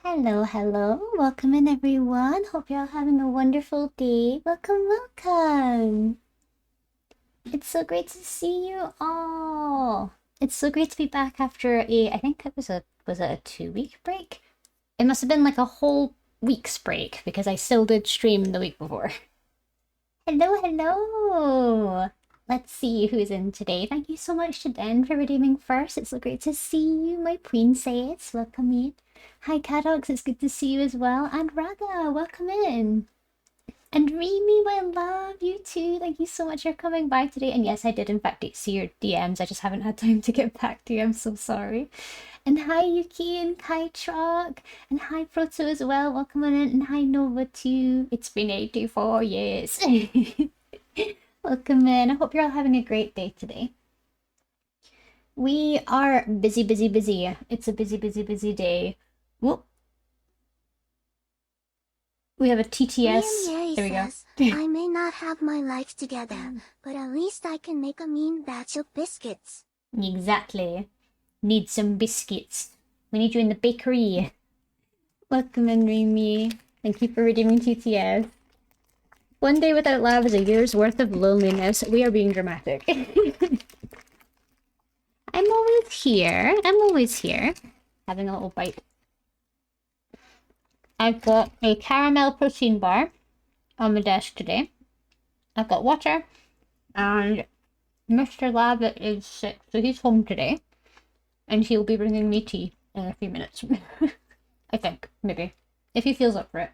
Hello, hello. Welcome in, everyone. Hope you're all having a wonderful day. Welcome, welcome. It's so great to see you all. It's so great to be back after I think it was a 2 week break? It must have been like a whole week's break because I still did stream the week before. Hello, hello. Let's see who's in today. Thank you so much to Den for redeeming first. It's so great to see you, my princess. Welcome in. Hi, Cadox. It's good to see you as well. And Raga, welcome in. And Remy, my love, you too. Thank you so much for coming by today. And yes, I did in fact see your DMs. I just haven't had time to get back to you. I'm so sorry. And hi, Yuki and Kai Truck. And hi, Proto as well. Welcome on in. And hi, Nova too. It's been 84 years. Welcome in. I hope you're all having a great day today. We are busy, busy, busy. It's a busy, busy, busy day. Whoop. We have a TTS. There we go. I may not have my life together, but at least I can make a mean batch of biscuits. Exactly. Need some biscuits. We need you in the bakery. Welcome in, Remy. Thank you for redeeming TTS. One day without love is a year's worth of loneliness. We are being dramatic. I'm always here. I'm always here. Having a little bite. I've got a caramel protein bar on the desk today. I've got water. And Mr. Labbit is sick, so he's home today. And he'll be bringing me tea in a few minutes. I think, maybe. If he feels up for it.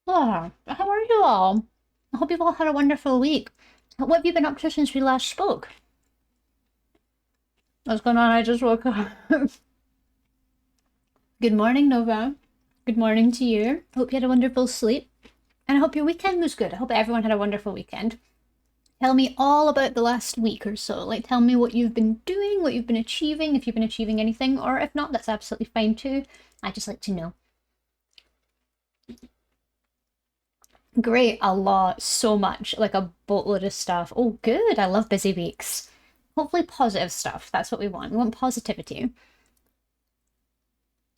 Oh, how are you all? I hope you've all had a wonderful week. What have you been up to since we last spoke? What's going on? I just woke up. Good morning, Nova. Good morning to you. Hope you had a wonderful sleep. And I hope your weekend was good. I hope everyone had a wonderful weekend. Tell me all about the last week or so. Like, tell me what you've been doing, what you've been achieving, if you've been achieving anything, or if not, that's absolutely fine too. I just like to know. Great, a lot, so much, like a boatload of stuff. Oh, good, I love busy weeks. Hopefully positive stuff, that's what we want. We want positivity.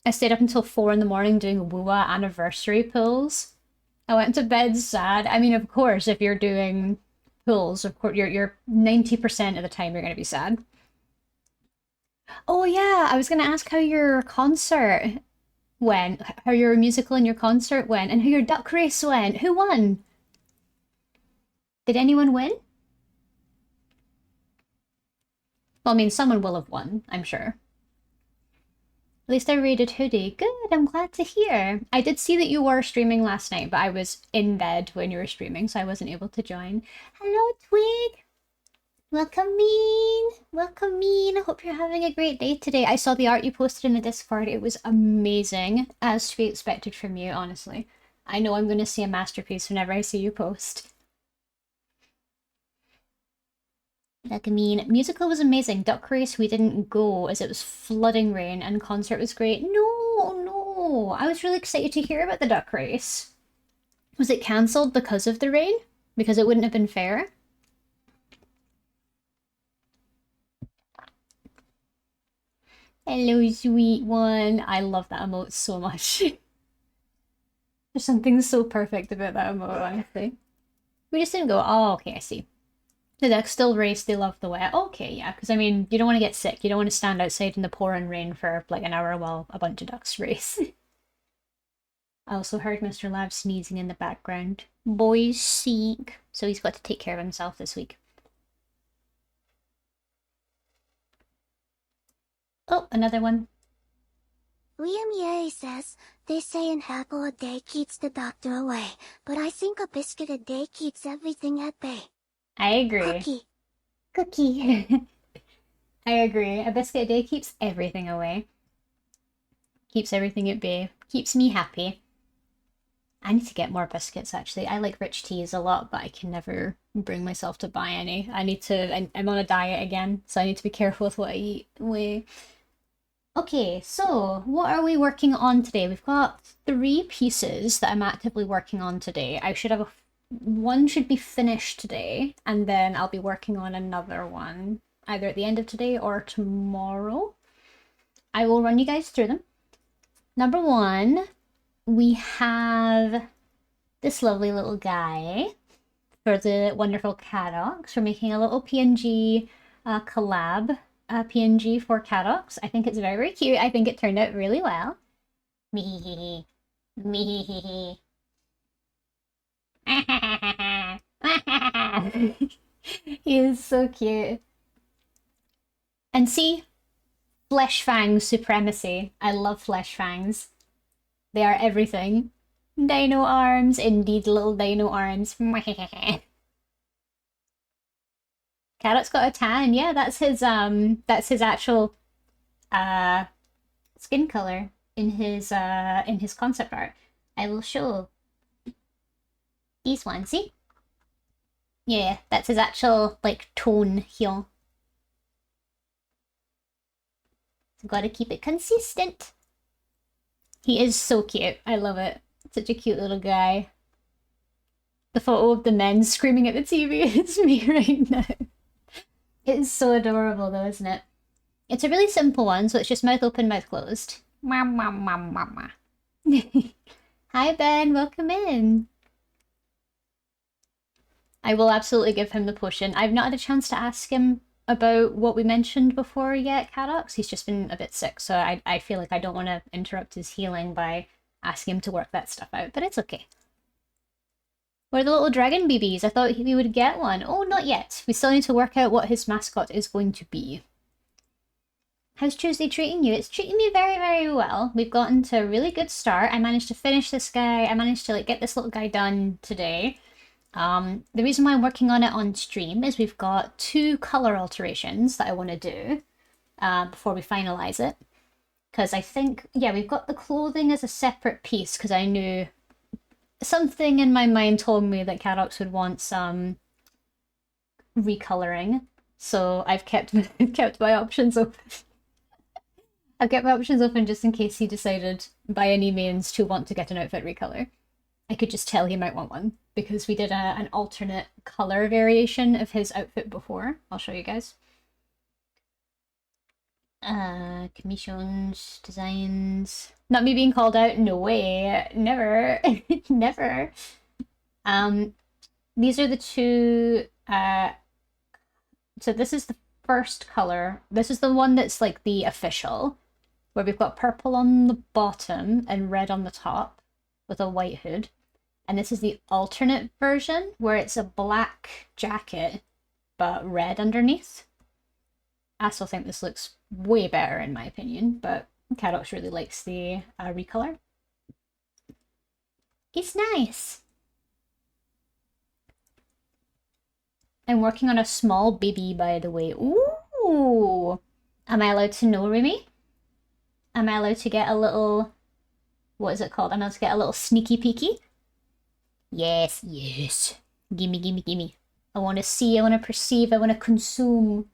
I stayed up until 4 in the morning doing WUA anniversary pulls. I went to bed sad. I mean, of course, if you're doing pulls, of course, you're 90% of the time you're going to be sad. Oh yeah, I was going to ask how your concert went, how your musical and your concert went, and how your duck race went. Who won? Did anyone win? Well, I mean, someone will have won, I'm sure. At least I rated Hoodie. Good, I'm glad to hear. I did see that you were streaming last night, but I was in bed when you were streaming, so I wasn't able to join. Hello, Twig! Welcome, Mean! Welcome, Mean! I hope you're having a great day today. I saw the art you posted in the Discord. It was amazing, as to be expected from you, honestly. I know I'm going to see a masterpiece whenever I see you post. Like, I mean, musical was amazing. Duck Race, we didn't go as it was flooding rain, and concert was great. No, no. I was really excited to hear about the Duck Race. Was it cancelled because of the rain? Because it wouldn't have been fair? Hello, sweet one. I love that emote so much. There's something so perfect about that emote, honestly. We just didn't go, oh, okay, I see. The ducks still race, they love the wet. Okay, yeah, because I mean, you don't want to get sick. You don't want to stand outside in the pouring rain for like an hour while a bunch of ducks race. I also heard Mr. Lab sneezing in the background. Boy's sick, so he's got to take care of himself this week. Oh, another one. Liam Ye says, they say an apple a day keeps the doctor away, but I think a biscuit a day keeps everything at bay. I agree. Cookie. Cookie. I agree. A biscuit a day keeps everything away. Keeps everything at bay. Keeps me happy. I need to get more biscuits, actually. I like rich teas a lot, but I can never bring myself to buy any. I need to... I'm on a diet again, so I need to be careful with what I eat. Okay, so what are we working on today? We've got 3 pieces that I'm actively working on today. I should have one should be finished today, and then I'll be working on another one either at the end of today or tomorrow. I will run you guys through them. Number one, we have this lovely little guy for the wonderful Cadox. We're making a little PNG collab PNG for Cadox. I think it's very, very cute. I think it turned out really well. Me, me. He is so cute. And see, Flesh Fangs supremacy. I love Flesh Fangs. They are everything. Dino arms, indeed, little dino arms. Carrot's got a tan. Yeah, that's his actual skin color in his concept art. I will show these ones. See? Yeah, that's his actual like tone here. So gotta keep it consistent. He is so cute. I love it. Such a cute little guy. The photo of the men screaming at the TV is me right now. It is so adorable though, isn't it? It's a really simple one, so it's just mouth open, mouth closed. Hi Ben, welcome in. I will absolutely give him the potion. I've not had a chance to ask him about what we mentioned before yet, Cadox. He's just been a bit sick, so I feel like I don't want to interrupt his healing by asking him to work that stuff out, but it's okay. Where are the little dragon BBs? I thought we would get one. Oh, not yet. We still need to work out what his mascot is going to be. How's Tuesday treating you? It's treating me very, very well. We've gotten to a really good start. I managed to finish this guy. I managed to get this little guy done today. The reason why I'm working on it on stream is we've got 2 color alterations that I want to do before we finalize it. Because I think, yeah, we've got the clothing as a separate piece because I knew something in my mind told me that Cadox would want some recoloring. So I've kept my options open. I've kept my options open just in case he decided by any means to want to get an outfit recolor. I could just tell he might want one because we did an alternate color variation of his outfit before. I'll show you guys. Commissions, designs. Not me being called out? No way. Never. Never. These are the 2, so this is the first color. This is the one that's like the official, where we've got purple on the bottom and red on the top with a white hood. And this is the alternate version where it's a black jacket but red underneath. I still think this looks way better in my opinion, but Cadox really likes the recolor. It's nice. I'm working on a small baby, by the way. Ooh! Am I allowed to know, Remy? Am I allowed to get a little... What is it called? I'm allowed to get a little sneaky peeky? Yes, yes. Gimme, gimme, gimme. I want to see, I want to perceive, I want to consume.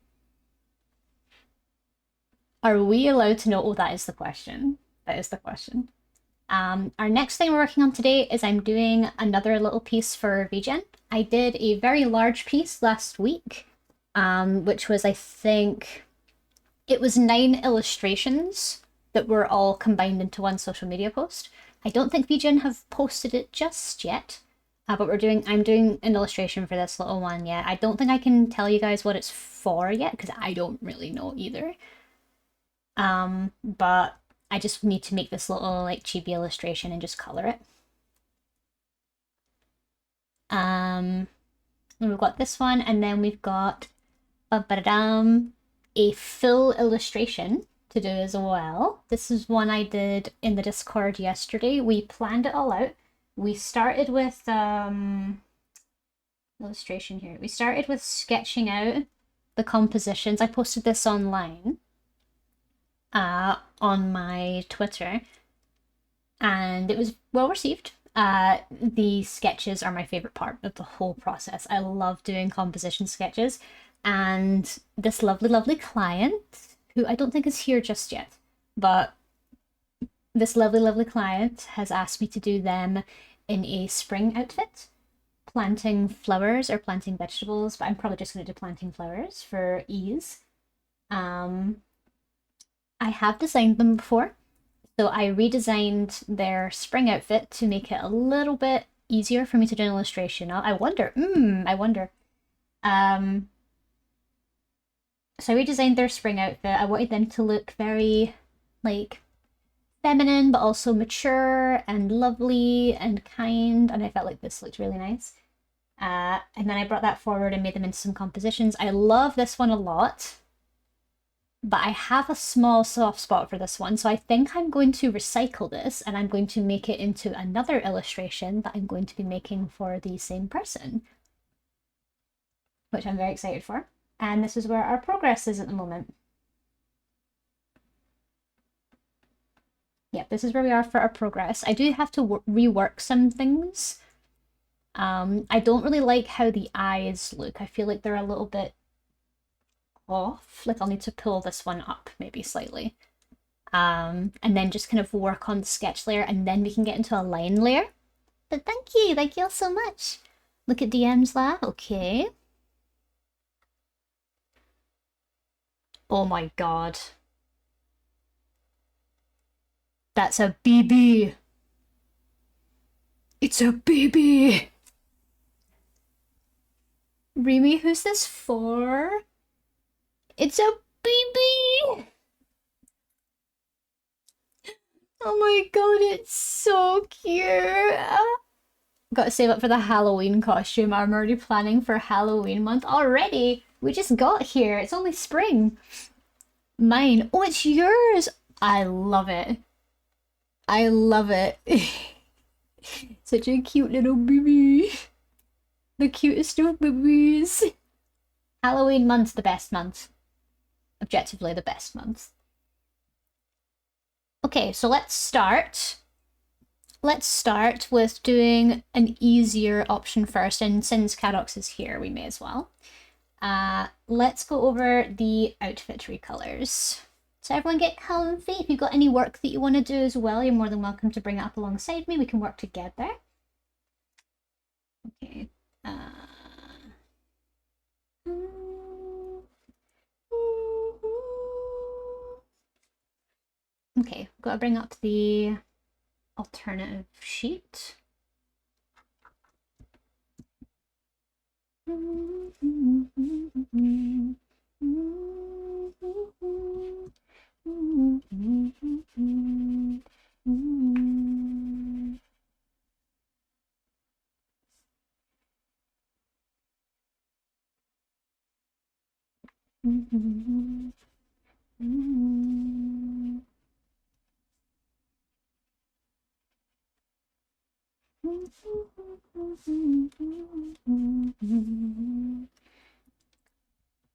Are we allowed to know? Oh, that is the question. That is the question. Our next thing we're working on today is I'm doing another little piece for VGen. I did a very large piece last week, which was, I think, it was 9 illustrations that were all combined into one social media post. I don't think VGen have posted it just yet, but I'm doing an illustration for this little one yet. I don't think I can tell you guys what it's for yet, because I don't really know either. But I just need to make this little chibi illustration and just color it. We've got this one, and then we've got a full illustration to do as well. This is one I did in the Discord yesterday. We planned it all out. We started with illustration here. We started with sketching out the compositions. I posted this online on my Twitter, and it was well received. The sketches are my favorite part of the whole process. I love doing composition sketches, and this lovely client, who I don't think is here just yet, but this lovely client has asked me to do them in a spring outfit, planting flowers or planting vegetables, but I'm probably just going to do planting flowers for ease. I have designed them before. So I redesigned their spring outfit to make it a little bit easier for me to do an illustration. I wonder, I wonder. Um, so I redesigned their spring outfit. I wanted them to look very, like, feminine, but also mature and lovely and kind. And I felt like this looked really nice. And then I brought that forward and made them into some compositions. I love this one a lot, but I have a small soft spot for this one. So I think I'm going to recycle this and I'm going to make it into another illustration that I'm going to be making for the same person, which I'm very excited for. And this is where our progress is at the moment. Yeah, this is where we are for our progress. I do have to rework some things. I don't really like how the eyes look. I feel like they're a little bit off. Like I'll need to pull this one up maybe slightly. And then just kind of work on the sketch layer and then we can get into a line layer. But thank you all so much. Look at DM's lab, okay. Oh my god. That's a BB. It's a BB. Remy, who's this for? It's a BB. Oh my god, it's so cute. Gotta save up for the Halloween costume. I'm already planning for Halloween month already. We just got here. It's only spring. Mine. Oh, it's yours. I love it. I love it. Such a cute little baby. The cutest of babies. Halloween month's the best month. Objectively the best month. Okay, so let's start. Let's start with doing an easier option first, and since Cadox is here, we may as well. Let's go over the outfit recolors. So everyone get comfy. If you've got any work that you want to do as well, you're more than welcome to bring it up alongside me. We can work together. Okay. Okay, gotta bring up the alternative sheet.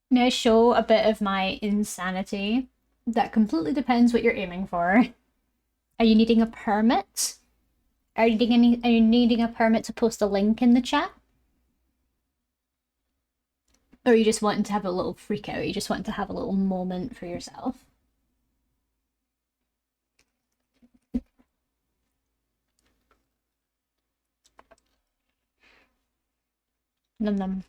May I show a bit of my insanity? That completely depends what you're aiming for. Are you needing a permit? Are you needing a permit to post a link in the chat? Or are you just wanting to have a little freak out? You just want to have a little moment for yourself? Num num.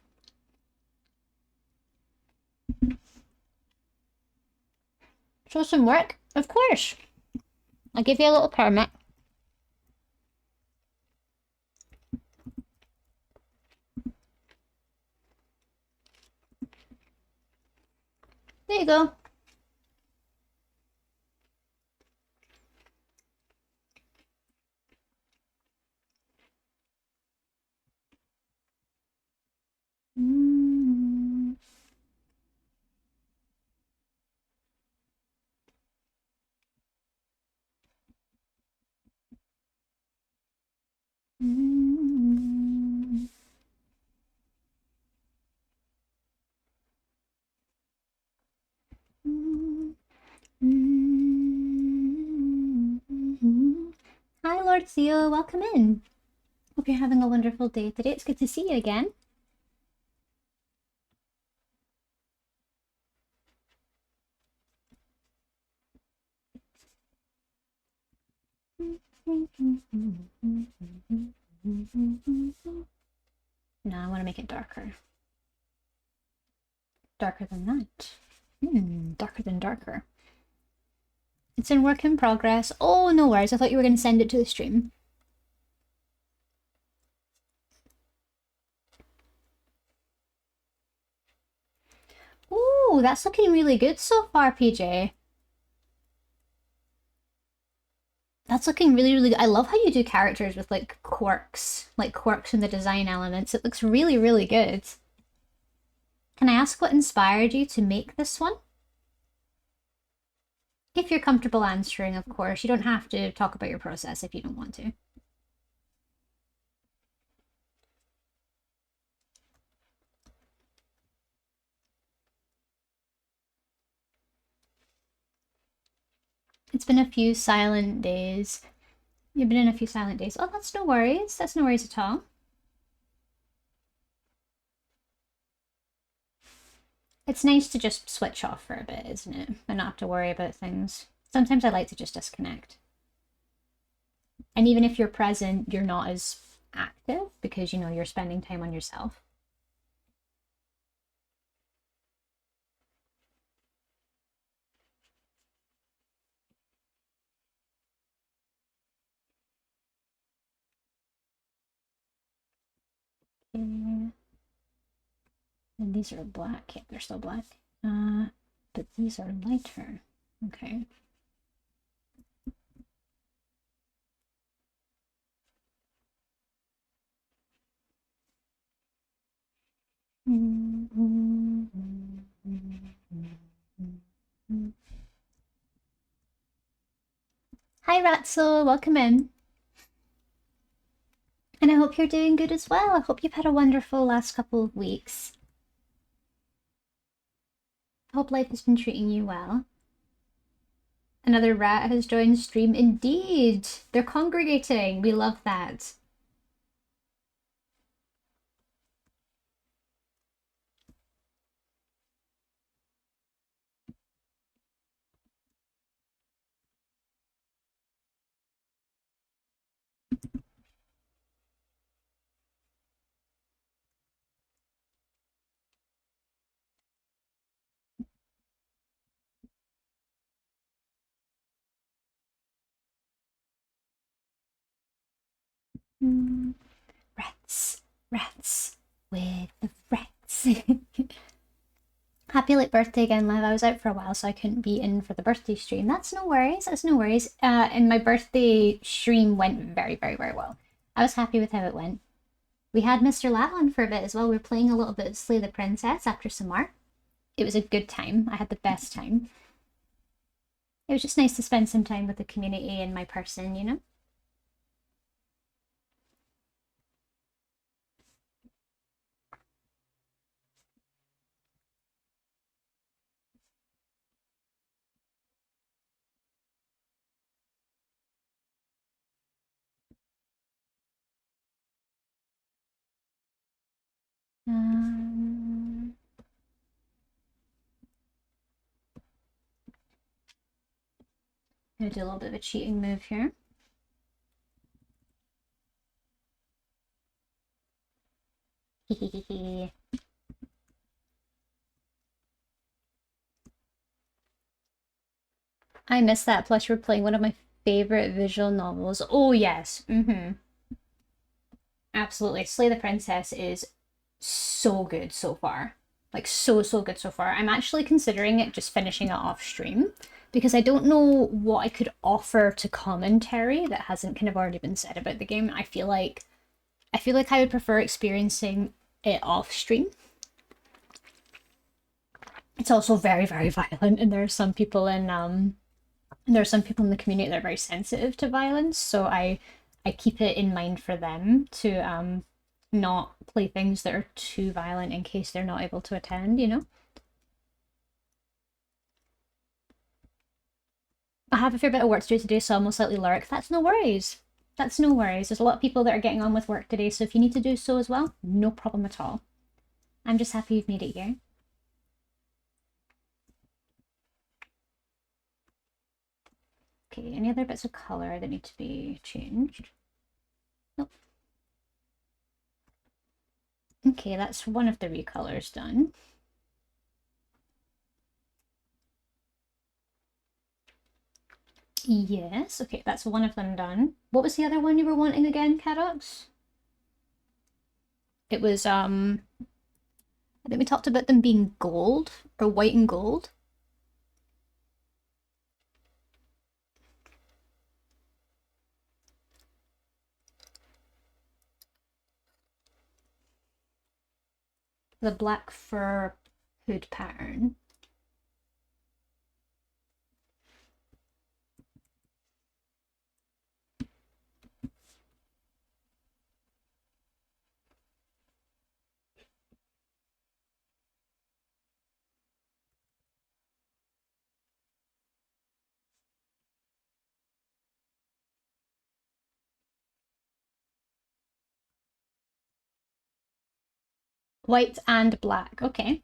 Show some work? Of course. I'll give you a little permit. There you go. Hi, Lord Theo. Welcome in. Hope you're having a wonderful day today. It's good to see you again. No, I want to make it darker. Darker than that. Darker than darker. It's in work in progress. Oh, no worries. I thought you were going to send it to the stream. Ooh, that's looking really good so far, PJ. That's looking really, really good. I love how you do characters with like quirks in the design elements. It looks really, really good. Can I ask what inspired you to make this one? If you're comfortable answering, of course. You don't have to talk about your process if you don't want to. It's been a few silent days. You've been in a few silent days. Oh, that's no worries. That's no worries at all. It's nice to just switch off for a bit, isn't it? And not have to worry about things. Sometimes I like to just disconnect. And even if you're present, you're not as active because, you know, you're spending time on yourself. Okay. And these are black. Yeah, they're still black. But these are lighter. Okay. Hi Ratso, welcome in. And I hope you're doing good as well. I hope you've had a wonderful last couple of weeks. I hope life has been treating you well. Another rat has joined stream. Indeed, they're congregating. We love that. Rats, rats, with the rats. Happy late birthday again, Liv. I was out for a while, so I couldn't be in for the birthday stream. That's no worries. That's no worries. And my birthday stream went very, very, very well. I was happy with how it went. We had Mr. Lat on for a bit as well. We were playing a little bit of Slay the Princess after Samar. It was a good time. I had the best time. It was just nice to spend some time with the community and my person, you know? I'm gonna do a little bit of a cheating move here. I miss that. Plus, you were playing one of my favorite visual novels. Oh, yes. Absolutely. Slay the Princess is so good so far. Like, so, so good so far. I'm actually considering it just finishing it off stream because I don't know what I could offer to commentary that hasn't kind of already been said about the game. I would prefer experiencing it off stream. It's also very, very violent, and there are some people in the community that are very sensitive to violence, so I keep it in mind for them to not play things that are too violent in case they're not able to attend, you know? I have a fair bit of work to do today, so I'll most likely lurk. That's no worries. That's no worries. There's a lot of people that are getting on with work today, so if you need to do so as well, no problem at all. I'm just happy you've made it here. Okay, any other bits of colour that need to be changed? Nope. Okay, that's one of the recolors done. Yes, okay, that's one of them done. What was the other one you were wanting again, Cadox? It was, I think we talked about them being gold, or white and gold. The black fur hood pattern. White and black, okay.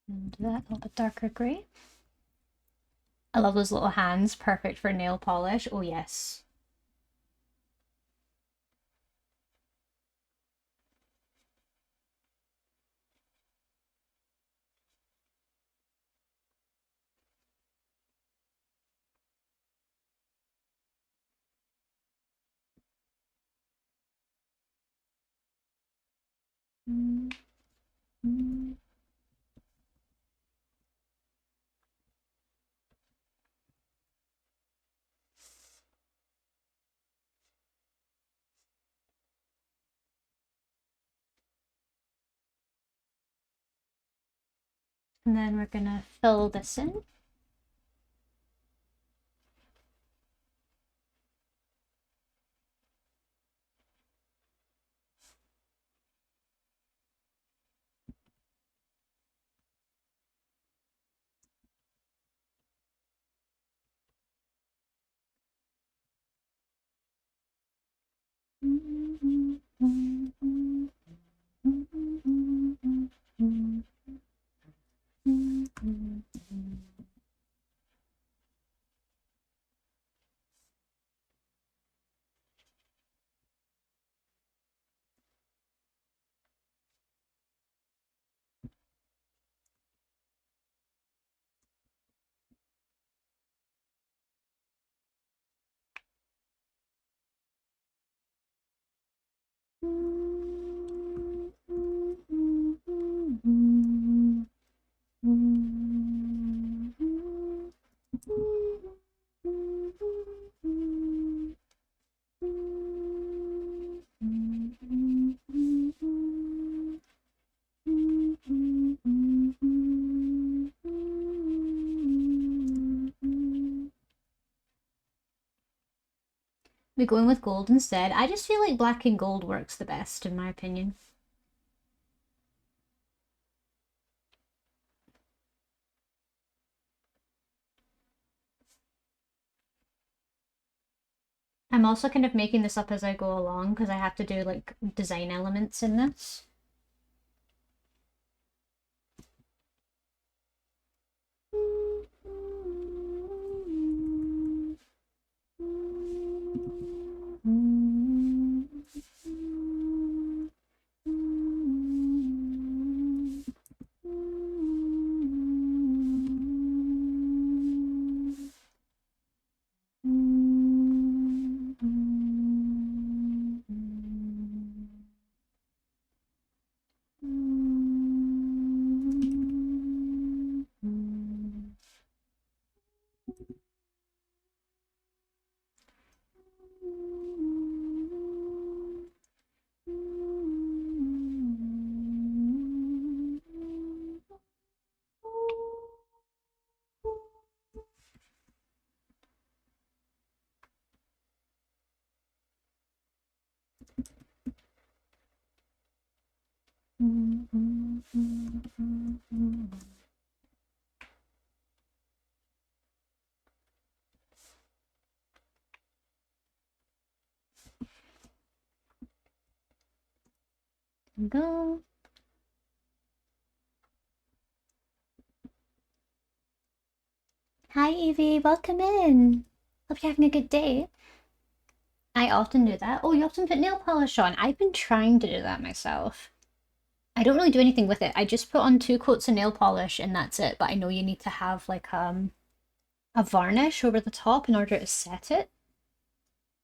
And that a little bit darker grey. I love those little hands, perfect for nail polish. Oh yes. And then we're gonna fill this in. We're going with gold instead. I just feel like black and gold works the best, in my opinion. I'm also kind of making this up as I go along because I have to do like design elements in this. Go. Hi Evie, welcome in. Hope you're having a good day. I often do that. Oh, you often put nail polish on. I've been trying to do that myself. I don't really do anything with it. I just put on 2 coats of nail polish and that's it. But I know you need to have like a varnish over the top in order to set it.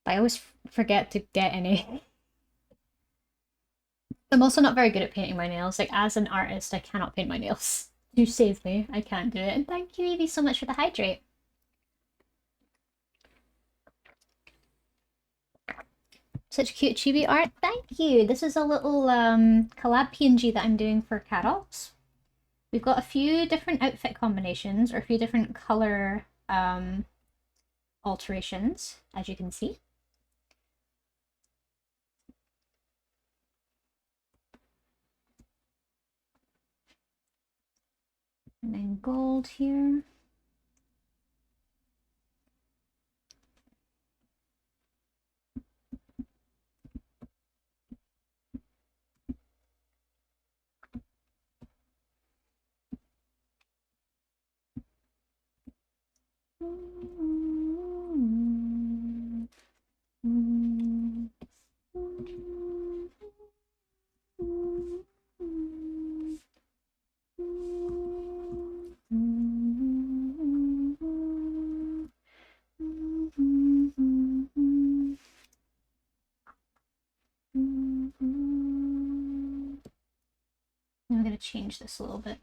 But I always forget to get any. I'm also not very good at painting my nails. Like as an artist, I cannot paint my nails. Do save me. I can't do it. And thank you, Evie, so much for the hydrate. Such cute chibi art. Thank you. This is a little collab PNG that I'm doing for Carols. We've got a few different outfit combinations or a few different color alterations, as you can see. And then gold here. I'm going to change this a little bit.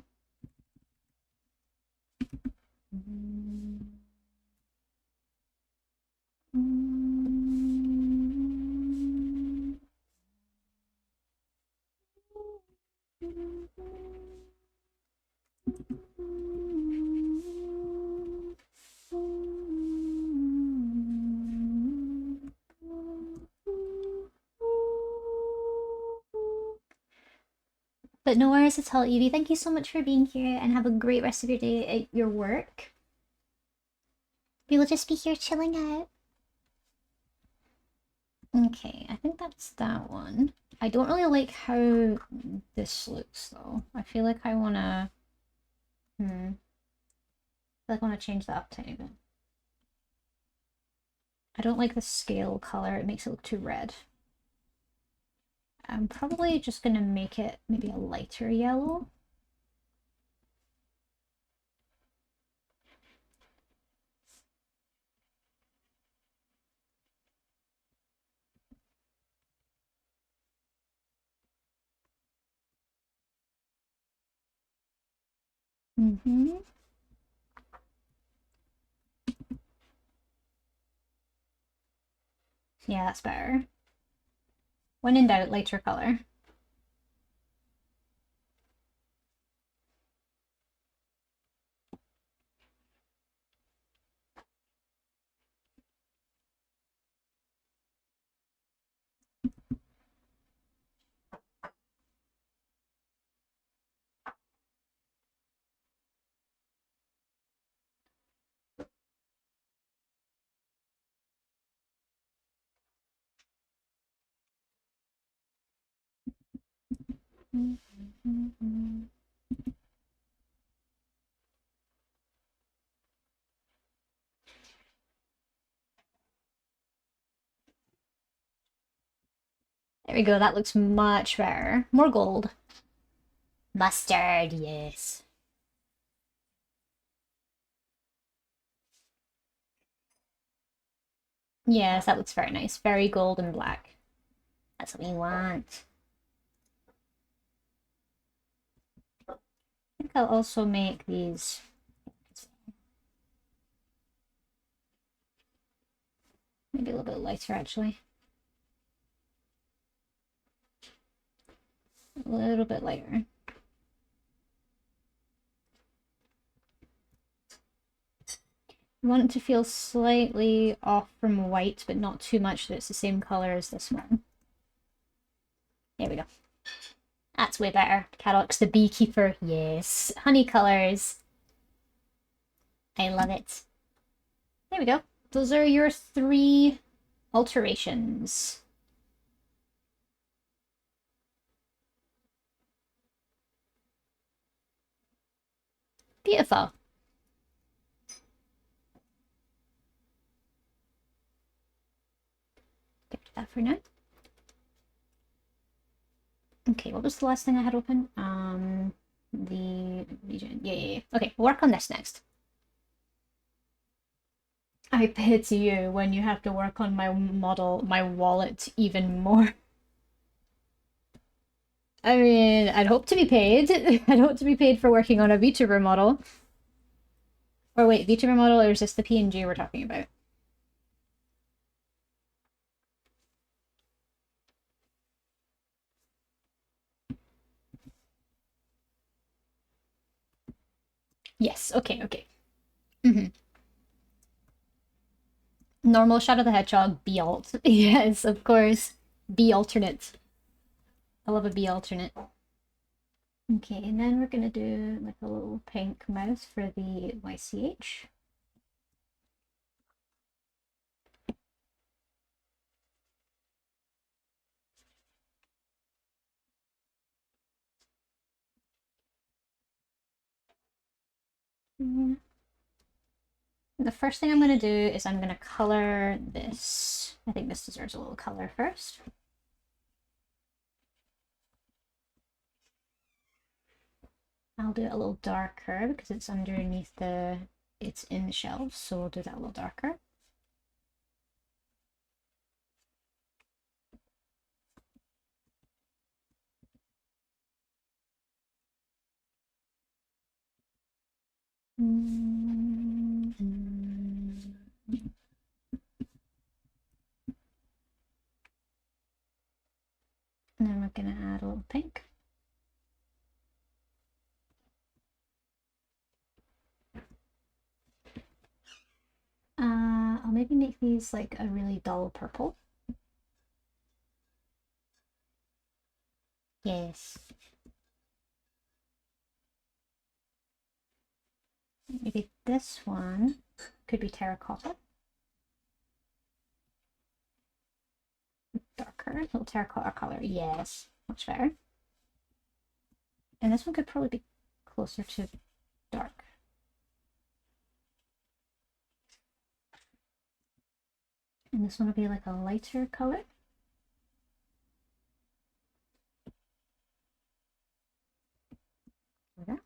But no worries at all, Evie. Thank you so much for being here and have a great rest of your day at your work. We will just be here chilling out. Okay, I think that's that one. I don't really like how this looks though. I feel like I wanna... I feel like I wanna change that up a tiny bit. I don't like the scale color, it makes it look too red. I'm probably just gonna make it maybe a lighter yellow. Yeah, that's better. When in doubt, lighter color. There we go, that looks much better. More gold. Mustard, yes. Yes, that looks very nice. Very gold and black. That's what we want. I think I'll also make these. Maybe a little bit lighter, actually. A little bit lighter. I want it to feel slightly off from white, but not too much that it's the same color as this one. That's way better. Cadoc's the beekeeper. Yes. Honey colors. I love it. There we go. Those are your 3 alterations. Beautiful. Get rid of that for now. Okay, what was the last thing I had open? The region. Yeah. Okay, we'll work on this next. I pity you when you have to work on my model, my wallet even more. I mean, I'd hope to be paid. I'd hope to be paid for working on a VTuber model. Or wait, VTuber model, or is this the PNG we're talking about? Yes, okay, okay. Normal Shadow the Hedgehog, B alt. Yes, of course. B alternate. I love a B alternate. Okay, and then we're gonna do like a little pink mouse for the YCH. The first thing I'm going to do is I'm going to color this. I think this deserves a little color first. I'll do it a little darker because it's underneath it's in the shelves, so we'll do that a little darker. And then we're going to add a little pink. I'll maybe make these like a really dull purple. Yes. Maybe this one could be terracotta. Darker, a little terracotta color. Yes, much better. And this one could probably be closer to dark. And this one will be like a lighter color. Like that.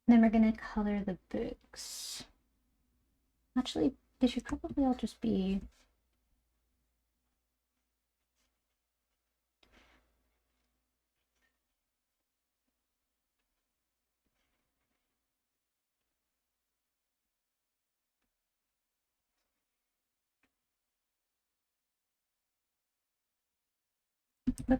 Then we're going to color the books. Actually, they should probably all just be... There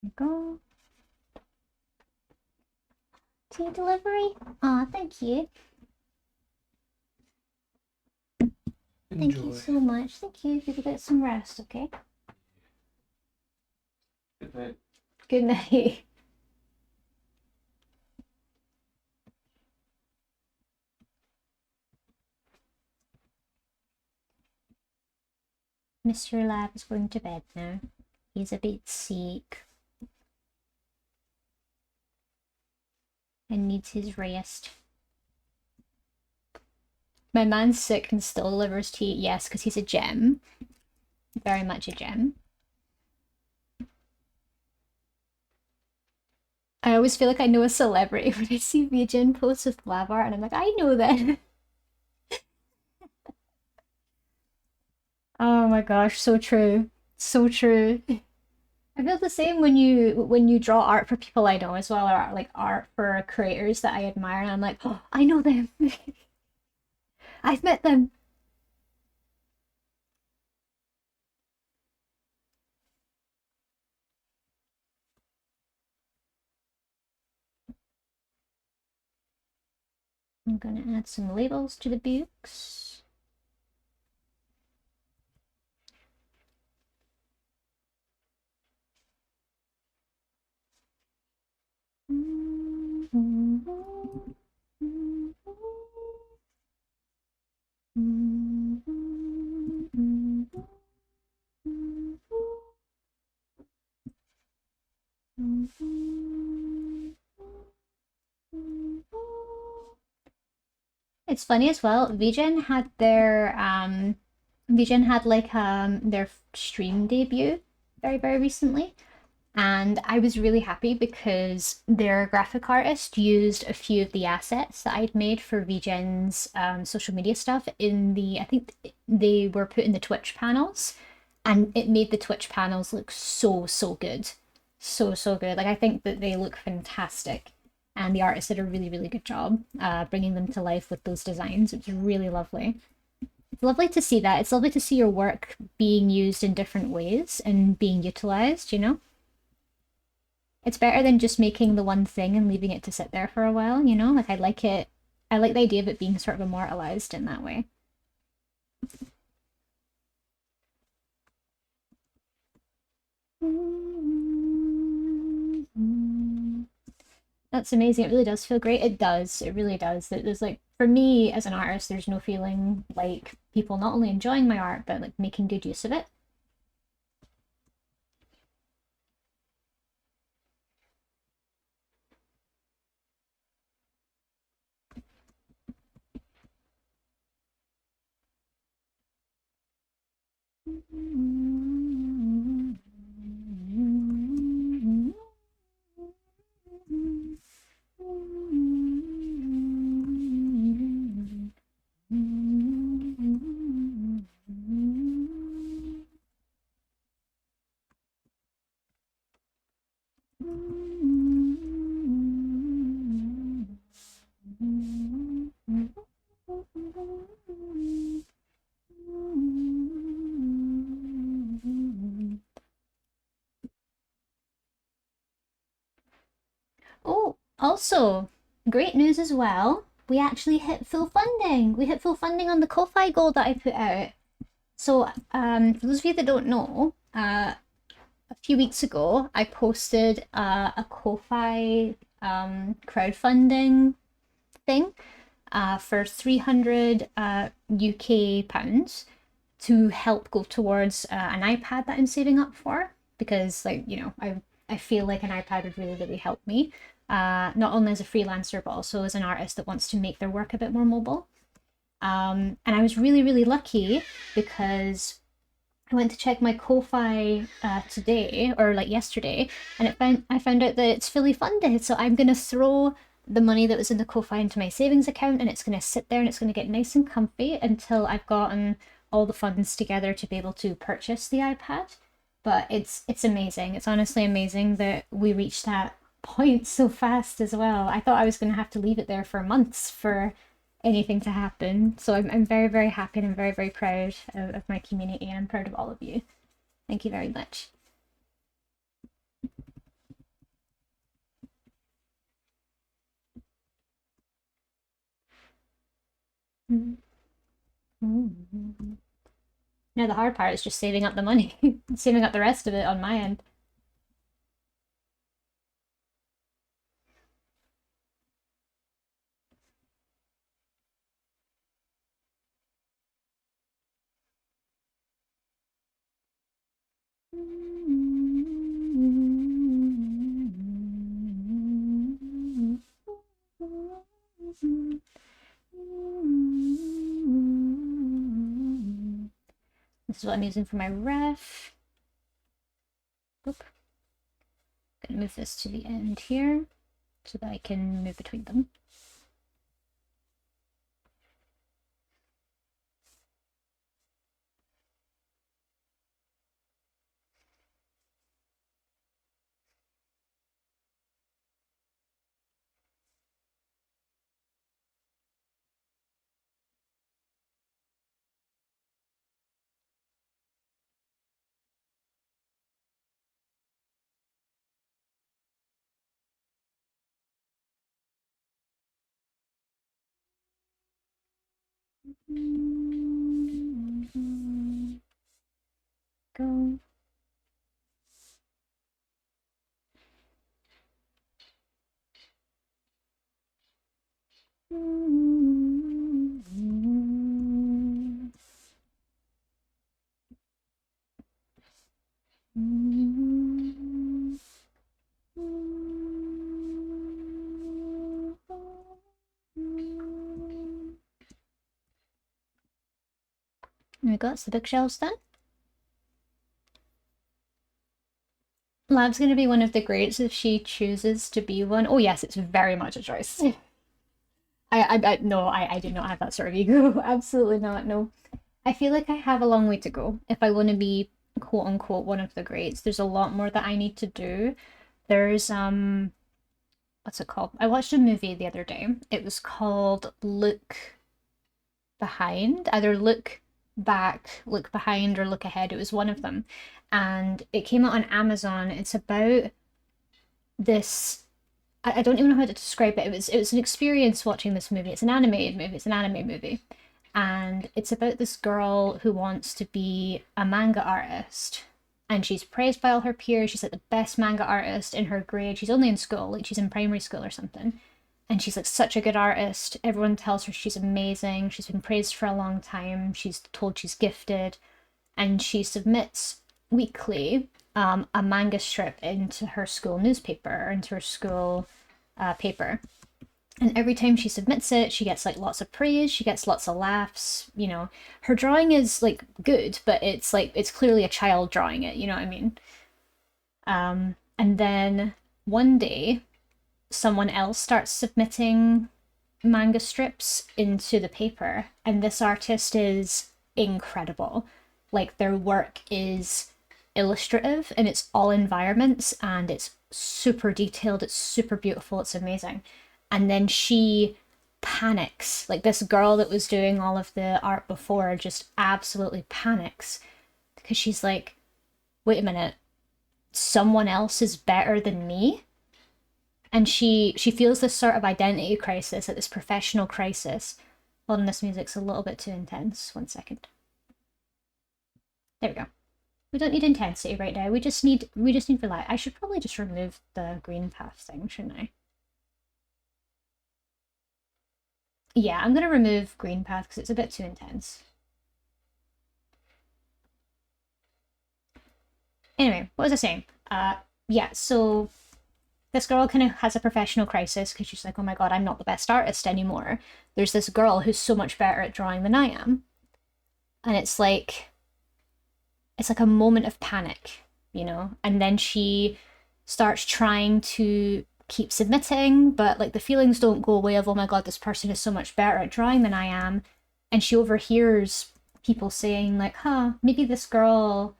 we go. Tea delivery? Aw, thank you. Thank you so much. Thank you. You can get some rest, okay? Good night. Good night. Mr. Lab is going to bed now. He's a bit sick and needs his rest. My man's sick and still delivers tea. Yes, because he's a gem. Very much a gem. I always feel like I know a celebrity when I see Vegan posts with lab art, and I'm like, I know that. Oh my gosh, so true. So true. I feel the same when you draw art for people I know as well, or like art for creators that I admire, and I'm like, oh, I know them. I've met them. I'm gonna add some labels to the books. It's funny as well. VGen had like their stream debut very recently, and I was really happy because their graphic artist used a few of the assets that I'd made for VGen's social media stuff in the I think they were put in the Twitch panels, and it made the Twitch panels look so good, so good. Like I think that they look fantastic, and the artist did a really good job bringing them to life with those designs. It was really lovely. It's lovely to see that. It's lovely to see your work being used in different ways and being utilized, you know? It's better than just making the one thing and leaving it to sit there for a while, you know? Like I like it. I like the idea of it being sort of immortalized in that way. That's amazing. It really does feel great. It does. It really does. There's like, for me as an artist, there's no feeling like people not only enjoying my art, but like making good use of it. Oh, also, great news as well. We actually hit full funding. We hit full funding on the Ko-Fi goal that I put out. So, for those of you that don't know, a few weeks ago, I posted a Ko-Fi crowdfunding thing for 300 UK pounds to help go towards an iPad that I'm saving up for because, like, you know, I feel like an iPad would really help me, not only as a freelancer but also as an artist that wants to make their work a bit more mobile. And I was really lucky because I went to check my Ko-Fi today or like yesterday, and I found out that it's fully funded. So I'm gonna throw the money that was in the Ko-Fi into my savings account, and it's gonna sit there and it's gonna get nice and comfy until I've gotten all the funds together to be able to purchase the iPad. But it's amazing. It's honestly amazing that we reached that point so fast as well. I thought I was gonna have to leave it there for months for anything to happen. So I'm very happy and I'm very proud of my community and I'm proud of all of you. Thank you very much. Now the hard part is just saving up the money, saving up the rest of it on my end. This is what I'm using for my ref. Oop. Gonna move this to the end here so that I can move between them. Go. There we go, it's the bookshelves done. Lab's going to be one of the greats if she chooses to be one. Oh yes, it's very much a choice. No, I did not have that sort of ego. Absolutely not, no. I feel like I have a long way to go if I want to be quote unquote one of the greats. There's a lot more that I need to do. There's what's it called? I watched a movie the other day. It was called Look Behind. Either Look Back, Look Behind, or Look Ahead. It was one of them. And it came out on Amazon. It's about this, I don't even know how to describe it. It was an experience watching this movie. It's an animated movie. It's an anime movie. And it's about this girl who wants to be a manga artist. And she's praised by all her peers. She's like the best manga artist in her grade. She's only in school, like she's in primary school or something. And she's like such a good artist. Everyone tells her she's amazing. She's been praised for a long time. She's told she's gifted. And she submits weekly a manga strip into her school newspaper, or into her school paper. And every time she submits it, she gets like lots of praise, she gets lots of laughs, you know. Her drawing is like good, but it's like it's clearly a child drawing it, you know what I mean? And then one day someone else starts submitting manga strips into the paper, and this artist is incredible. Like their work is illustrative and it's all environments and it's super detailed, it's super beautiful, it's amazing. And then she panics. Like this girl that was doing all of the art before just absolutely panics because she's like, wait a minute, someone else is better than me? And she feels this sort of identity crisis, like this professional crisis. Hold on, this music's a little bit too intense. 1 second. There we go. We don't need intensity right now. We just need relax. I should probably just remove the green path thing, shouldn't I? Yeah, I'm gonna remove green path because it's a bit too intense. Anyway, what was I saying? Yeah, so this girl kind of has a professional crisis because she's like, oh my god, I'm not the best artist anymore. There's this girl who's so much better at drawing than I am. And it's like a moment of panic, you know? And then she starts trying to keep submitting, but like the feelings don't go away of, oh my god, this person is so much better at drawing than I am. And she overhears people saying like, huh, maybe this girl,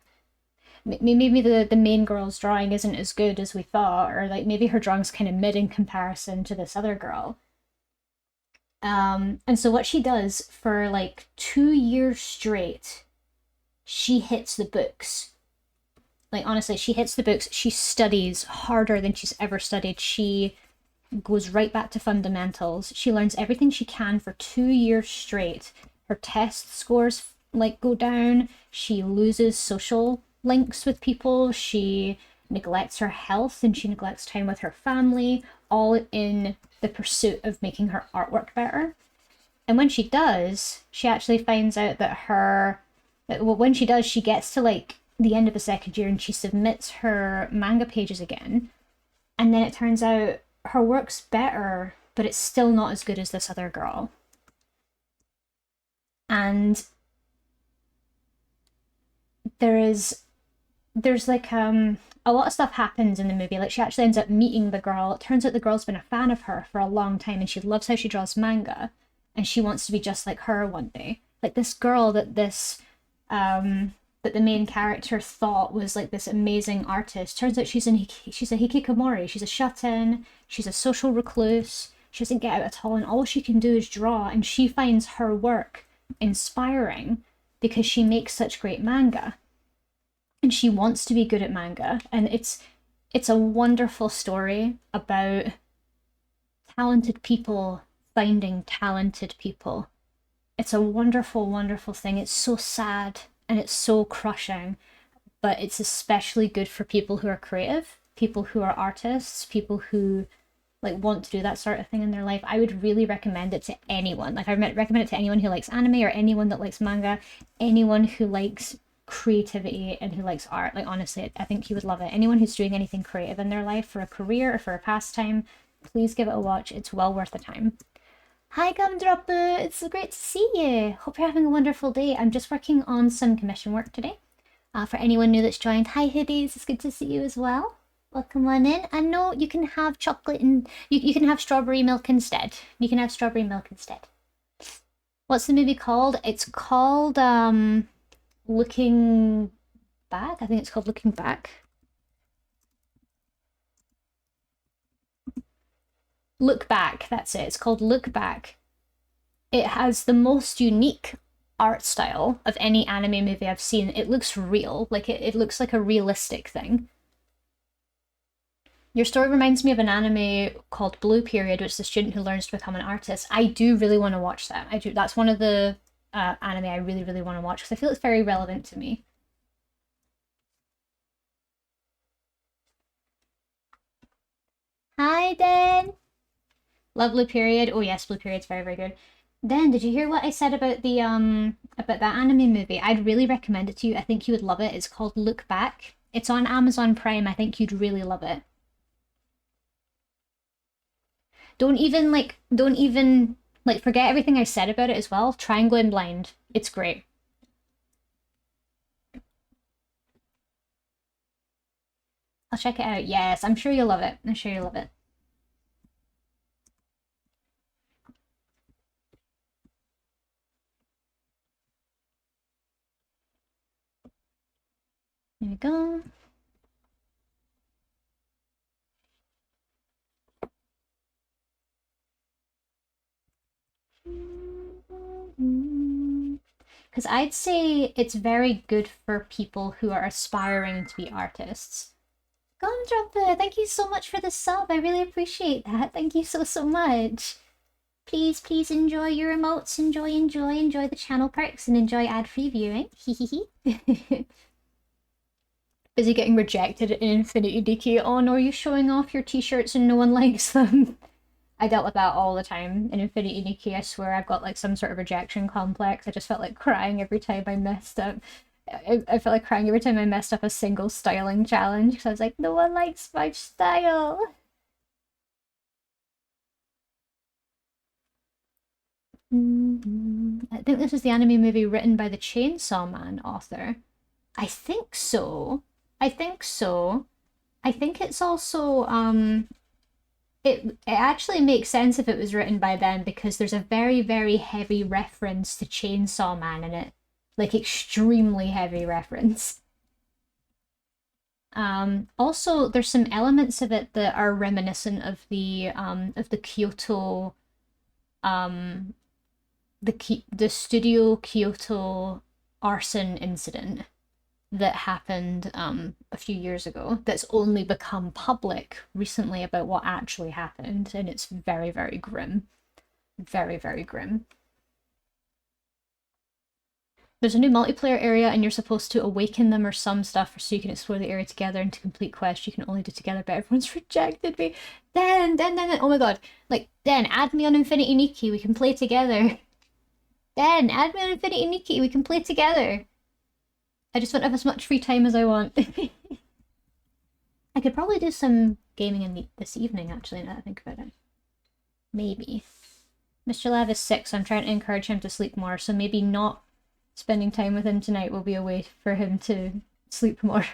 maybe the main girl's drawing isn't as good as we thought, or like maybe her drawing's kind of mid in comparison to this other girl. And so what she does for like 2 years straight, she hits the books. Like honestly, she hits the books. She studies harder than she's ever studied. She goes right back to fundamentals. She learns everything she can for 2 years straight. Her test scores like go down. She loses social links with people. She neglects her health and she neglects time with her family, all in the pursuit of making her artwork better. And when she does, she actually finds out that when she does, she gets to like the end of the second year and she submits her manga pages again. And then it turns out her work's better, but it's still not as good as this other girl. And there's like a lot of stuff happens in the movie. Like she actually ends up meeting the girl. It turns out the girl's been a fan of her for a long time and she loves how she draws manga and she wants to be just like her one day. Like this girl that the main character thought was like this amazing artist. Turns out she's a hikikomori. She's a shut-in. She's a social recluse. She doesn't get out at all, and all she can do is draw. And she finds her work inspiring because she makes such great manga, and she wants to be good at manga. And it's a wonderful story about talented people finding talented people It's a wonderful, wonderful thing. It's so sad and it's so crushing, but it's especially good for people who are creative, people who are artists, people who like want to do that sort of thing in their life. I would really recommend it to anyone. Like I recommend it to anyone who likes anime or anyone that likes manga, anyone who likes creativity and who likes art. Like honestly, I think you would love it. Anyone who's doing anything creative in their life for a career or for a pastime, please give it a watch. It's well worth the time. Hi Gumdropper, it's so great to see you. Hope you're having a wonderful day. I'm just working on some commission work today. For anyone new that's joined, hi Hoodies, it's good to see you as well. Welcome on in. I know you can have chocolate and you can have strawberry milk instead. You can have strawberry milk instead. What's the movie called? It's called Looking Back. I think it's called Looking Back. Look Back, that's it. It's called Look Back. It has the most unique art style of any anime movie I've seen. It looks real, like it looks like a realistic thing. Your story reminds me of an anime called Blue Period, which is the student who learns to become an artist. I do really want to watch that. I do. That's one of the anime I really, really want to watch because I feel it's very relevant to me. Hi, Den. Love Blue Period. Oh yes, Blue Period's very, very good. Den, did you hear what I said about the about that anime movie? I'd really recommend it to you. I think you would love it. It's called Look Back. It's on Amazon Prime. I think you'd really love it. Don't even forget everything I said about it as well. Try and go in blind. It's great. I'll check it out. Yes, I'm sure you'll love it. I'm sure you'll love it. There we go. Because I'd say it's very good for people who are aspiring to be artists. Gumdropper, thank you so much for the sub. I really appreciate that. Thank you so, so much. Please, please enjoy your emotes. Enjoy the channel perks and enjoy ad-free viewing. Hehehe. Busy getting rejected in Infinity DK. Oh no, are you showing off your t-shirts and no one likes them? I dealt with that all the time in Infinity Nikki. I swear I've got like some sort of rejection complex. I just felt like crying every time I messed up. I felt like crying every time I messed up a single styling challenge because I was like, no one likes my style. I think this is the anime movie written by the Chainsaw Man author. I think so. I think so. I think it's also it actually makes sense if it was written by them because there's a very, very heavy reference to Chainsaw Man in it. Like extremely heavy reference. Also there's some elements of it that are reminiscent of the Kyoto the Studio Kyoto arson incident that happened a few years ago that's only become public recently about what actually happened, and it's very, very grim. Very, very grim. There's a new multiplayer area, and you're supposed to awaken them or some stuff so you can explore the area together and to complete quests you can only do together, but everyone's rejected me. Then, oh my god. Like, then, add me on Infinity Nikki, we can play together. Then, add me on Infinity Nikki, we can play together. I just want to have as much free time as I want. I could probably do some gaming this evening, actually, now that I think about it. Maybe. Mr. Lav is sick, so I'm trying to encourage him to sleep more, so maybe not spending time with him tonight will be a way for him to sleep more.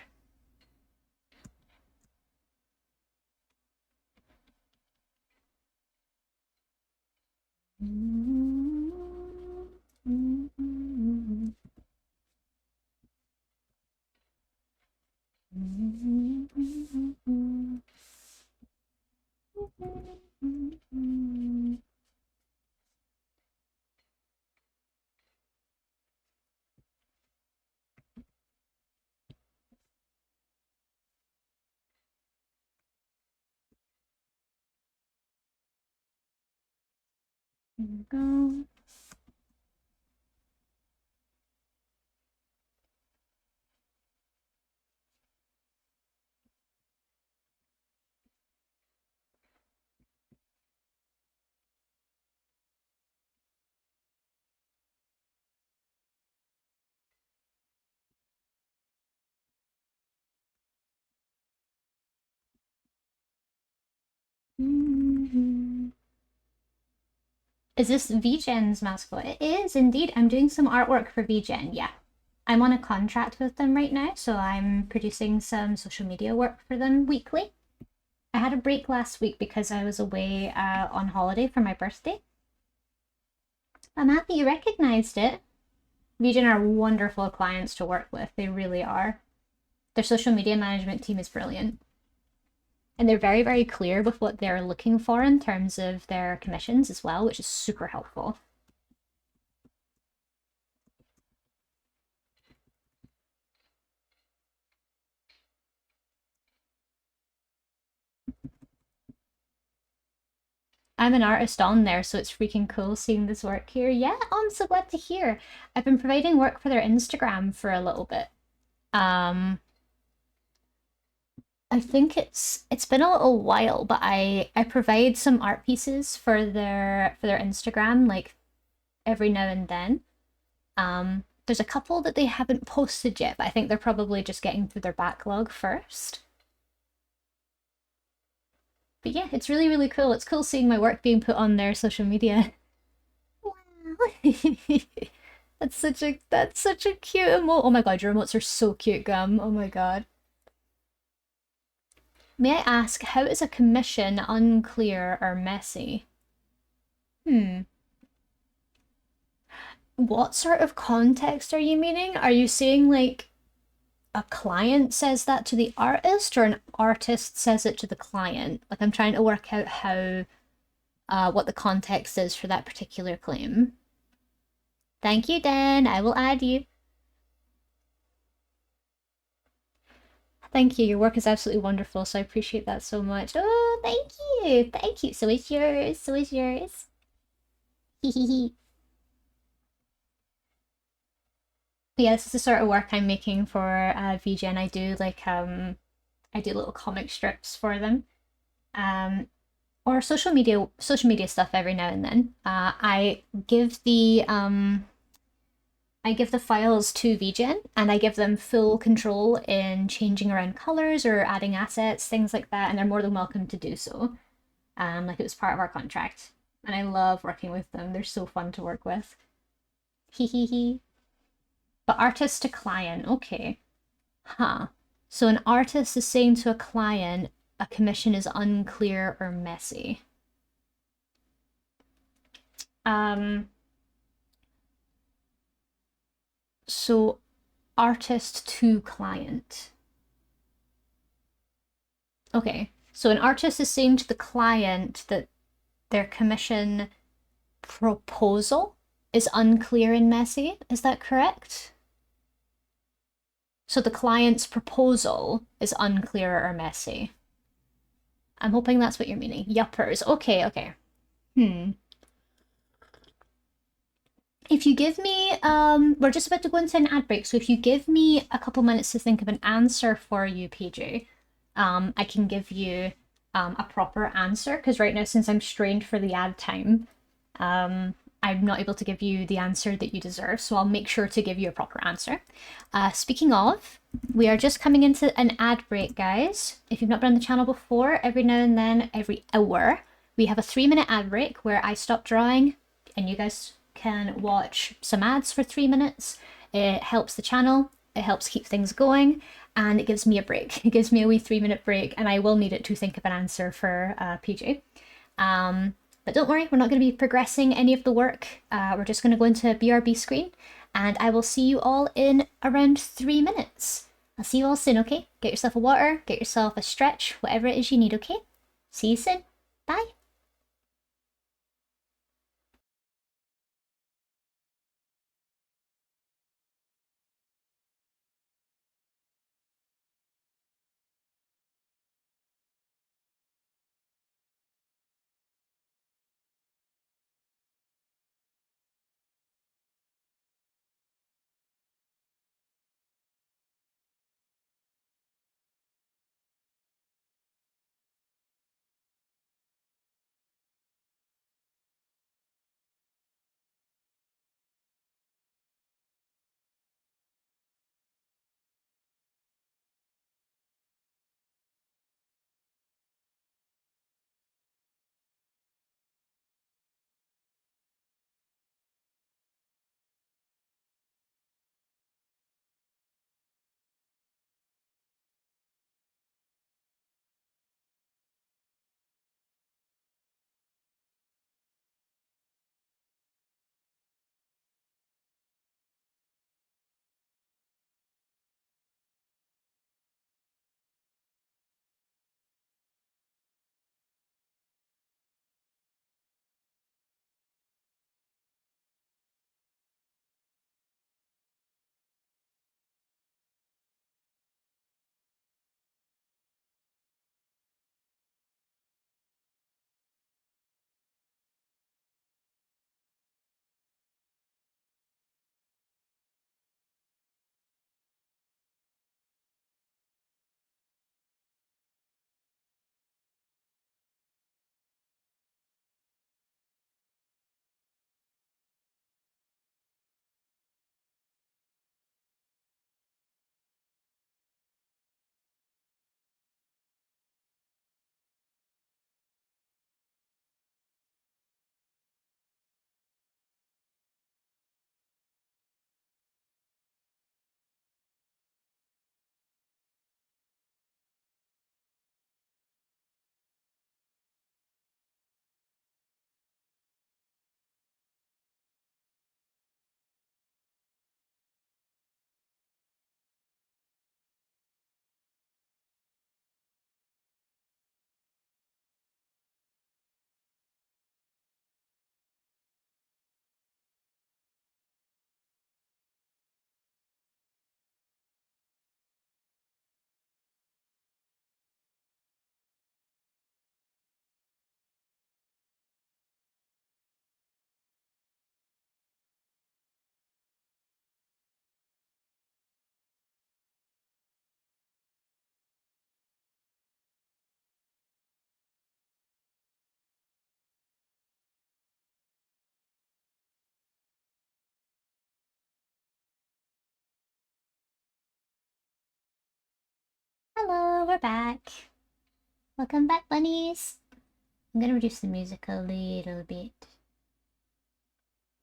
There we go. Is this VGen's mascot? It is indeed. I'm doing some artwork for VGen, yeah. I'm on a contract with them right now, so I'm producing some social media work for them weekly. I had a break last week because I was away on holiday for my birthday. I'm happy you recognized it. VGen are wonderful clients to work with. They really are. Their social media management team is brilliant. And they're very, very clear with what they're looking for in terms of their commissions as well, which is super helpful. I'm an artist on there, so it's freaking cool seeing this work here. Yeah, oh, I'm so glad to hear. I've been providing work for their Instagram for a little bit. I think it's been a little while, but I provide some art pieces for their Instagram like every now and then. There's a couple that they haven't posted yet, but I think they're probably just getting through their backlog first. But yeah, it's really, really cool. It's cool seeing my work being put on their social media. Wow. That's such a cute emote. Oh my god, your emotes are so cute, Gum. Oh my god. May I ask, how is a commission unclear or messy? What sort of context are you meaning? Are you saying like a client says that to the artist or an artist says it to the client? Like I'm trying to work out how what the context is for that particular claim. Thank you, Dan. I will add you. Thank you. Your work is absolutely wonderful, so I appreciate that so much. Oh, thank you. Thank you. So is yours. So is yours. Hehehe. Yeah, this is the sort of work I'm making for VGen. I do like I do little comic strips for them. Or social media stuff every now and then. I give the files to VGen and I give them full control in changing around colors or adding assets, things like that, and they're more than welcome to do so. Like it was part of our contract. And I love working with them. They're so fun to work with. Hee hee hee. But artist to client, okay. Huh. So an artist is saying to a client a commission is unclear or messy. Um, so artist to client. Okay. So an artist is saying to the client that their commission proposal is unclear and messy. Is that correct? So the client's proposal is unclear or messy. I'm hoping that's what you're meaning. Yuppers. Okay, okay. If you give me, we're just about to go into an ad break, so if you give me a couple minutes to think of an answer for you, PJ, I can give you a proper answer, because right now, since I'm strained for the ad time, I'm not able to give you the answer that you deserve, so I'll make sure to give you a proper answer. Speaking of, we are just coming into an ad break, guys. If you've not been on the channel before, every now and then, every hour, we have a 3-minute ad break where I stop drawing and you guys can watch some ads for 3 minutes. It helps the channel, it helps keep things going, and it gives me a break. It gives me a wee 3-minute break, and I will need it to think of an answer for PJ. But don't worry, we're not going to be progressing any of the work. We're just going to go into BRB screen, and I will see you all in around 3 minutes. I'll see you all soon, okay? Get yourself a water, get yourself a stretch, whatever it is you need, okay? See you soon. Bye. Hello, we're back. Welcome back, bunnies. I'm gonna reduce the music a little bit.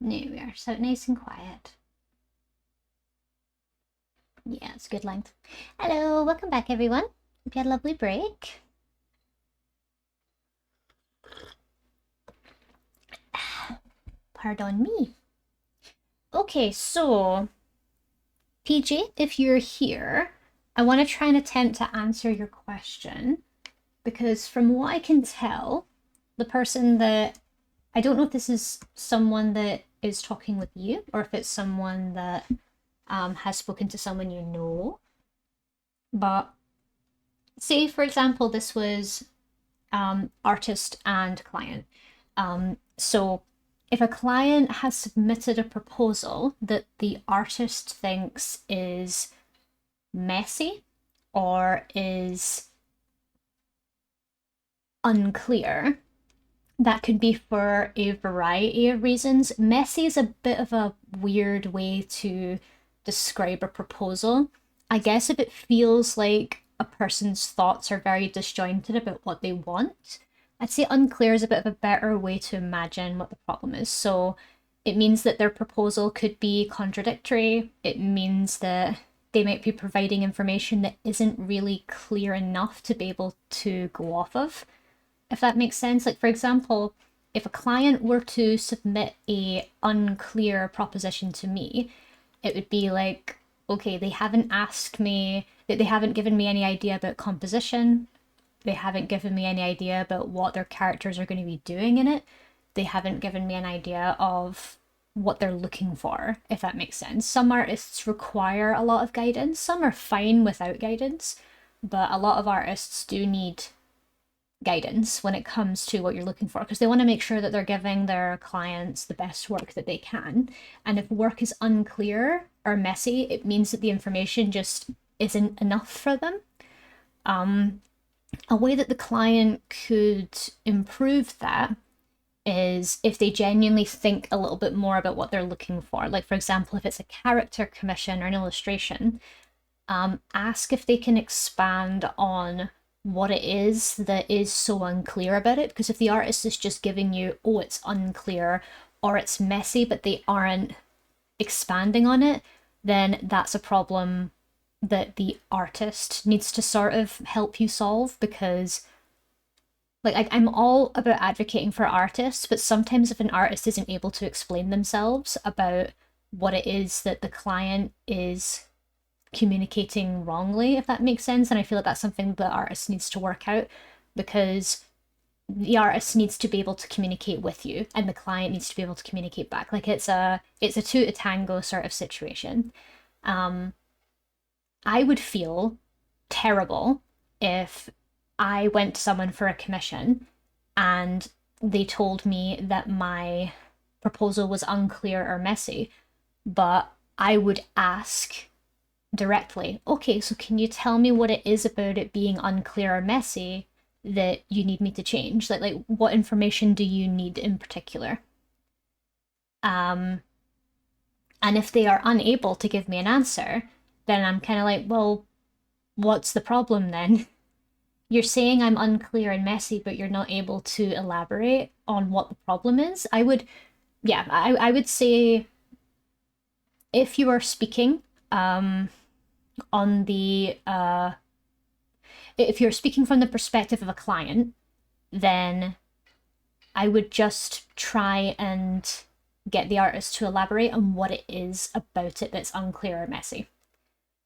There we are, so nice and quiet. Yeah, it's a good length. Hello, welcome back, everyone. Hope you had a lovely break. Pardon me. Okay, so PJ, if you're here, I want to try and attempt to answer your question, because from what I can tell, the person that, I don't know if this is someone that is talking with you or if it's someone that has spoken to someone you know, but say, for example, this was artist and client. So if a client has submitted a proposal that the artist thinks is messy or is unclear, that could be for a variety of reasons. Messy is a bit of a weird way to describe a proposal. I guess if it feels like a person's thoughts are very disjointed about what they want, I'd say unclear is a bit of a better way to imagine what the problem is. So it means that their proposal could be contradictory. It means that they might be providing information that isn't really clear enough to be able to go off of, if that makes sense. Like, for example, if a client were to submit a unclear proposition to me, it would be like, okay, they haven't asked me, they haven't given me any idea about composition. They haven't given me any idea about what their characters are going to be doing in it. They haven't given me an idea of what they're looking for, if that makes sense. Some artists require a lot of guidance. Some are fine without guidance, but a lot of artists do need guidance when it comes to what you're looking for, because they want to make sure that they're giving their clients the best work that they can. And if work is unclear or messy, it means that the information just isn't enough for them. A way that the client could improve that is if they genuinely think a little bit more about what they're looking for. Like, for example, if it's a character commission or an illustration, ask if they can expand on what it is that is so unclear about it. Because if the artist is just giving you, oh, it's unclear or it's messy, but they aren't expanding on it, then that's a problem that the artist needs to sort of help you solve. Because like I'm all about advocating for artists, but sometimes if an artist isn't able to explain themselves about what it is that the client is communicating wrongly, if that makes sense, and I feel like that's something the artist needs to work out, because the artist needs to be able to communicate with you and the client needs to be able to communicate back. Like it's a two to tango sort of situation. I would feel terrible if I went to someone for a commission and they told me that my proposal was unclear or messy, but I would ask directly, okay, so can you tell me what it is about it being unclear or messy that you need me to change? Like what information do you need in particular? And if they are unable to give me an answer, then I'm kind of like, well, what's the problem then? You're saying I'm unclear and messy, but you're not able to elaborate on what the problem is. I would say if you are speaking on the if you're speaking from the perspective of a client, then I would just try and get the artist to elaborate on what it is about it that's unclear or messy.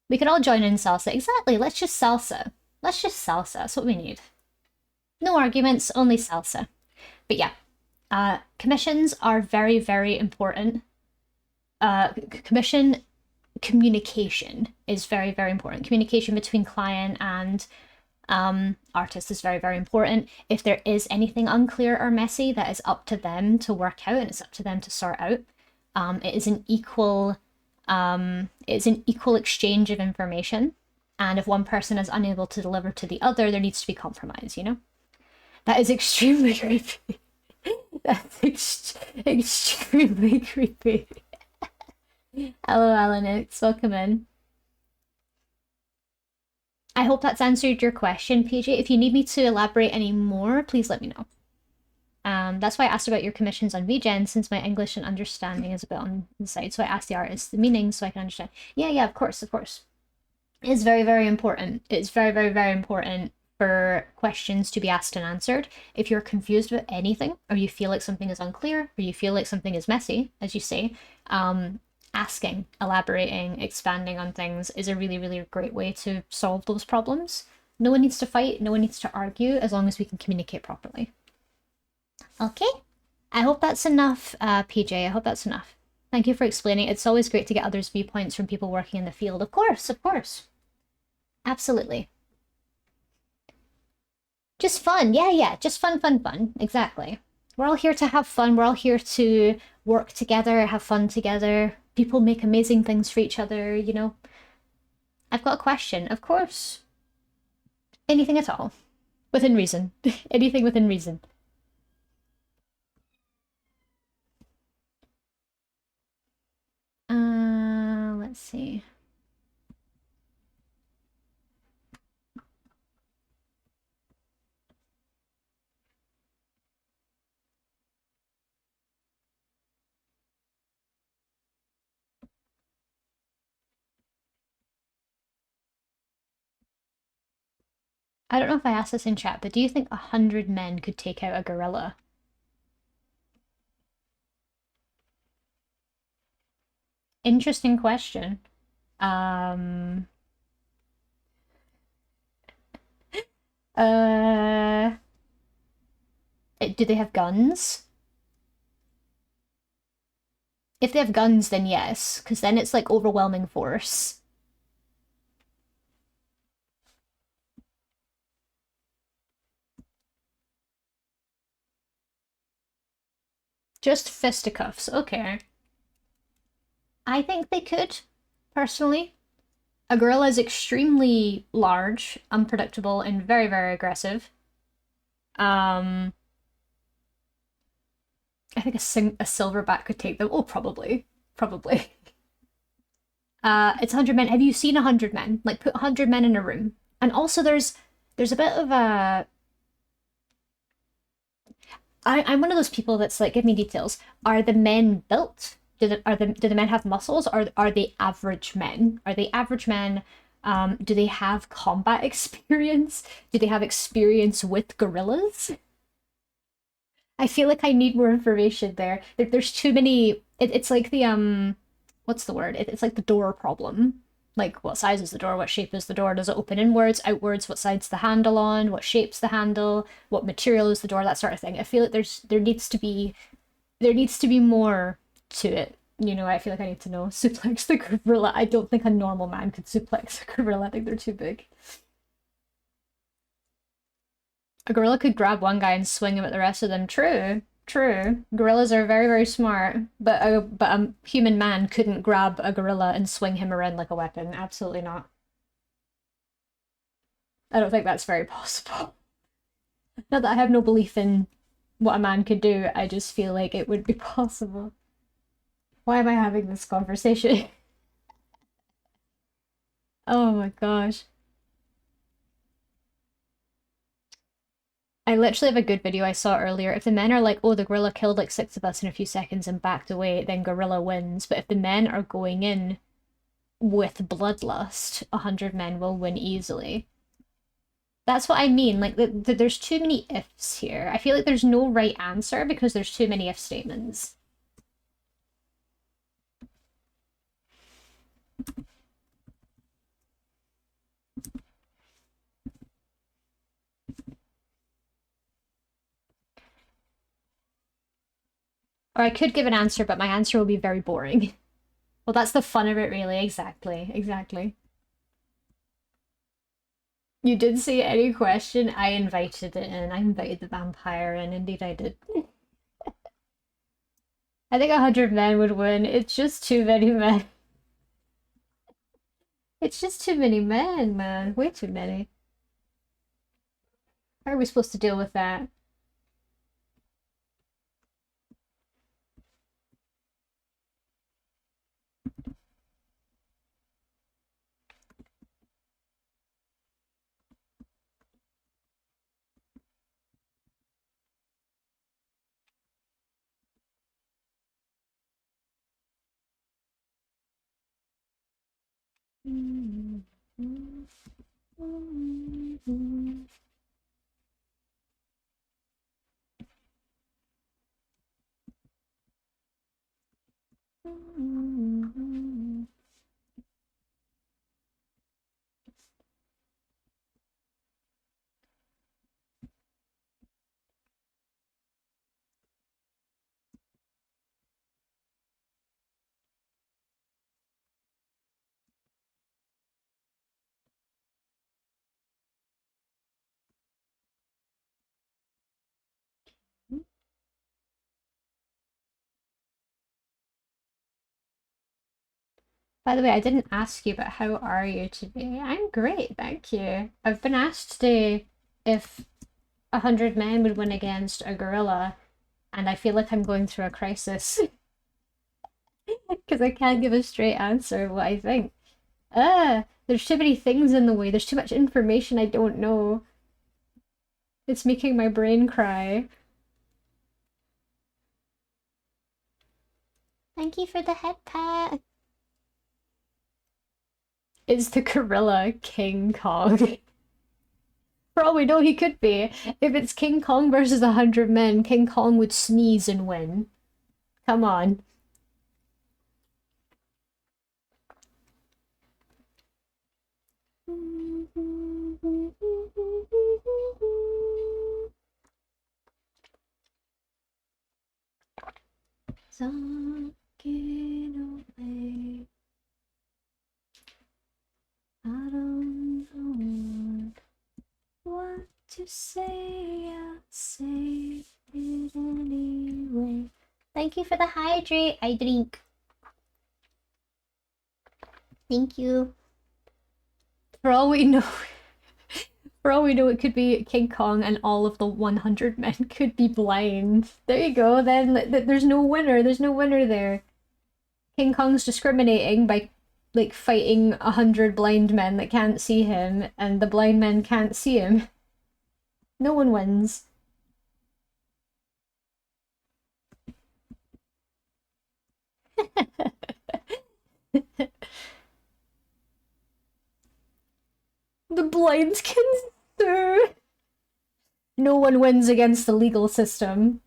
We could all join in salsa. Exactly, let's just salsa. Let's just salsa, that's what we need. No arguments, only salsa. But yeah, commissions are very, very important. Commission communication is very, very important. Communication between client and artist is very, very important. If there is anything unclear or messy, that is up to them to work out and it's up to them to sort out. It is an equal exchange of information. And if one person is unable to deliver to the other, there needs to be compromise, you know? That is extremely creepy. That's extremely creepy. Hello, Alanix. Welcome in. I hope that's answered your question, PJ. If you need me to elaborate any more, please let me know. That's why I asked about your commissions on VGen, since my English and understanding is a bit on the side. So I asked the artist the meaning so I can understand. Yeah, of course, of course. It's very, very important. It's very, very, very important for questions to be asked and answered. If you're confused about anything, or you feel like something is unclear, or you feel like something is messy, as you say, asking, elaborating, expanding on things is a really, really great way to solve those problems. No one needs to fight, no one needs to argue, as long as we can communicate properly. Okay, I hope that's enough, PJ. I hope that's enough. Thank you for explaining. It's always great to get others' viewpoints from people working in the field. Of course, of course. Absolutely. Just fun. Yeah. Just fun, fun, fun. Exactly. We're all here to have fun. We're all here to work together, have fun together. People make amazing things for each other, you know. I've got a question. Of course. Anything at all. Within reason. Anything within reason. Let's see. I don't know if I asked this in chat, but do you think 100 men could take out a gorilla? Interesting question. Um, uh, do they have guns? If they have guns, then yes, because then it's like overwhelming force. Just fisticuffs, okay. I think they could, personally. A gorilla is extremely large, unpredictable, and very, very aggressive. Um, I think a silverback could take them. Oh, probably. Probably. It's 100 men. Have you seen 100 men? Like, put 100 men in a room. And also, there's a bit of a. I'm one of those people that's like, give me details. Are the men built? Do the men have muscles? Or are they average men? Are they average men? Do they have combat experience? Do they have experience with gorillas? I feel like I need more information there. There's too many. It's like the what's the word? It's like the door problem. Like, what size is the door? What shape is the door? Does it open inwards, outwards? What side's the handle on? What shape's the handle? What material is the door? That sort of thing. I feel like there needs to be more to it. You know, I feel like I need to know. Suplex the gorilla. I don't think a normal man could suplex a gorilla. I think they're too big. A gorilla could grab one guy and swing him at the rest of them. True, true. Gorillas are very, very smart, but a human man couldn't grab a gorilla and swing him around like a weapon. Absolutely not. I don't think that's very possible. Not that I have no belief in what a man could do. I just feel like it would be possible. Why am I having this conversation? Oh my gosh. I literally have a good video I saw earlier. If the men are like, oh, the gorilla killed like 6 of us in a few seconds and backed away, then gorilla wins. But if the men are going in with bloodlust, 100 men will win easily. That's what I mean. Like, there's too many ifs here. I feel like there's no right answer because there's too many if statements. Or I could give an answer, but my answer will be very boring. Well, that's the fun of it, really. Exactly. Exactly. You did say any question. I invited it in. I invited the vampire in. Indeed, I did. I think 100 men would win. It's just too many men. It's just too many men, man. Way too many. How are we supposed to deal with that? By the way, I didn't ask you, but how are you today? I'm great, thank you. I've been asked today if 100 men would win against a gorilla, and I feel like I'm going through a crisis because I can't give a straight answer of what I think. There's too many things in the way. There's too much information I don't know. It's making my brain cry. Thank you for the head pat. Is the gorilla King Kong? For all we know, he could be. If it's King Kong versus 100 men, King Kong would sneeze and win. Come on. Talking away. I don't know what to say. I'll say it anyway. Thank you for the hydrate. I drink. Thank you. For all we know, it could be King Kong and all of the 100 men could be blind. There you go, then there's no winner. There's no winner there. King Kong's discriminating by, like, fighting 100 blind men that can't see him, and the blind men can't see him. No one wins. The blinds can sue. No one wins against the legal system.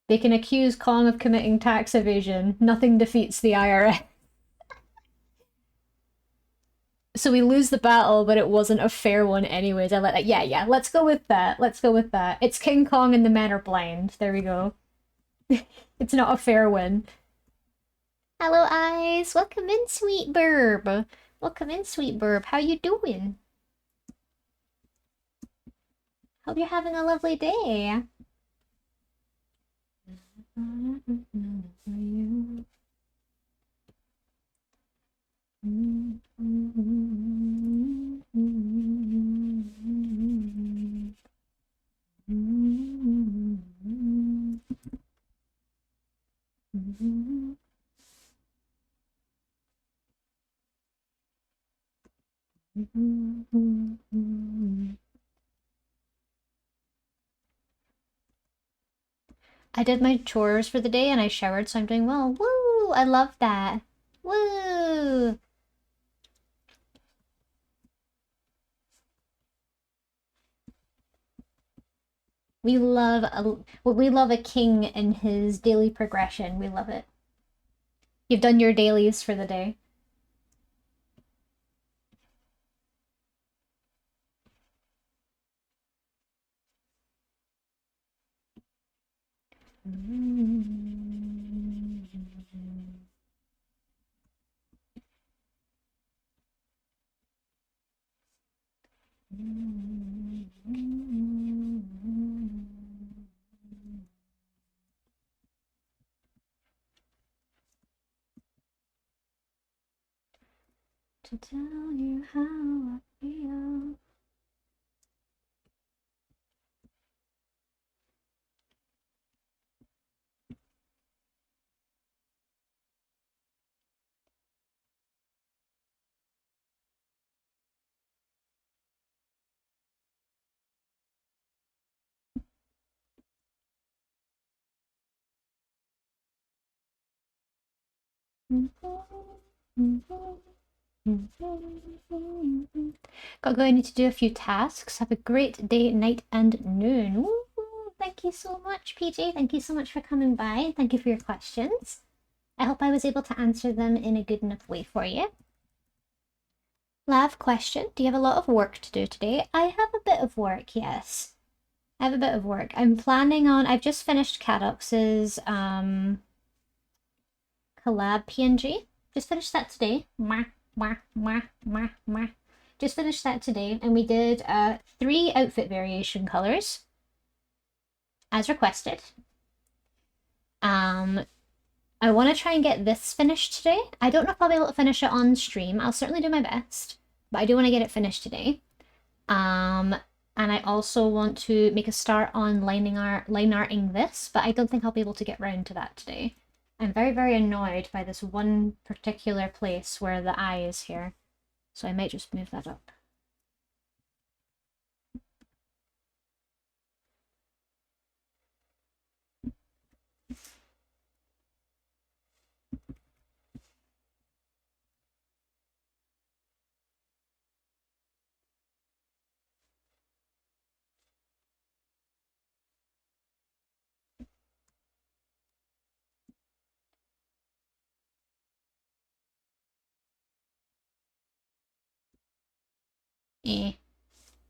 They can accuse Kong of committing tax evasion. Nothing defeats the IRS. So we lose the battle, but it wasn't a fair one anyways. I let that. Yeah, let's go with that. Let's go with that. It's King Kong and the men are blind. There we go. It's not a fair win. Hello, Eyes. Welcome in, sweet burb. Welcome in, sweet burb. How you doing? Hope you're having a lovely day. I did my chores for the day and I showered, so I'm doing well. Woo! I love that. Woo! We love a king and his daily progression. We love it. You've done your dailies for the day. To tell you how I feel. Got going, need to do a few tasks. Have a great day, night, and noon. Woo! Thank you so much, PJ. Thank you so much for coming by. Thank you for your questions. I hope I was able to answer them in a good enough way for you. Lav question, do you have a lot of work to do today? I have a bit of work, yes. I have a bit of work. I'm planning on, I've just finished Cadox's collab PNG. Just finished that today. Just finished that today, and we did 3 outfit variation colors as requested. I want to try and get this finished today. I don't know if I'll be able to finish it on stream. I'll certainly do my best, but I do want to get it finished today. And I also want to make a start on line arting this, but I don't think I'll be able to get round to that today. I'm very, very annoyed by this one particular place where the eye is here, so I might just move that up.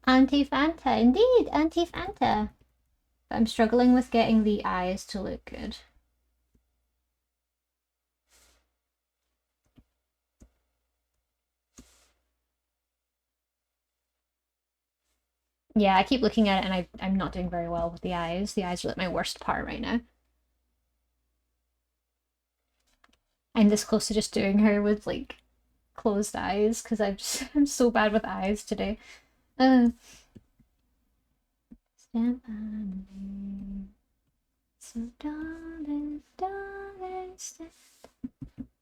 Anti-Fanta, indeed, Anti-Fanta. I'm struggling with getting the eyes to look good. Yeah, I keep looking at it and I'm not doing very well with the eyes. The eyes are like my worst part right now. I'm this close to just doing her with like closed eyes because I'm so bad with eyes today. Stand by me. So darling, darling, stand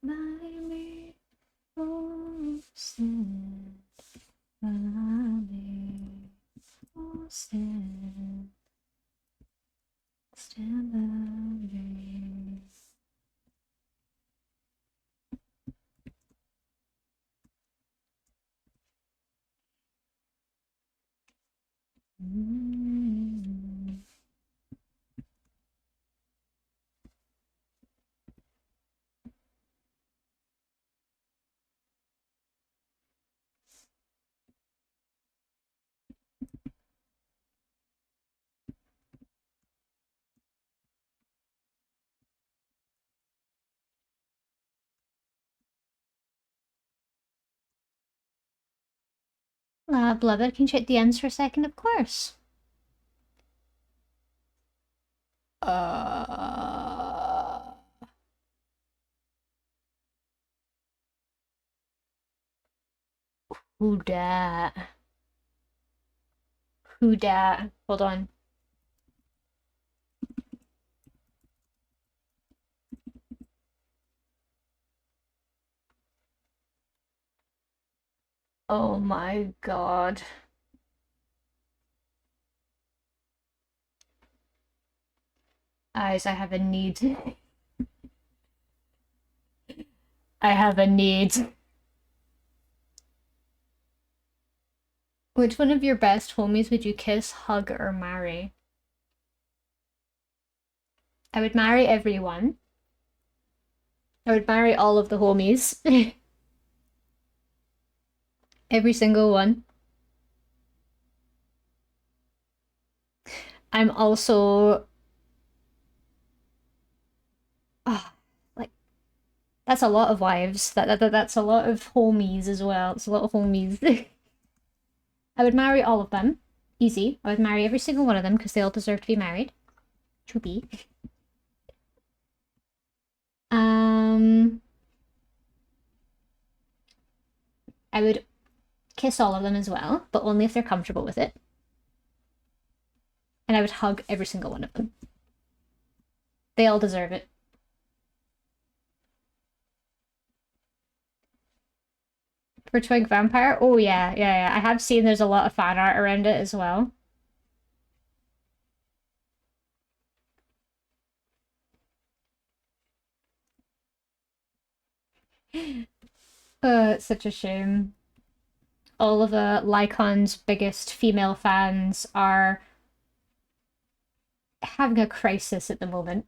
by me. Oh, stand by me. Oh, stand by me. Beloved, can you check DMs for a second? Of course. Who dat? Who dat? Hold on. Oh my god. Eyes, I have a need. I have a need. Which one of your best homies would you kiss, hug, or marry? I would marry everyone. I would marry all of the homies. Every single one. I'm also... like, that's a lot of wives. That's a lot of homies as well. It's a lot of homies. I would marry all of them. Easy. I would marry every single one of them because they all deserve to be married. To be. I would kiss all of them as well, but only if they're comfortable with it. And I would hug every single one of them. They all deserve it. For Twig Vampire? Oh yeah. I have seen there's a lot of fan art around it as well. It's such a shame. All of Lycon's biggest female fans are having a crisis at the moment.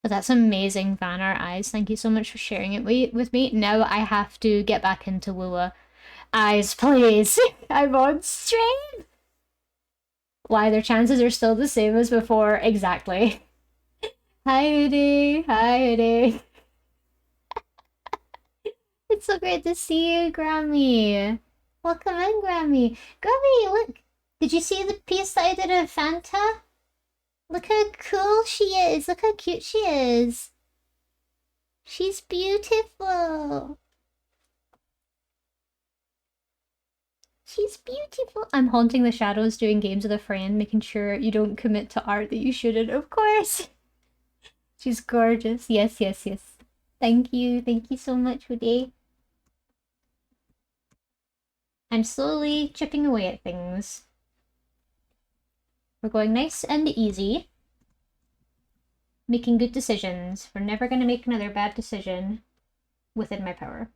But that's amazing, Van Our Eyes. Thank you so much for sharing it with me. Now I have to get back into Lua. Eyes, please. I'm on stream. Why, their chances are still the same as before. Exactly. Hi, Hoodie. Hi, Hoodie. It's so great to see you, Grammy. Welcome in, Grammy. Grammy, look. Did you see the piece that I did of Fanta? Look how cool she is. Look how cute she is. She's beautiful. She's beautiful. I'm haunting the shadows doing games with a friend, making sure you don't commit to art that you shouldn't, of course. She's gorgeous. Yes, yes, yes. Thank you. Thank you so much, Hoodie. I'm slowly chipping away at things. We're going nice and easy. Making good decisions. We're never going to make another bad decision within my power.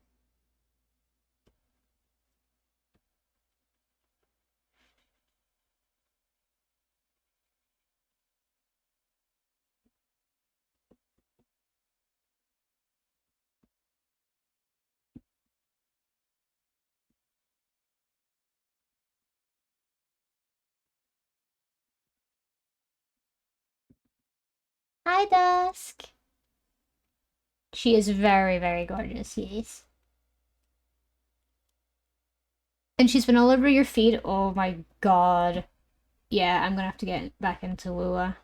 Hi, Dusk. She is very, very gorgeous, yes. And she's been all over your feet. Oh my god. Yeah, I'm gonna have to get back into Lua.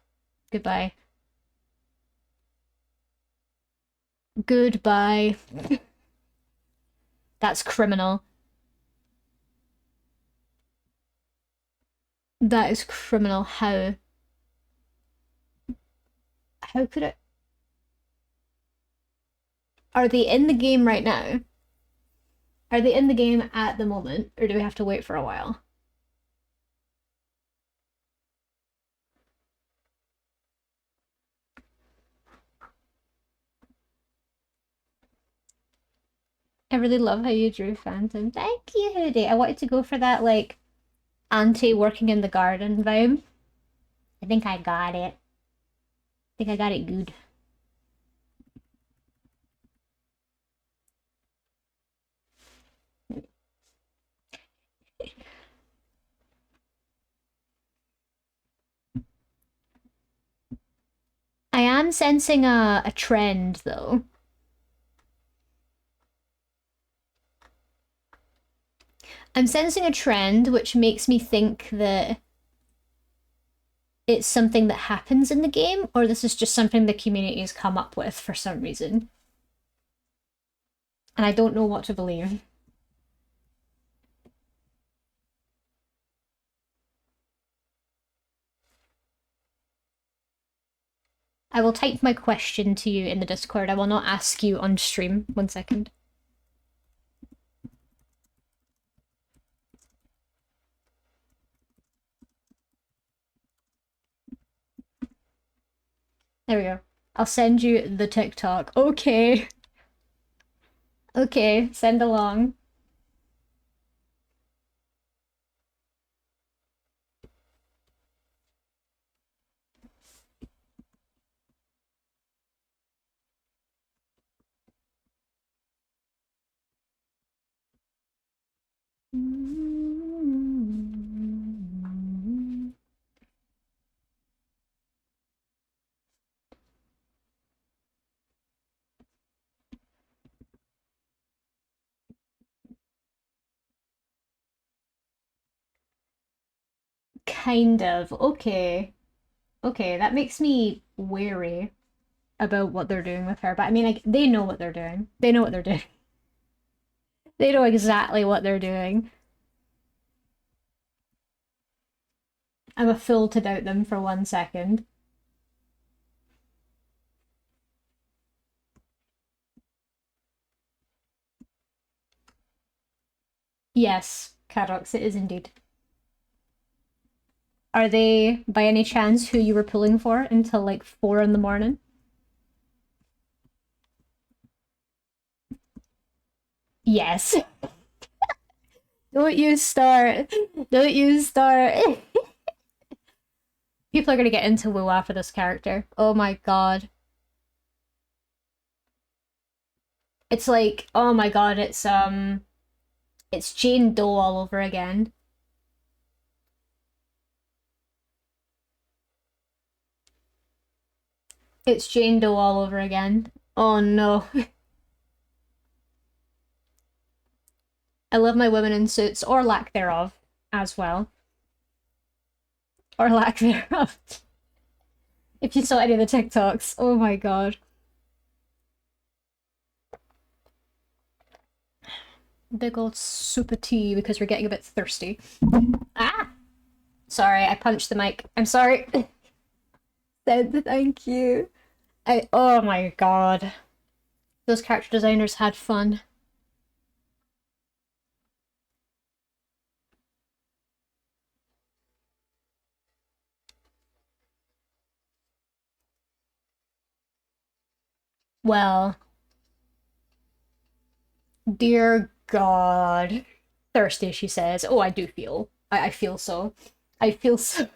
Goodbye. Goodbye. That's criminal. That is criminal. How? How could it? Are they in the game right now? Are they in the game at the moment, or do we have to wait for a while? I really love how you drew Phantom. Thank you, Hoodie. I wanted to go for that, like, auntie working in the garden vibe. I think I got it. I think I got it good. I am sensing a trend, though. I'm sensing a trend which makes me think that it's something that happens in the game, or this is just something the community has come up with for some reason. And I don't know what to believe. I will type my question to you in the Discord. I will not ask you on stream. 1 second. There we go. I'll send you the TikTok. Okay. Okay, send along. Kind of. Okay. Okay, that makes me wary about what they're doing with her. But I mean, like, they know what they're doing. They know what they're doing. They know exactly what they're doing. I'm a fool to doubt them for 1 second. Yes, Cadox, it is indeed. Are they, by any chance, who you were pulling for until like 4 in the morning? Yes. Don't you start. Don't you start. People are gonna get into Wuwa for this character. Oh my god. It's like, oh my god, it's Jane Doe all over again. It's Jane Doe all over again. Oh no. I love my women in suits, or lack thereof, as well. Or lack thereof. If you saw any of the TikToks, oh my god. Big old super tea because we're getting a bit thirsty. Ah! Sorry, I punched the mic. I'm sorry. Said thank you. Oh my god. Those character designers had fun. Well, dear God. Thirsty, she says. Oh, I do feel. I feel so. I feel so.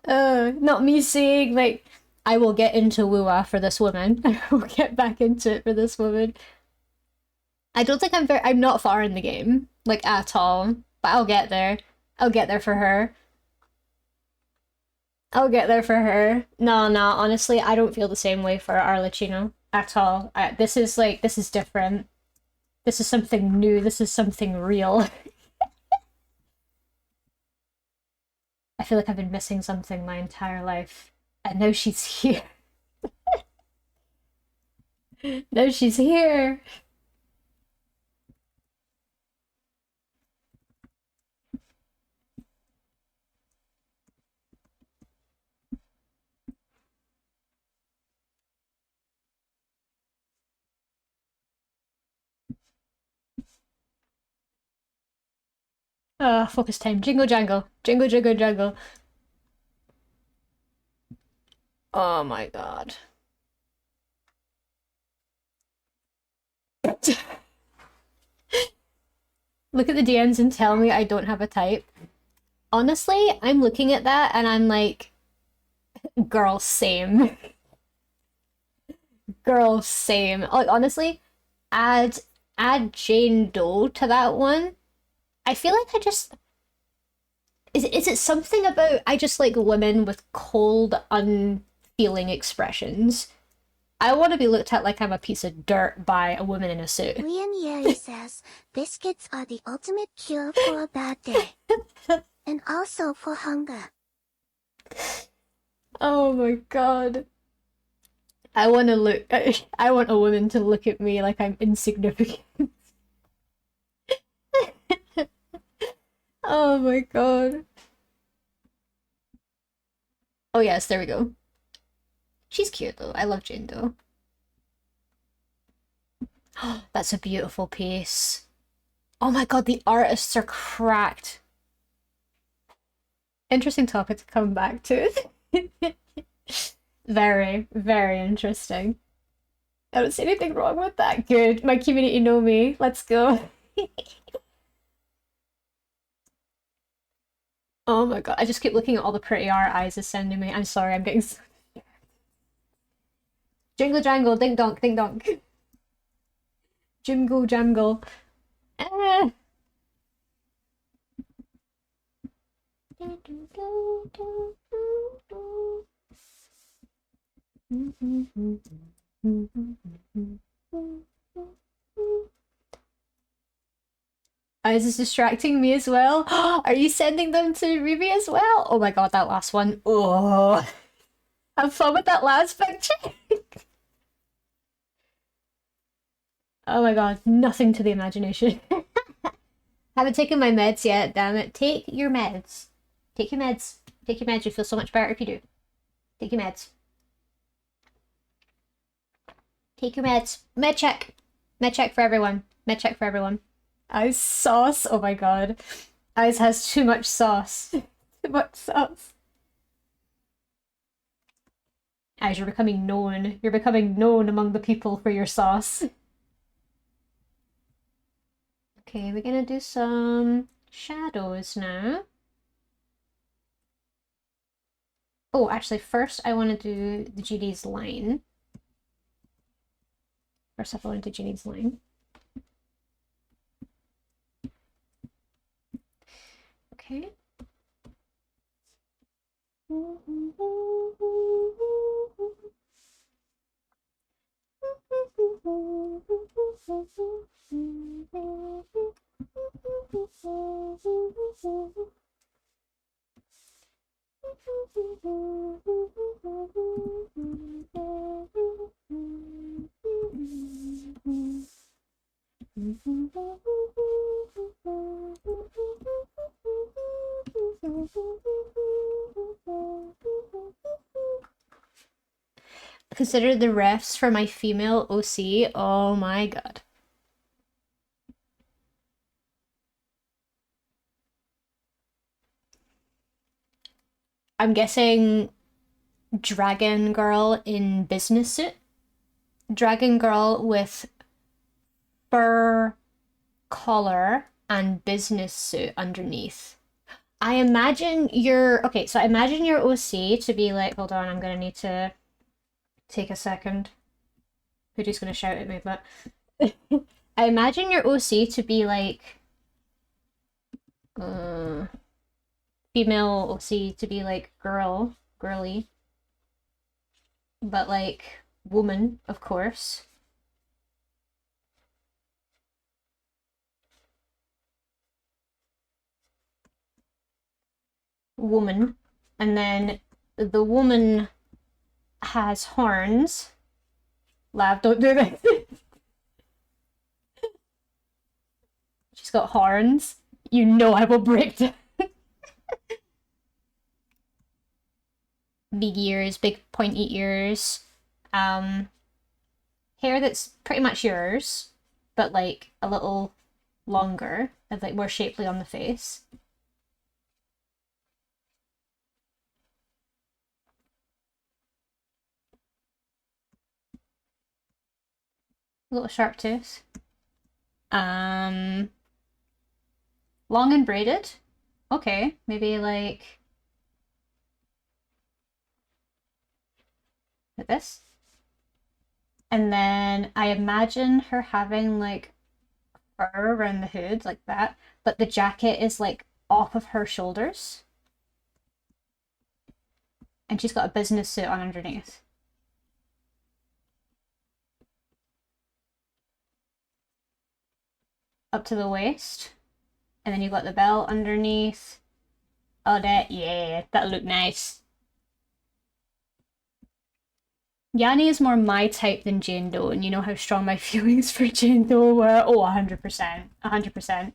Not me saying, like, I will get into Wuwa for this woman. I will get back into it for this woman. I don't think I'm not far in the game, like, at all. But I'll get there. I'll get there for her. I'll get there for her. No, no, honestly, I don't feel the same way for Arlecchino at all. This is different. This is something new. This is something real. I feel like I've been missing something my entire life. And now she's here. Now she's here. Focus time. Jingle jangle. Jingle jingle jangle. Oh my god. Look at the DMs and tell me I don't have a type. Honestly, I'm looking at that and I'm like, girl, same. Girl, same. Like honestly, add Jane Doe to that one. I feel like I just is it something about I just like women with cold, unfeeling expressions. I want to be looked at like I'm a piece of dirt by a woman in a suit. Liam Yeri says, biscuits are the ultimate cure for a bad day. And also for hunger. Oh my god. I want to look. I want a woman to look at me like I'm insignificant. Oh my god. Oh yes, there we go. She's cute though. I love Jane Doe. That's a beautiful piece. Oh my god, the artists are cracked. Interesting topic to come back to. Very, very interesting. I don't see anything wrong with that. Good. My community know me. Let's go. Oh my god. I just keep looking at all the pretty art eyes is sending me. I'm sorry, I'm getting so... Jingle jangle, ding donk, ding donk. Jimgle jamgle. Ah. Is this distracting me as well? Are you sending them to Ruby as well? Oh my god, that last one. Oh, have fun with that last picture. Oh my god, nothing to the imagination. Haven't taken my meds yet, damn it. Take your meds. Take your meds. Take your meds. You feel so much better if you do. Take your meds. Take your meds. Med check. Med check for everyone. Med check for everyone. Eyes sauce. Oh my god. Eyes has too much sauce. Too much sauce. Eyes, you're becoming known. You're becoming known among the people for your sauce. Okay, we're gonna do some shadows now. Oh, actually, first I want to do the GD's line. First up, I want to do GD's line. Okay. Consider the refs for my female OC. Oh my god. I'm guessing Dragon Girl in business suit. Dragon Girl with fur collar and business suit underneath. I imagine your okay, so I imagine your OC to be like, hold on, I'm gonna need to take a second. Hoodie's gonna shout at me, but I imagine your OC to be like female OC to be like girly, but like woman, of course. Woman. And then the woman has horns. Lav, don't do that. She's got horns. You know I will break them. Big ears, big pointy ears. Hair that's pretty much yours, but like a little longer and like more shapely on the face. A little sharp tooth. Long and braided. Okay, maybe like this. And then I imagine her having like fur around the hood like that, but the jacket is like off of her shoulders. And she's got a business suit on underneath. Up to the waist. And then you've got the belt underneath. Oh, yeah, that'll look nice. Yanni is more my type than Jane Doe, and you know how strong my feelings for Jane Doe were. Oh, 100%. 100%.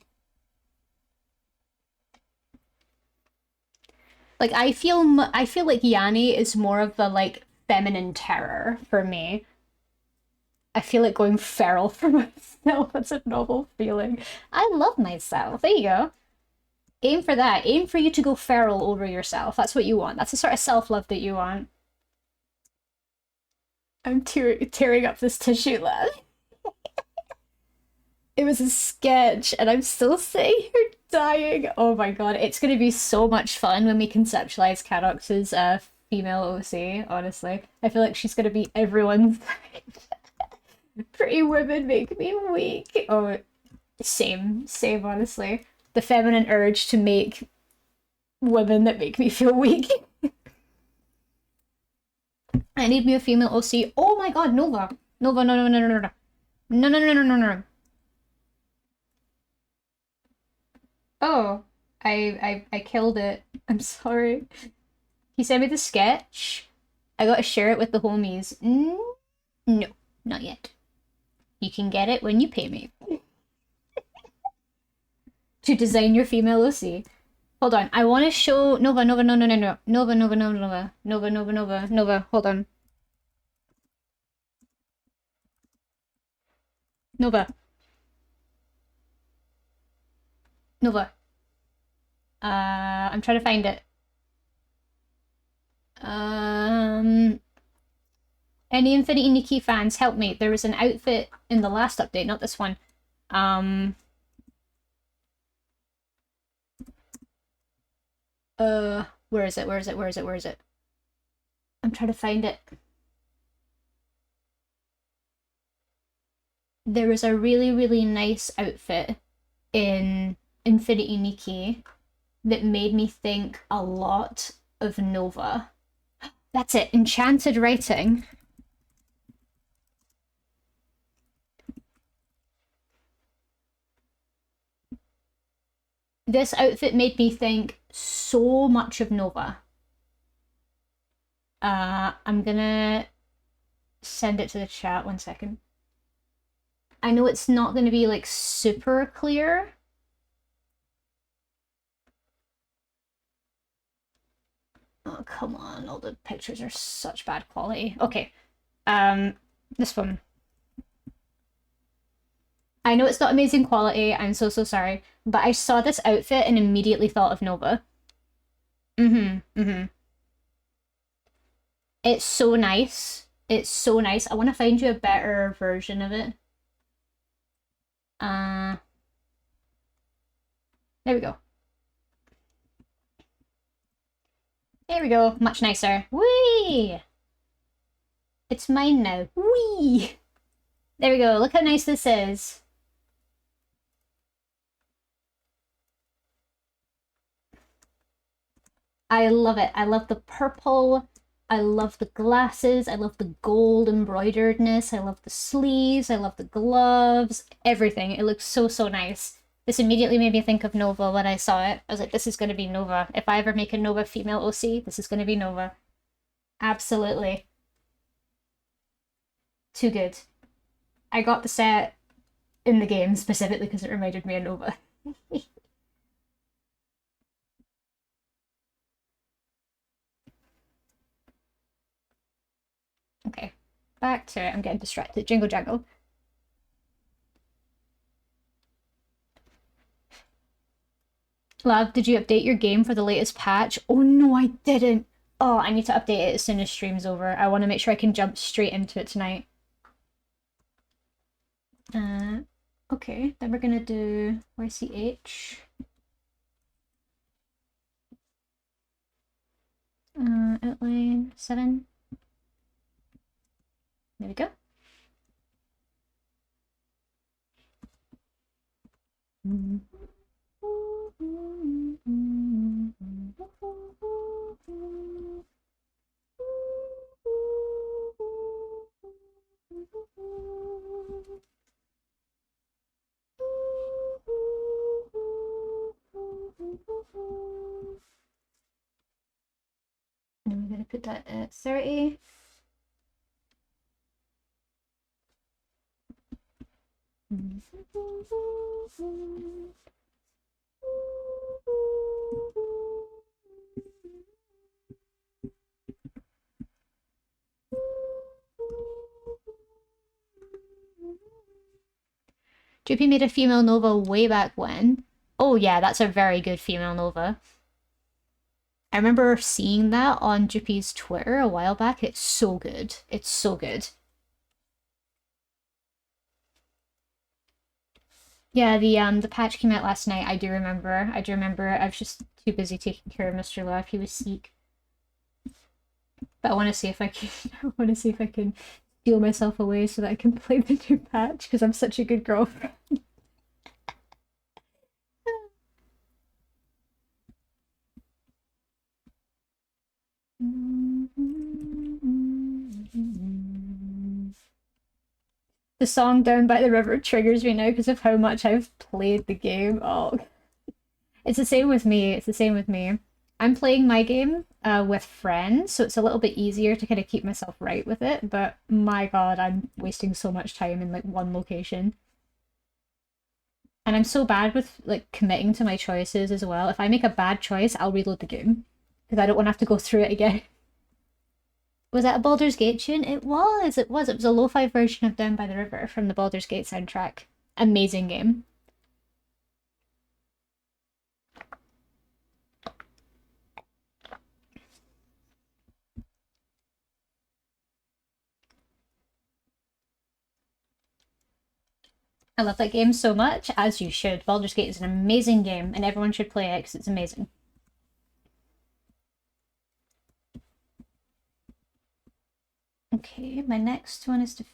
Like, I feel like Yanni is more of the, like, feminine terror for me. I feel like going feral for myself. That's a novel feeling. I love myself. There you go. Aim for that. Aim for you to go feral over yourself. That's what you want. That's the sort of self-love that you want. I'm tearing up this tissue, lad. It was a sketch, and I'm still sitting here dying. Oh my god, it's gonna be so much fun when we conceptualize Cadox's female OC, honestly. I feel like she's gonna be everyone's Pretty women make me weak. Oh, same, honestly. The feminine urge to make women that make me feel weak. I need me a female OC. Oh my god, Nova. Nova, no, no, no, no, no, no. No, no, no, no, no, no. Oh, I killed it. I'm sorry. He sent me the sketch. I gotta share it with the homies. No, not yet. You can get it when you pay me. To design your female OC. Hold on, I want to show Nova, Nova, no, no, no, no. Nova, Nova, Nova, Nova. Nova, Nova, Nova, Nova. Hold on. Nova. Nova. I'm trying to find it. Any Infinity Nikki fans, help me. There was an outfit in the last update, not this one. Where is it? Where is it? Where is it? Where is it? I'm trying to find it. There was a really, really nice outfit in Infinity Nikki that made me think a lot of Nova. That's it, Enchanted Writing. This outfit made me think so much of Nova. I'm gonna send it to the chat 1 second. I know it's not gonna be like super clear. Oh, come on, all the pictures are such bad quality. Okay, this one. I know it's not amazing quality, I'm so sorry, but I saw this outfit and immediately thought of Nova. It's so nice. It's so nice. I want to find you a better version of it. There we go. There we go. Much nicer. Whee! It's mine now. Whee! There we go. Look how nice this is. I love it. I love the purple. I love the glasses. I love the gold embroideredness. I love the sleeves. I love the gloves. Everything. It looks so, so nice. This immediately made me think of Nova when I saw it. I was like, this is going to be Nova. If I ever make a Nova female OC, this is going to be Nova. Absolutely. Too good. I got the set in the game specifically because it reminded me of Nova. Okay, back to it. I'm getting distracted. Jingle jangle. Love, did you update your game for the latest patch? Oh no, I didn't. Oh, I need to update it as soon as stream's over. I want to make sure I can jump straight into it tonight. Okay, then we're gonna do YCH. Outline 7. There we go. And we're going to put that at 30. Droopy made a female Nova way back when. Oh yeah, that's a very good female Nova. I remember seeing that on Droopy's Twitter a while back. It's so good. It's so good. Yeah, the patch came out last night. I do remember. I was just too busy taking care of Mr. Love. He was sick. But I want to see if I can. I want to see if I can steal myself away so that I can play the new patch because I'm such a good girlfriend. The song Down by the River triggers me now because of how much I've played the game. Oh, it's the same with me. It's the same with me. I'm playing my game with friends, so it's a little bit easier to kind of keep myself right with it, but my god, I'm wasting so much time in like one location. And I'm so bad with like committing to my choices as well. If I make a bad choice, I'll reload the game because I don't want to have to go through it again. Was that a Baldur's Gate tune? It was. It was a lo-fi version of Down by the River from the Baldur's Gate soundtrack. Amazing game. I love that game so much, as you should. Baldur's Gate is an amazing game, and everyone should play it because it's amazing. Okay, my next one is to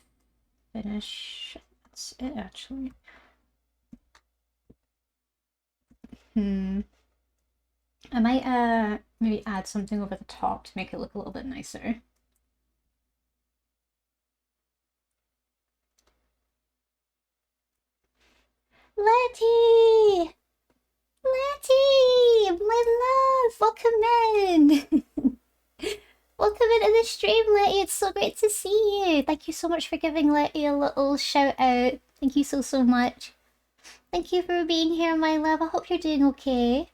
finish. That's it, actually. I might maybe add something over the top to make it look a little bit nicer. Letty! Letty! My love! Welcome in! Welcome into the stream, Letty. It's so great to see you. Thank you so much for giving Letty a little shout out. Thank you so much. Thank you for being here, my love. I hope you're doing okay.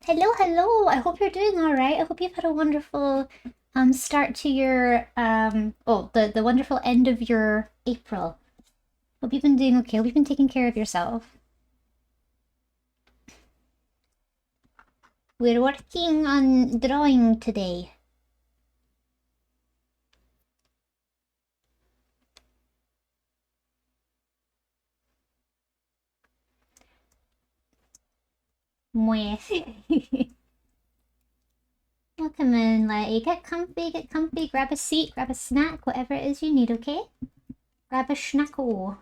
Hello. I hope you're doing all right. I hope you've had a wonderful start to your the wonderful end of your April. Hope you've been doing okay. Hope you've been taking care of yourself. We're working on drawing today. Mwah. Welcome in, Letty. Get comfy, grab a seat, grab a snack, whatever it is you need, okay? Grab a schnackle.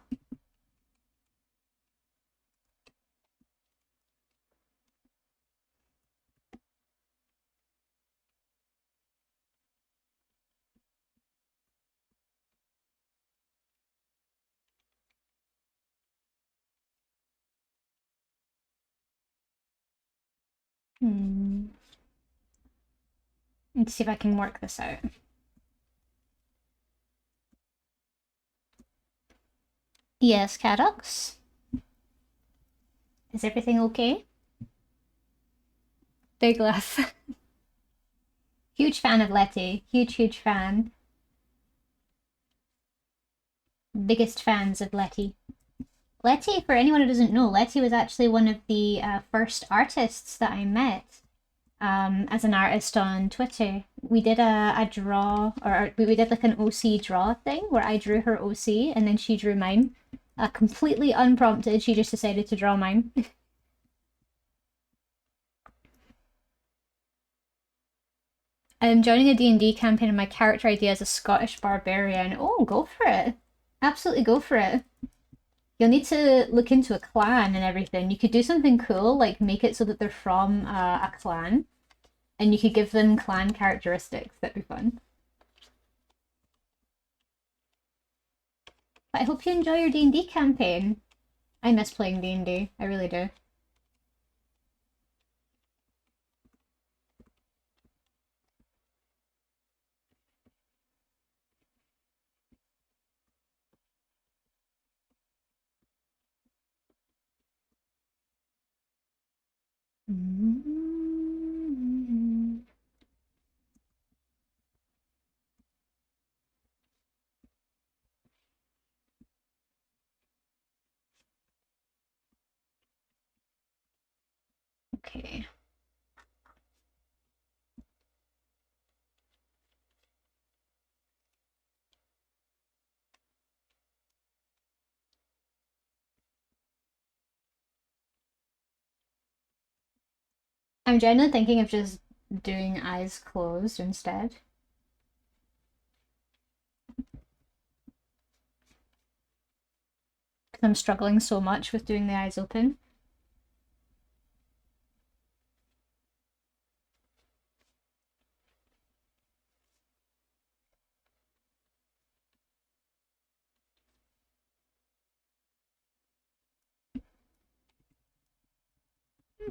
Let's see if I can work this out. Yes, Cadox? Is everything okay? Big laugh. Huge fan of Letty. Huge fan. Biggest fans of Letty. Letty, for anyone who doesn't know, Letty was actually one of the first artists that I met as an artist on Twitter. We did a draw, or we did like an OC draw thing where I drew her OC and then she drew mine. Completely unprompted, she just decided to draw mine. I'm joining a D&D campaign and my character idea is a Scottish barbarian. Oh, go for it. Absolutely go for it. You'll need to look into a clan and everything. You could do something cool, like make it so that they're from a clan, and you could give them clan characteristics. That'd be fun. But I hope you enjoy your D&D campaign. I miss playing D&D. I really do. Okay. I'm generally thinking of just doing eyes closed instead. Because I'm struggling so much with doing the eyes open.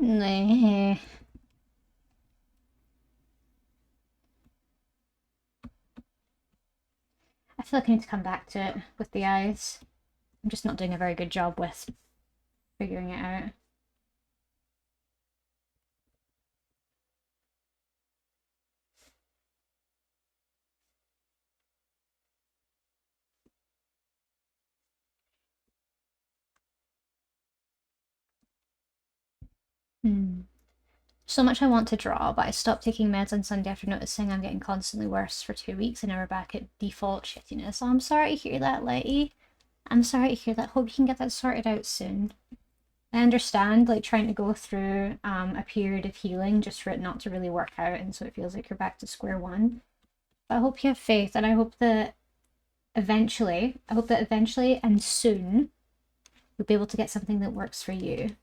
Nah. I feel like I need to come back to it with the eyes. I'm just not doing a very good job with figuring it out. Hmm. So much I want to draw, but I stopped taking meds on Sunday after noticing I'm getting constantly worse for 2 weeks and now we're back at default shittiness. So I'm sorry to hear that, Letty. I'm sorry to hear that. Hope you can get that sorted out soon. I understand, like, trying to go through a period of healing just for it not to really work out, and so it feels like you're back to square one. But I hope you have faith, and I hope that eventually and soon, you'll be able to get something that works for you,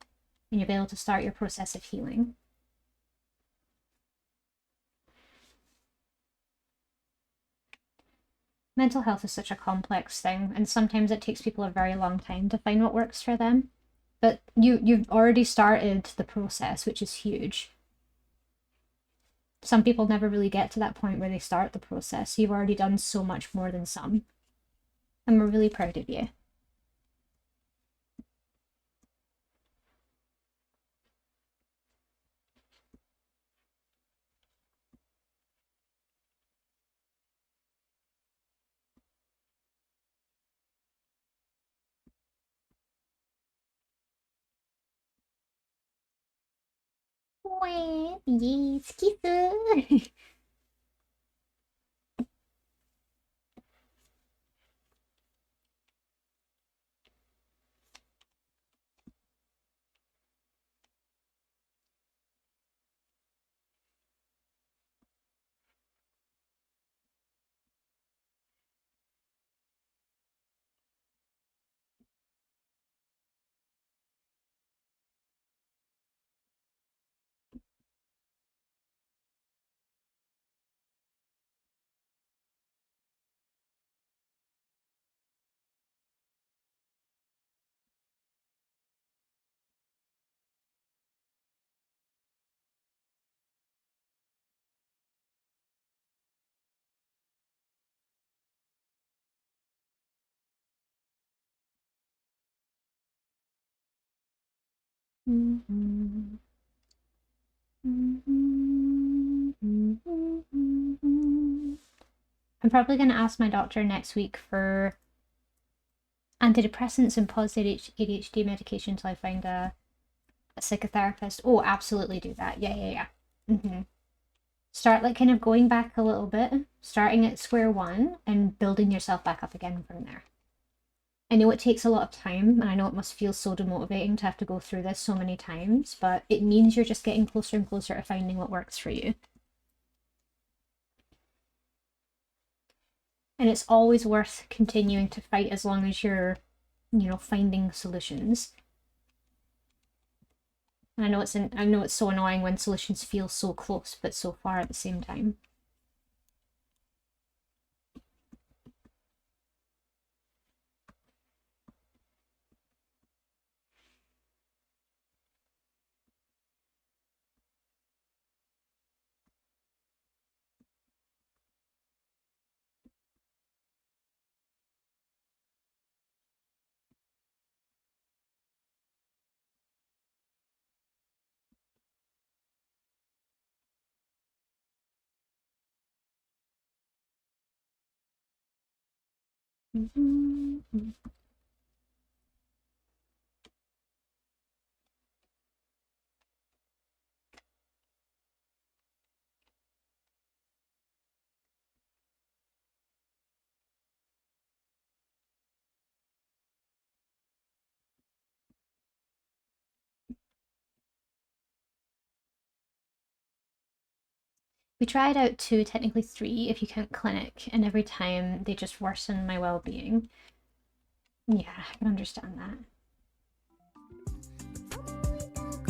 and you'll be able to start your process of healing. Mental health is such a complex thing, and sometimes it takes people a very long time to find what works for them. But you've already started the process, which is huge. Some people never really get to that point where they start the process. You've already done so much more than some. And we're really proud of you. Yes, kiss. I'm probably going to ask my doctor next week for antidepressants and pause ADHD medication until I find a psychotherapist. Oh, absolutely do that. Yeah. Start like kind of going back a little bit, starting at square one and building yourself back up again from there. I know it takes a lot of time, and I know it must feel so demotivating to have to go through this so many times, but it means you're just getting closer and closer to finding what works for you. And it's always worth continuing to fight as long as you're, finding solutions. And I know it's so annoying when solutions feel so close but so far at the same time. We tried out 2, technically 3 if you count clinic, and every time they just worsen my well-being. Yeah, I can understand that.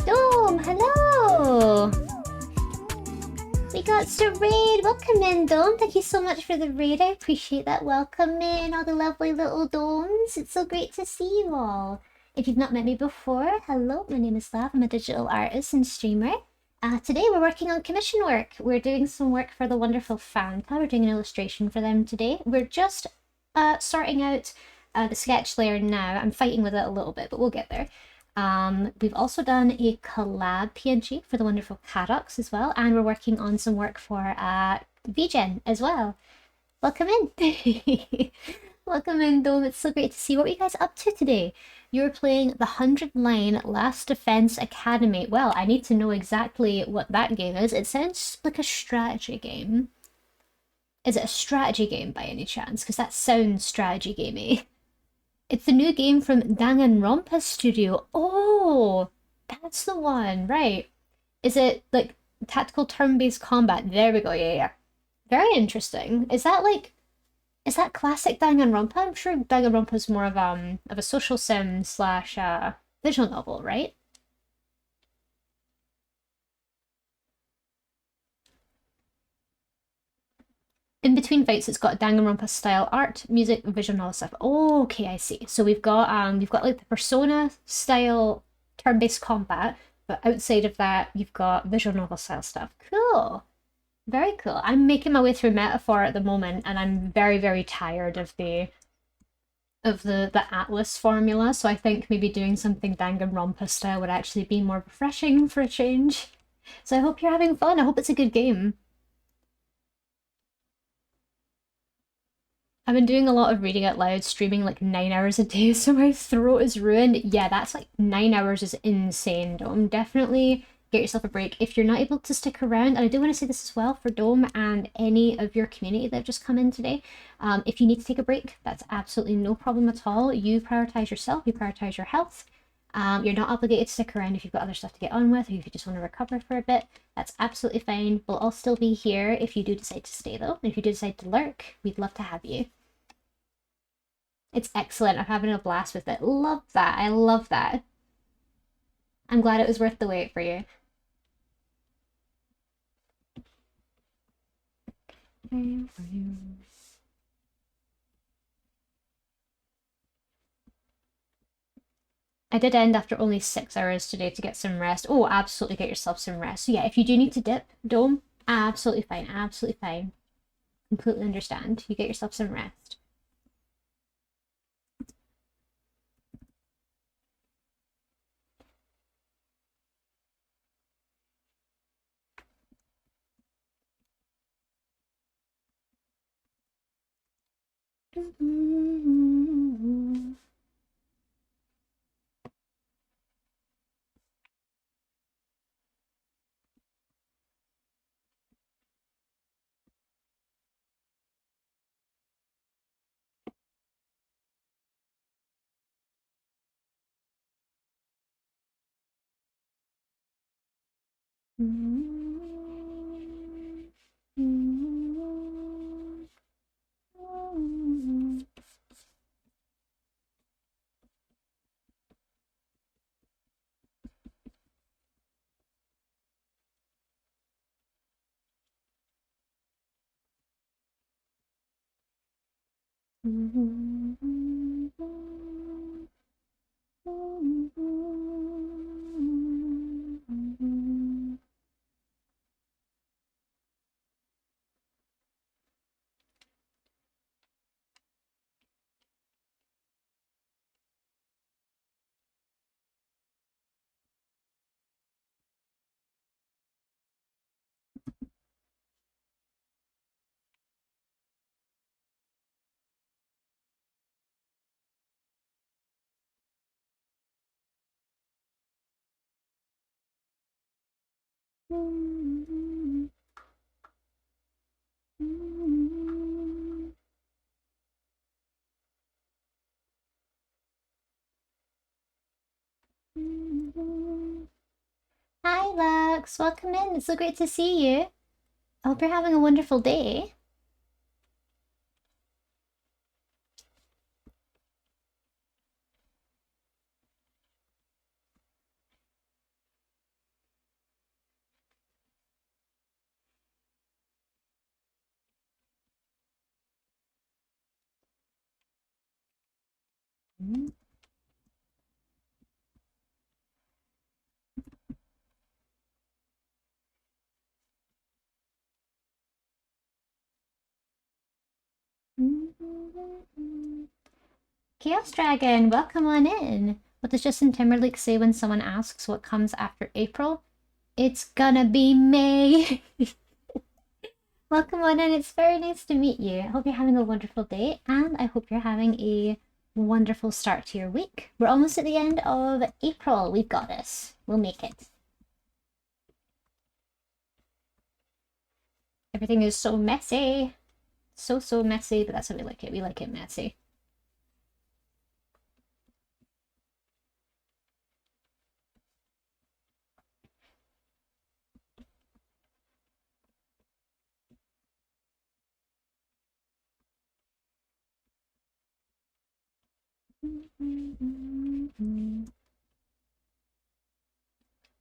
Dome, hello! We got to raid. Welcome in, Dome. Thank you so much for the raid. I appreciate that. Welcome in, all the lovely little domes. It's so great to see you all. If you've not met me before, hello, my name is Lav. I'm a digital artist and streamer. Today we're working on commission work. We're doing some work for the wonderful Fanta. We're doing an illustration for them today. We're just sorting out the sketch layer now. I'm fighting with it a little bit, but we'll get there. We've also done a collab PNG for the wonderful Cadox as well, and we're working on some work for VGen as well. Welcome in. Welcome in, Dome. It's so great to see. What are you guys up to today? You're playing the 100-line Last Defense Academy. Well, I need to know exactly what that game is. It sounds like a strategy game. Is it a strategy game by any chance? Because that sounds strategy gamey. It's the new game from Danganronpa Studio. Oh, that's the one, right? Is it like tactical turn-based combat? There we go. Yeah, yeah. Very interesting. Is that classic Danganronpa? I'm sure Danganronpa is more of a social sim slash visual novel, right? In between fights, it's got Danganronpa style art, music, visual novel stuff. Oh, okay, I see. So we've got like the Persona style turn-based combat, but outside of that, you've got visual novel style stuff. Cool. Very cool. I'm making my way through Metaphor at the moment, and I'm very, very tired of the Atlas formula, so I think maybe doing something Danganronpa style would actually be more refreshing for a change. So I hope you're having fun. I hope it's a good game. I've been doing a lot of reading out loud, streaming like 9 hours a day, so my throat is ruined. Yeah, that's like 9 hours is insane, Dome. Definitely get yourself a break. If you're not able to stick around, and I do want to say this as well for Dome and any of your community that have just come in today, if you need to take a break, that's absolutely no problem at all. You prioritize yourself, you prioritize your health. You're not obligated to stick around if you've got other stuff to get on with, or if you just want to recover for a bit. That's absolutely fine. We'll all still be here if you do decide to stay, though. And if you do decide to lurk, we'd love to have you. It's excellent. I'm having a blast with it. Love that. I love that. I'm glad it was worth the wait for you. I did end after only 6 hours today to get some rest. Oh, absolutely get yourself some rest. So yeah, if you do need to dip, Dome, absolutely fine. Absolutely fine. Completely understand. You get yourself some rest. Hi, Lux. Welcome in. It's so great to see you. I hope you're having a wonderful day. Chaos Dragon, welcome on in. What does Justin Timberlake say when someone asks what comes after April? It's gonna be May. Welcome on in. It's very nice to meet you. I hope you're having a wonderful day, and I hope you're having a wonderful start to your week. We're almost at the end of April. We've got this. We'll make it. Everything is so messy. So messy, but that's how we like it. We like it messy.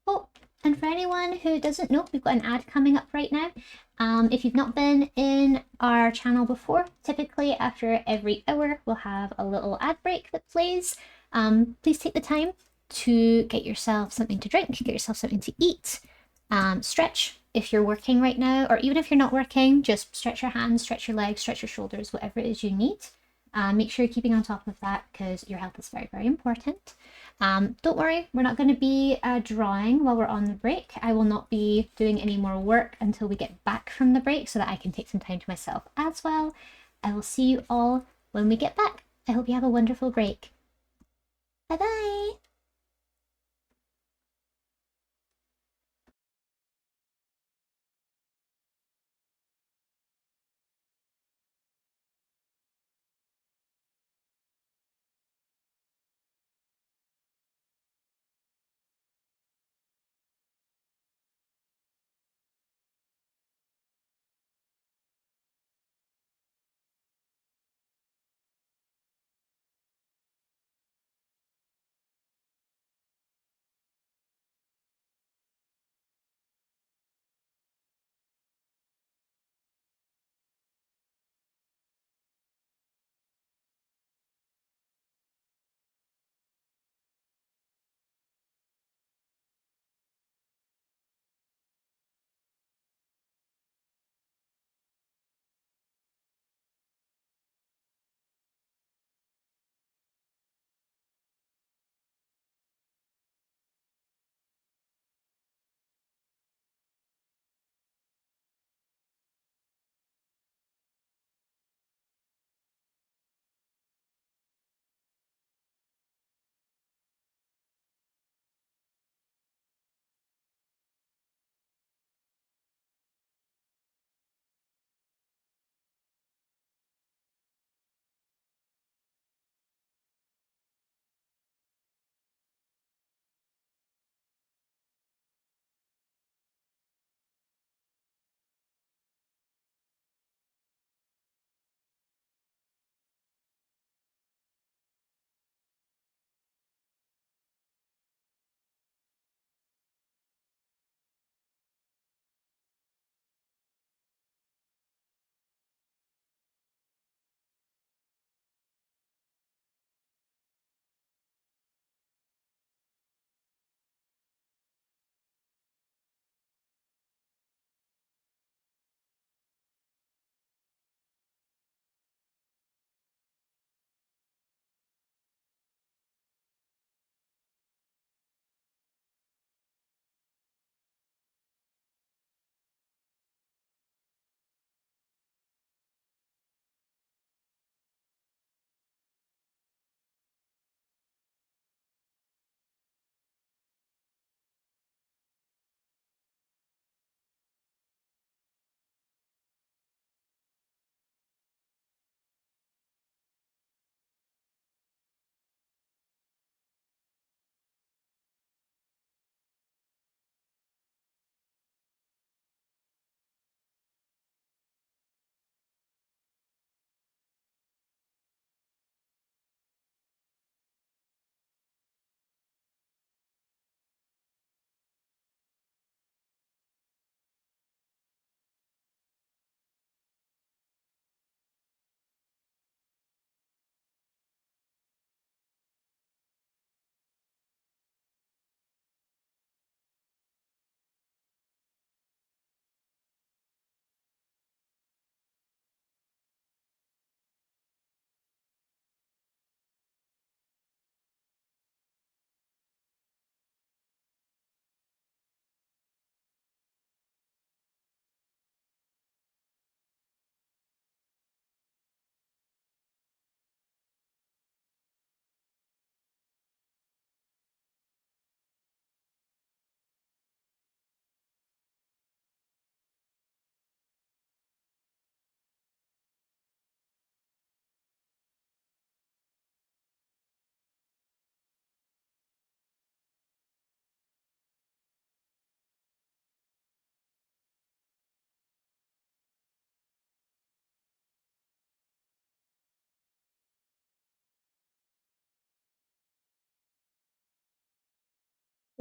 Oh, and for anyone who doesn't know, we've got an ad coming up right now. If you've not been in our channel before, typically after every hour, we'll have a little ad break that plays. Please take the time to get yourself something to drink, get yourself something to eat, stretch if you're working right now, or even if you're not working, just stretch your hands, stretch your legs, stretch your shoulders, whatever it is you need. Make sure you're keeping on top of that because your health is very, very important. Don't worry, we're not going to be drawing while we're on the break. I will not be doing any more work until we get back from the break so that I can take some time to myself as well. I will see you all when we get back. I hope you have a wonderful break. Bye bye!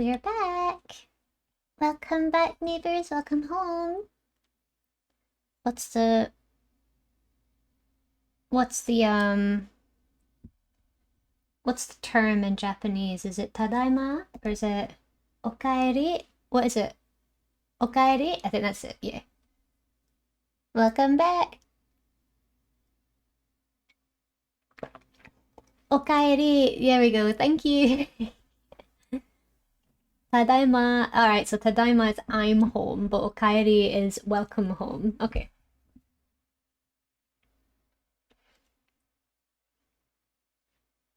We're back. Welcome back, neighbors. Welcome home. What's the term in Japanese? Is it tadaima or is it okaeri? What is it? Okaeri? I think that's it. Yeah. Welcome back. Okaeri. There we go. Thank you. Tadaima. Alright, so tadaima is I'm home, but okaeri is welcome home. Okay.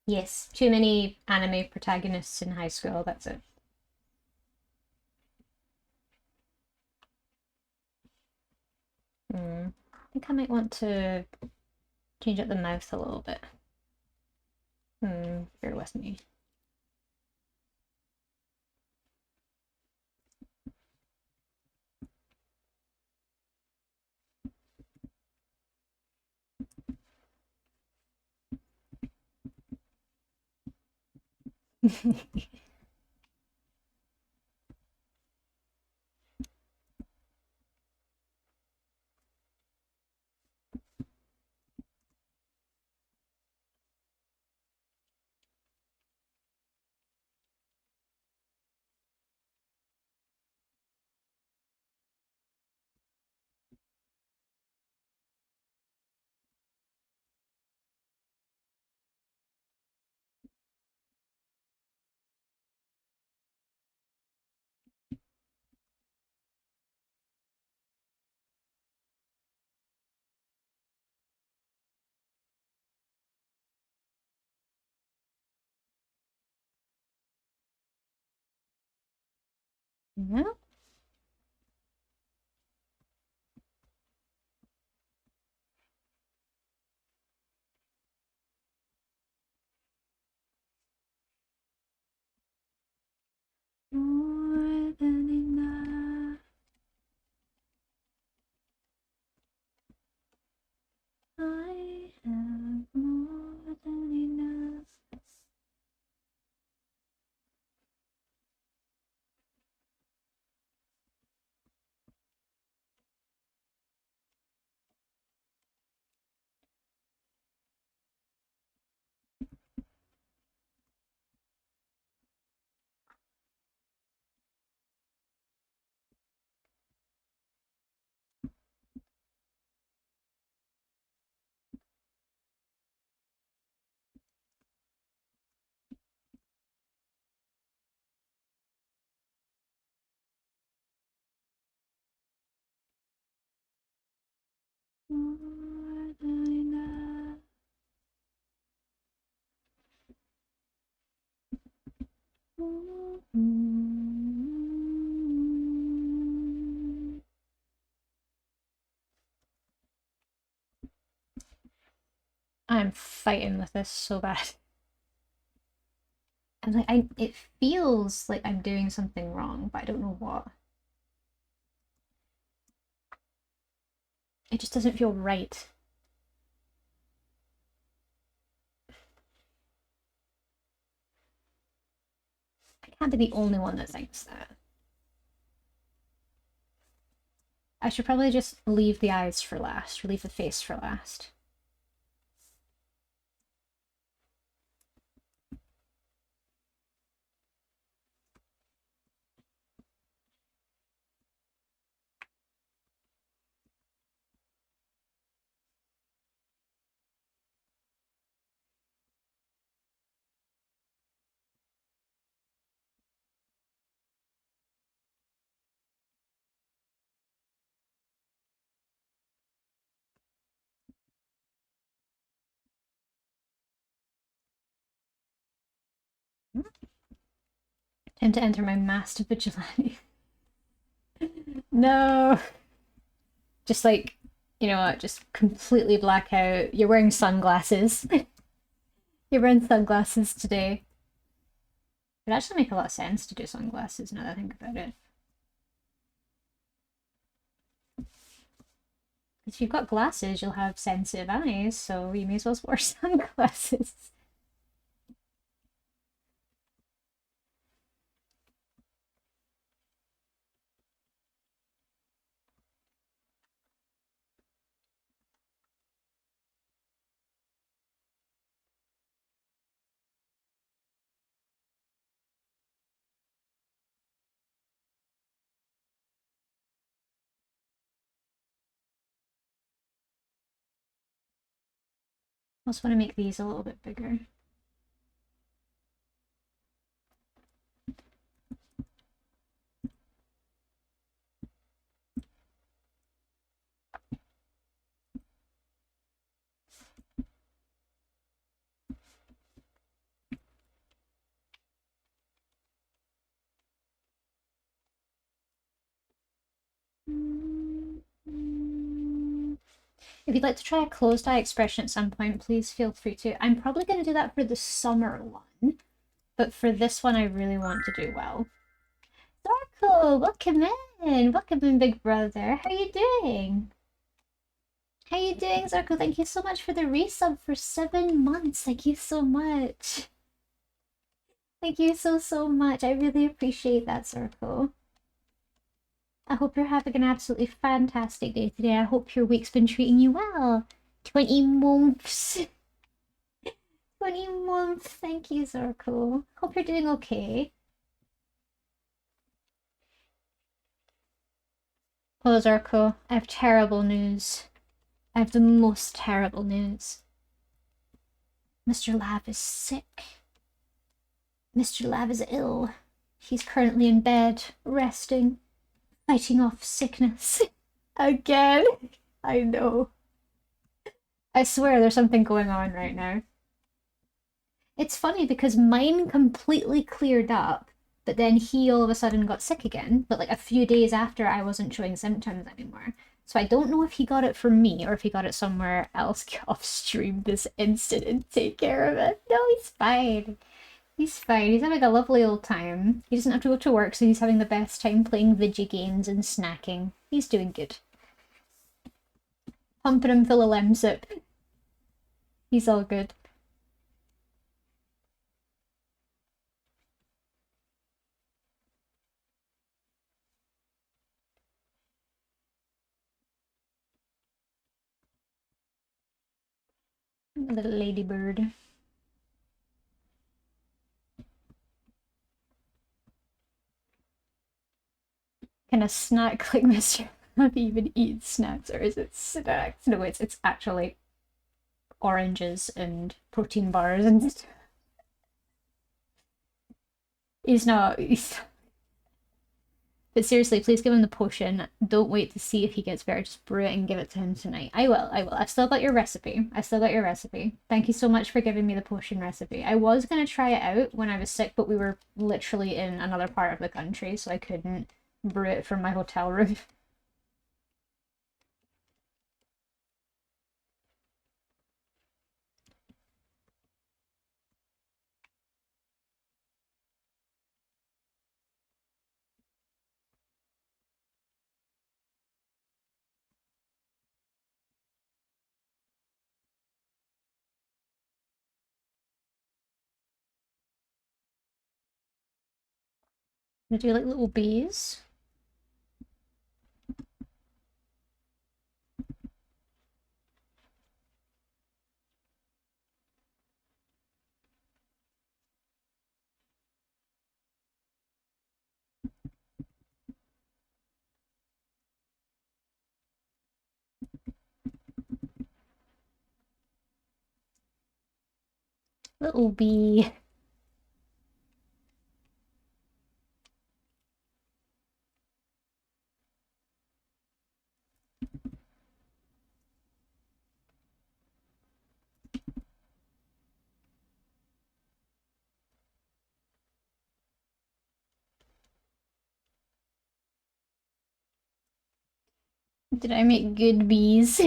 Yes, too many anime protagonists in high school, that's it. I think I might want to change up the mouth a little bit. Bear with me. Yeah. More than enough. I have more than enough. More than enough. I'm fighting with this so bad. And like it feels like I'm doing something wrong, but I don't know what. It just doesn't feel right. I can't be the only one that thinks that. I should probably just leave the eyes for last, or leave the face for last. Time to enter my master vigilante. No. Just like, you know what, just completely black out. You're wearing sunglasses. You're wearing sunglasses today. It would actually make a lot of sense to do sunglasses now that I think about it. If you've got glasses, you'll have sensitive eyes, so you may as well wear sunglasses. I also want to make these a little bit bigger. If you'd like to try a closed eye expression at some point, please feel free to. I'm probably going to do that for the summer one, but for this one, I really want to do well. Darko, welcome in. Welcome in, big brother. How are you doing? How you doing, Zarko? Thank you so much for the resub for 7 months. Thank you so much. Thank you so much. I really appreciate that, Zarko. I hope you're having an absolutely fantastic day today. I hope your week's been treating you well. 20 months. 20 months. Thank you, Zarko. Hope you're doing okay. Oh, Zarko, I have terrible news. I have the most terrible news. Mr. Lav is sick. Mr. Lav is ill. He's currently in bed, resting, fighting off sickness. Again? I know. I swear there's something going on right now. It's funny because mine completely cleared up, but then he all of a sudden got sick again, but like a few days after I wasn't showing symptoms anymore. So I don't know if he got it from me or if he got it somewhere else. Get off stream this instant and take care of it. No, he's fine. He's fine. He's having a lovely old time. He doesn't have to go to work, so he's having the best time playing video games and snacking. He's doing good. Pumping him full of Lemsip. He's all good. Little ladybird. Can a snack like Mr. Not even eat snacks, or is it snacks? No, it's actually oranges and protein bars and stuff. He's not. But seriously, please give him the potion. Don't wait to see if he gets better. Just brew it and give it to him tonight. I will. I will. I've still got your recipe. I still got your recipe. Thank you so much for giving me the potion recipe. I was gonna try it out when I was sick, but we were literally in another part of the country, so I couldn't brew it from my hotel room. They do like little bees. Little bee. Did I make good bees?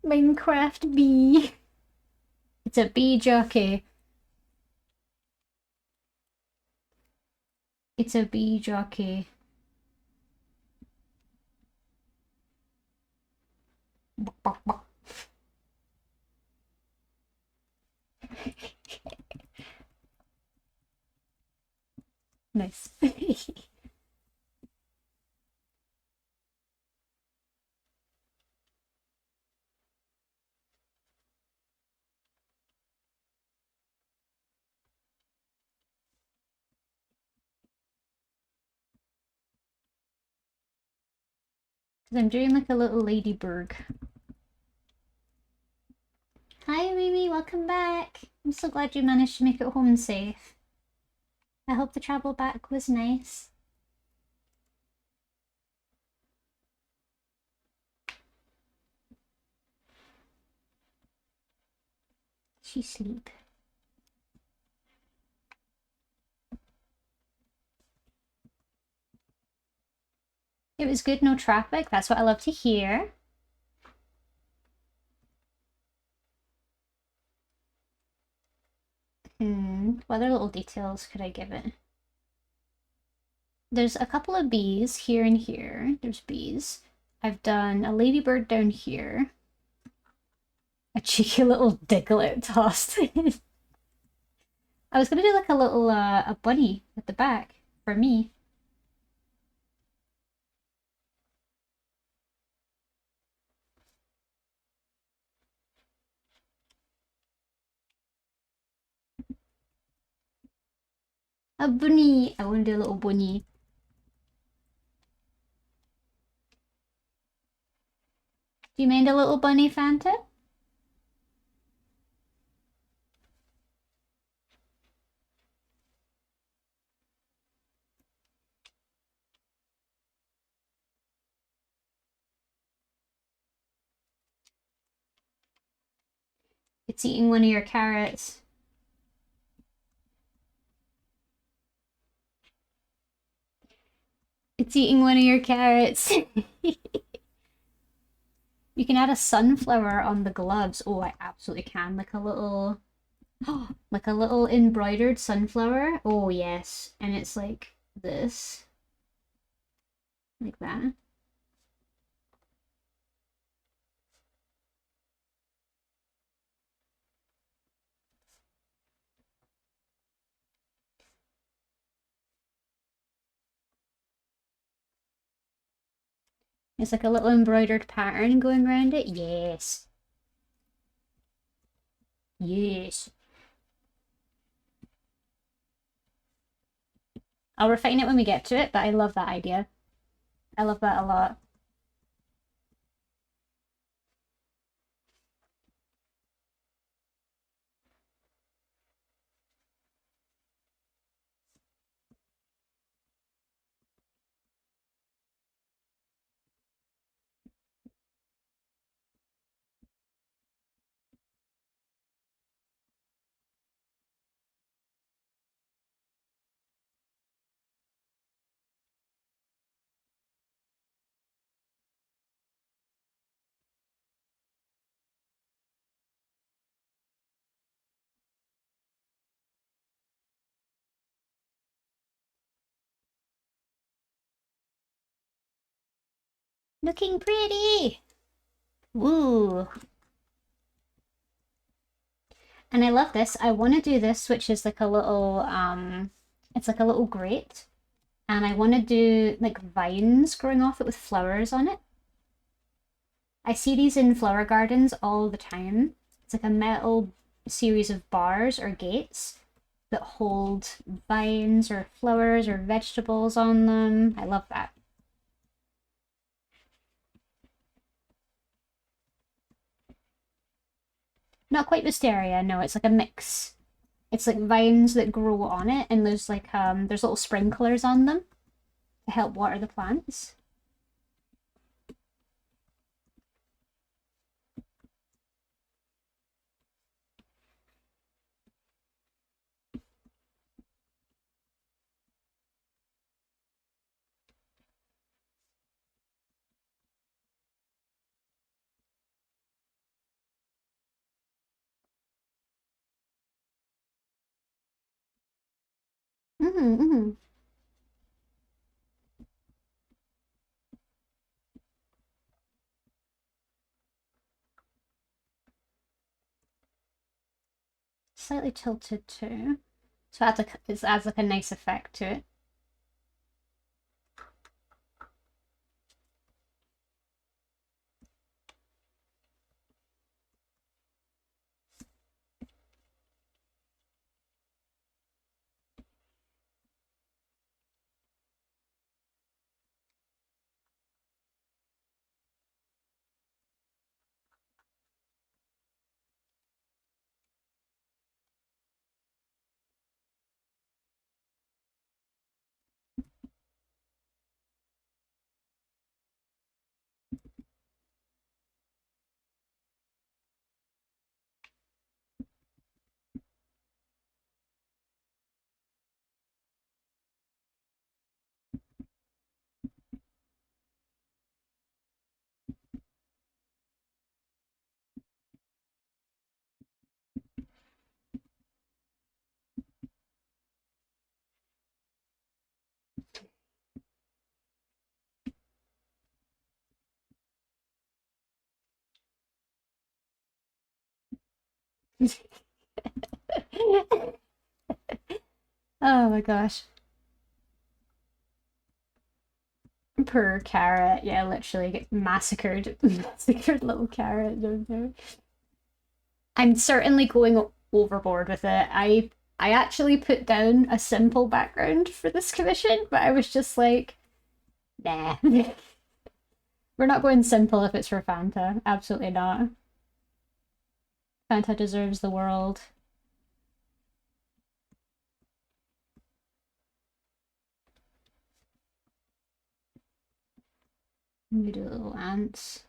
Minecraft bee. It's a bee jockey. It's a bee jockey. Nice. Because I'm doing like a little ladybird. Hi, Mimi, welcome back. I'm so glad you managed to make it home safe. I hope the travel back was nice. She sleep. It was good, no traffic. That's what I love to hear. What other little details could I give it? There's a couple of bees here and here. There's bees. I've done a ladybird down here. A cheeky little Diglett tossed in. I was gonna do like a little a bunny at the back for me. A bunny. I want to do a little bunny. Do you mind a little bunny, Fanta? It's eating one of your carrots. It's eating one of your carrots. You can add a sunflower on the gloves. Oh, I absolutely can. Like a little, like a little embroidered sunflower. Oh, yes. And it's like this. Like that. It's like a little embroidered pattern going around it. Yes. Yes. I'll refine it when we get to it, but I love that idea. I love that a lot. Looking pretty! Woo! And I love this. I want to do this, which is like a little, it's like a little grate. And I want to do like vines growing off it with flowers on it. I see these in flower gardens all the time. It's like a metal series of bars or gates that hold vines or flowers or vegetables on them. I love that. Not quite wisteria, no, it's like a mix. It's like vines that grow on it, and there's little sprinklers on them to help water the plants. Mm-hmm. Slightly tilted too. So it adds like a nice effect to it. Oh my gosh. Per carrot, yeah, literally get massacred. Massacred little carrot down there. I'm certainly going overboard with it. I actually put down a simple background for this commission, but I was just like, nah. We're not going simple if it's for Fanta. Absolutely not. Fanta deserves the world. We do little ants.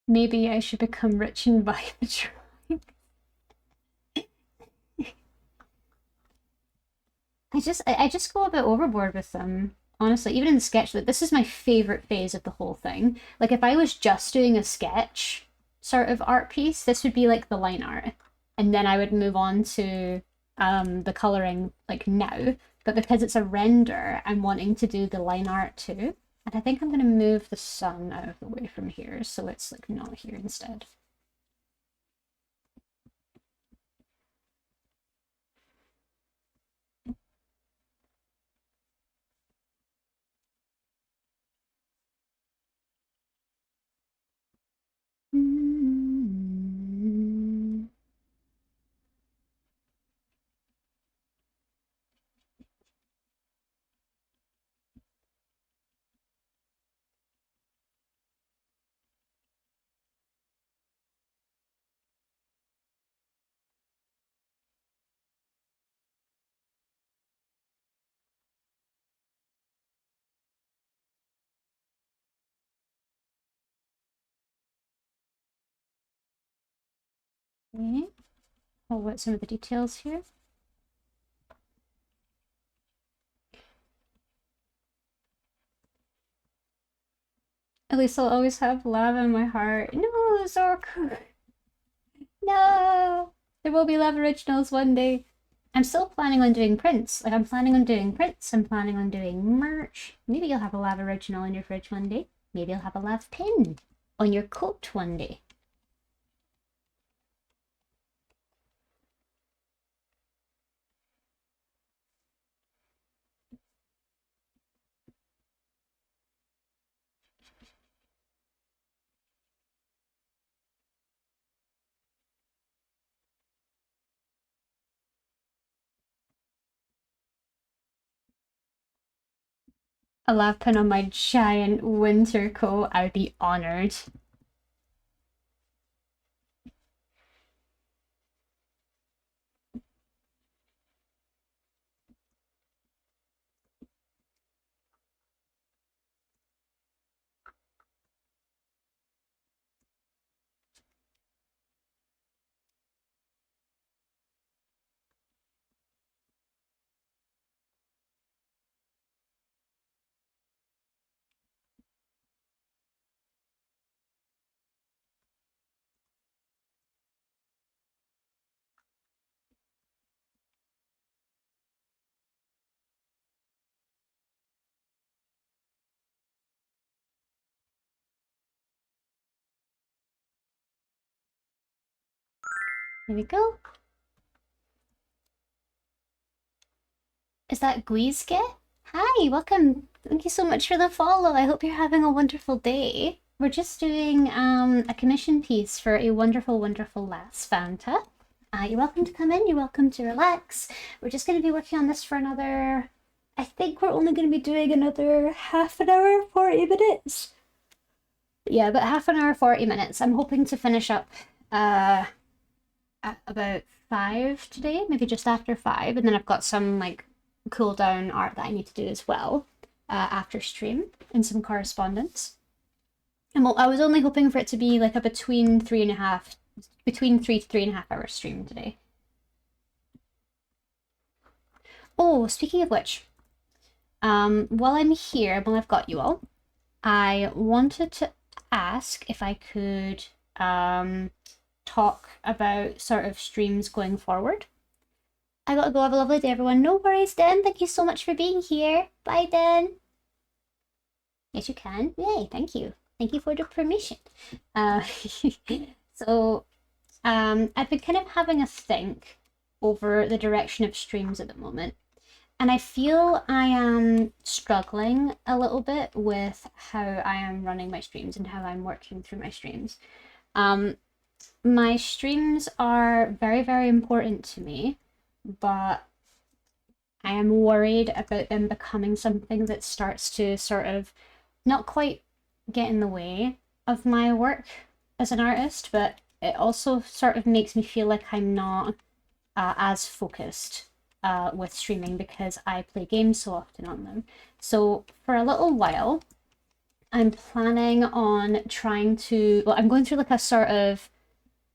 Maybe I should become rich and buy a drawing. I just go a bit overboard with them. Honestly, even in the sketch, like this is my favorite phase of the whole thing. Like if I was just doing a sketch sort of art piece, this would be like the line art. And then I would move on to the coloring like now. But because it's a render, I'm wanting to do the line art too. And I think I'm gonna move the sun out of the way from here so it's like not here instead. Okay. I'll wet some of the details here. At least I'll always have love in my heart. No, Zork! No! There will be love originals one day. I'm still planning on doing prints. Like, I'm planning on doing prints. I'm planning on doing merch. Maybe you'll have a love original in your fridge one day. Maybe you'll have a love pin on your coat one day. A love pin on my giant winter coat. I would be honored. There we go. Is that Guizke? Hi, welcome. Thank you so much for the follow. I hope you're having a wonderful day. We're just doing a commission piece for a wonderful, wonderful lass, Fanta. You're welcome to come in. You're welcome to relax. We're just going to be working on this for another... I think we're only going to be doing another half an hour, 40 minutes. Yeah, about half an hour, 40 minutes. I'm hoping to finish up at about 5 today, maybe just after 5. And then I've got some like cool down art that I need to do as well after stream and some correspondence. And I was only hoping for it to be like a between 3 to 3.5 hour stream today. Oh, speaking of which, While I'm here, while I've got you all, I wanted to ask if I could talk about sort of streams going forward. I gotta go. Have a lovely day, everyone. No worries, Den. Thank you so much for being here. Bye, Den. Yes, you can. Yay, thank you. Thank you for the permission. Uh, so, I've been kind of having a think over the direction of streams at the moment. And I feel I am struggling a little bit with how I am running my streams and how I'm working through my streams. My streams are very, very important to me, but I am worried about them becoming something that starts to sort of not quite get in the way of my work as an artist, but it also sort of makes me feel like I'm not as focused with streaming because I play games so often on them. So for a little while, I'm planning on trying to, well, I'm going through like a sort of,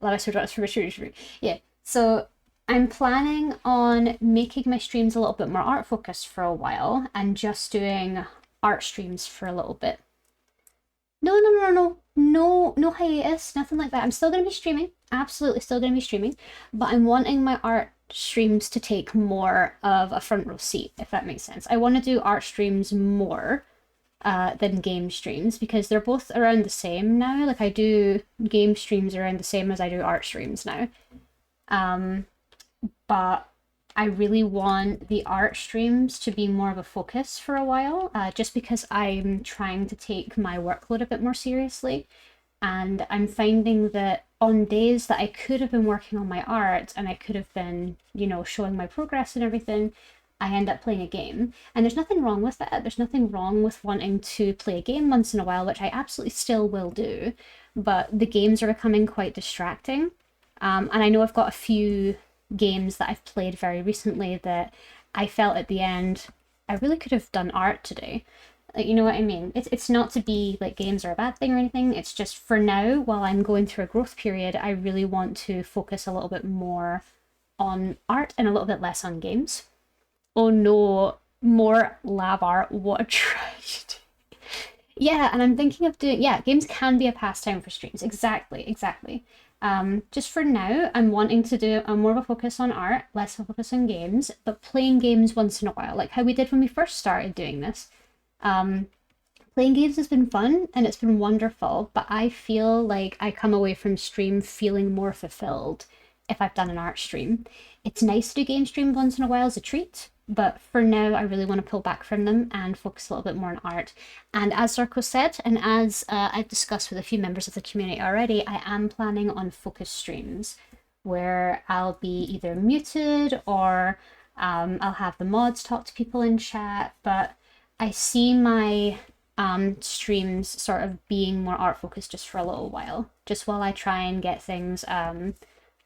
yeah. So I'm planning on making my streams a little bit more art focused for a while and just doing art streams for a little bit. No hiatus, nothing like that. I'm still going to be streaming, absolutely still going to be streaming, but I'm wanting my art streams to take more of a front row seat, if that makes sense. I want to do art streams more than game streams because they're both around the same now. Like I do game streams around the same as I do art streams now. But I really want the art streams to be more of a focus for a while, just because I'm trying to take my workload a bit more seriously. And I'm finding that on days that I could have been working on my art and I could have been, you know, showing my progress and everything, I end up playing a game. And there's nothing wrong with that. There's nothing wrong with wanting to play a game once in a while, which I absolutely still will do. But the games are becoming quite distracting. And I know I've got a few games that I've played very recently that I felt at the end, I really could have done art today. Like, you know what I mean? It's not to be like games are a bad thing or anything. It's just for now, while I'm going through a growth period, I really want to focus a little bit more on art and a little bit less on games. Oh no, more lab art. What a tragedy. Yeah, and I'm thinking of doing, yeah, games can be a pastime for streams. Exactly. Just for now, I'm wanting to do a more of a focus on art, less of a focus on games, but playing games once in a while, like how we did when we first started doing this. Playing games has been fun and it's been wonderful, but I feel like I come away from stream feeling more fulfilled if I've done an art stream. It's nice to do game streams once in a while as a treat, but for now, I really want to pull back from them and focus a little bit more on art. And as Zarko said, and as I've discussed with a few members of the community already, I am planning on focus streams where I'll be either muted or I'll have the mods talk to people in chat, but I see my streams sort of being more art focused just for a little while, just while I try and get things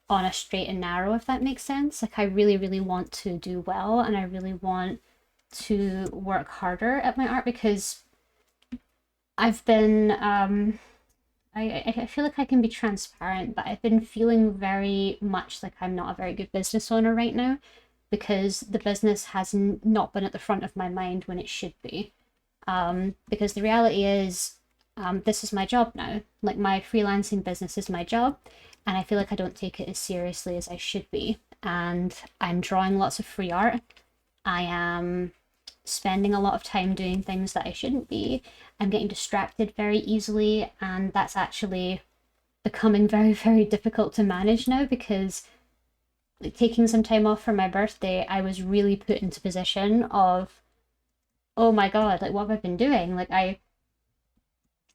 on a straight and narrow, if that makes sense. Like I really, really want to do well and I really want to work harder at my art because I've been I feel like I can be transparent, but I've been feeling very much like I'm not a very good business owner right now because the business has not been at the front of my mind when it should be. Because the reality is, this is my job now. Like my freelancing business is my job, and I feel like I don't take it as seriously as I should be. And I'm drawing lots of free art. I am spending a lot of time doing things that I shouldn't be. I'm getting distracted very easily, and that's actually becoming very, very difficult to manage now because like, taking some time off for my birthday, I was really put into position of, oh my God, like what have I been doing? Like I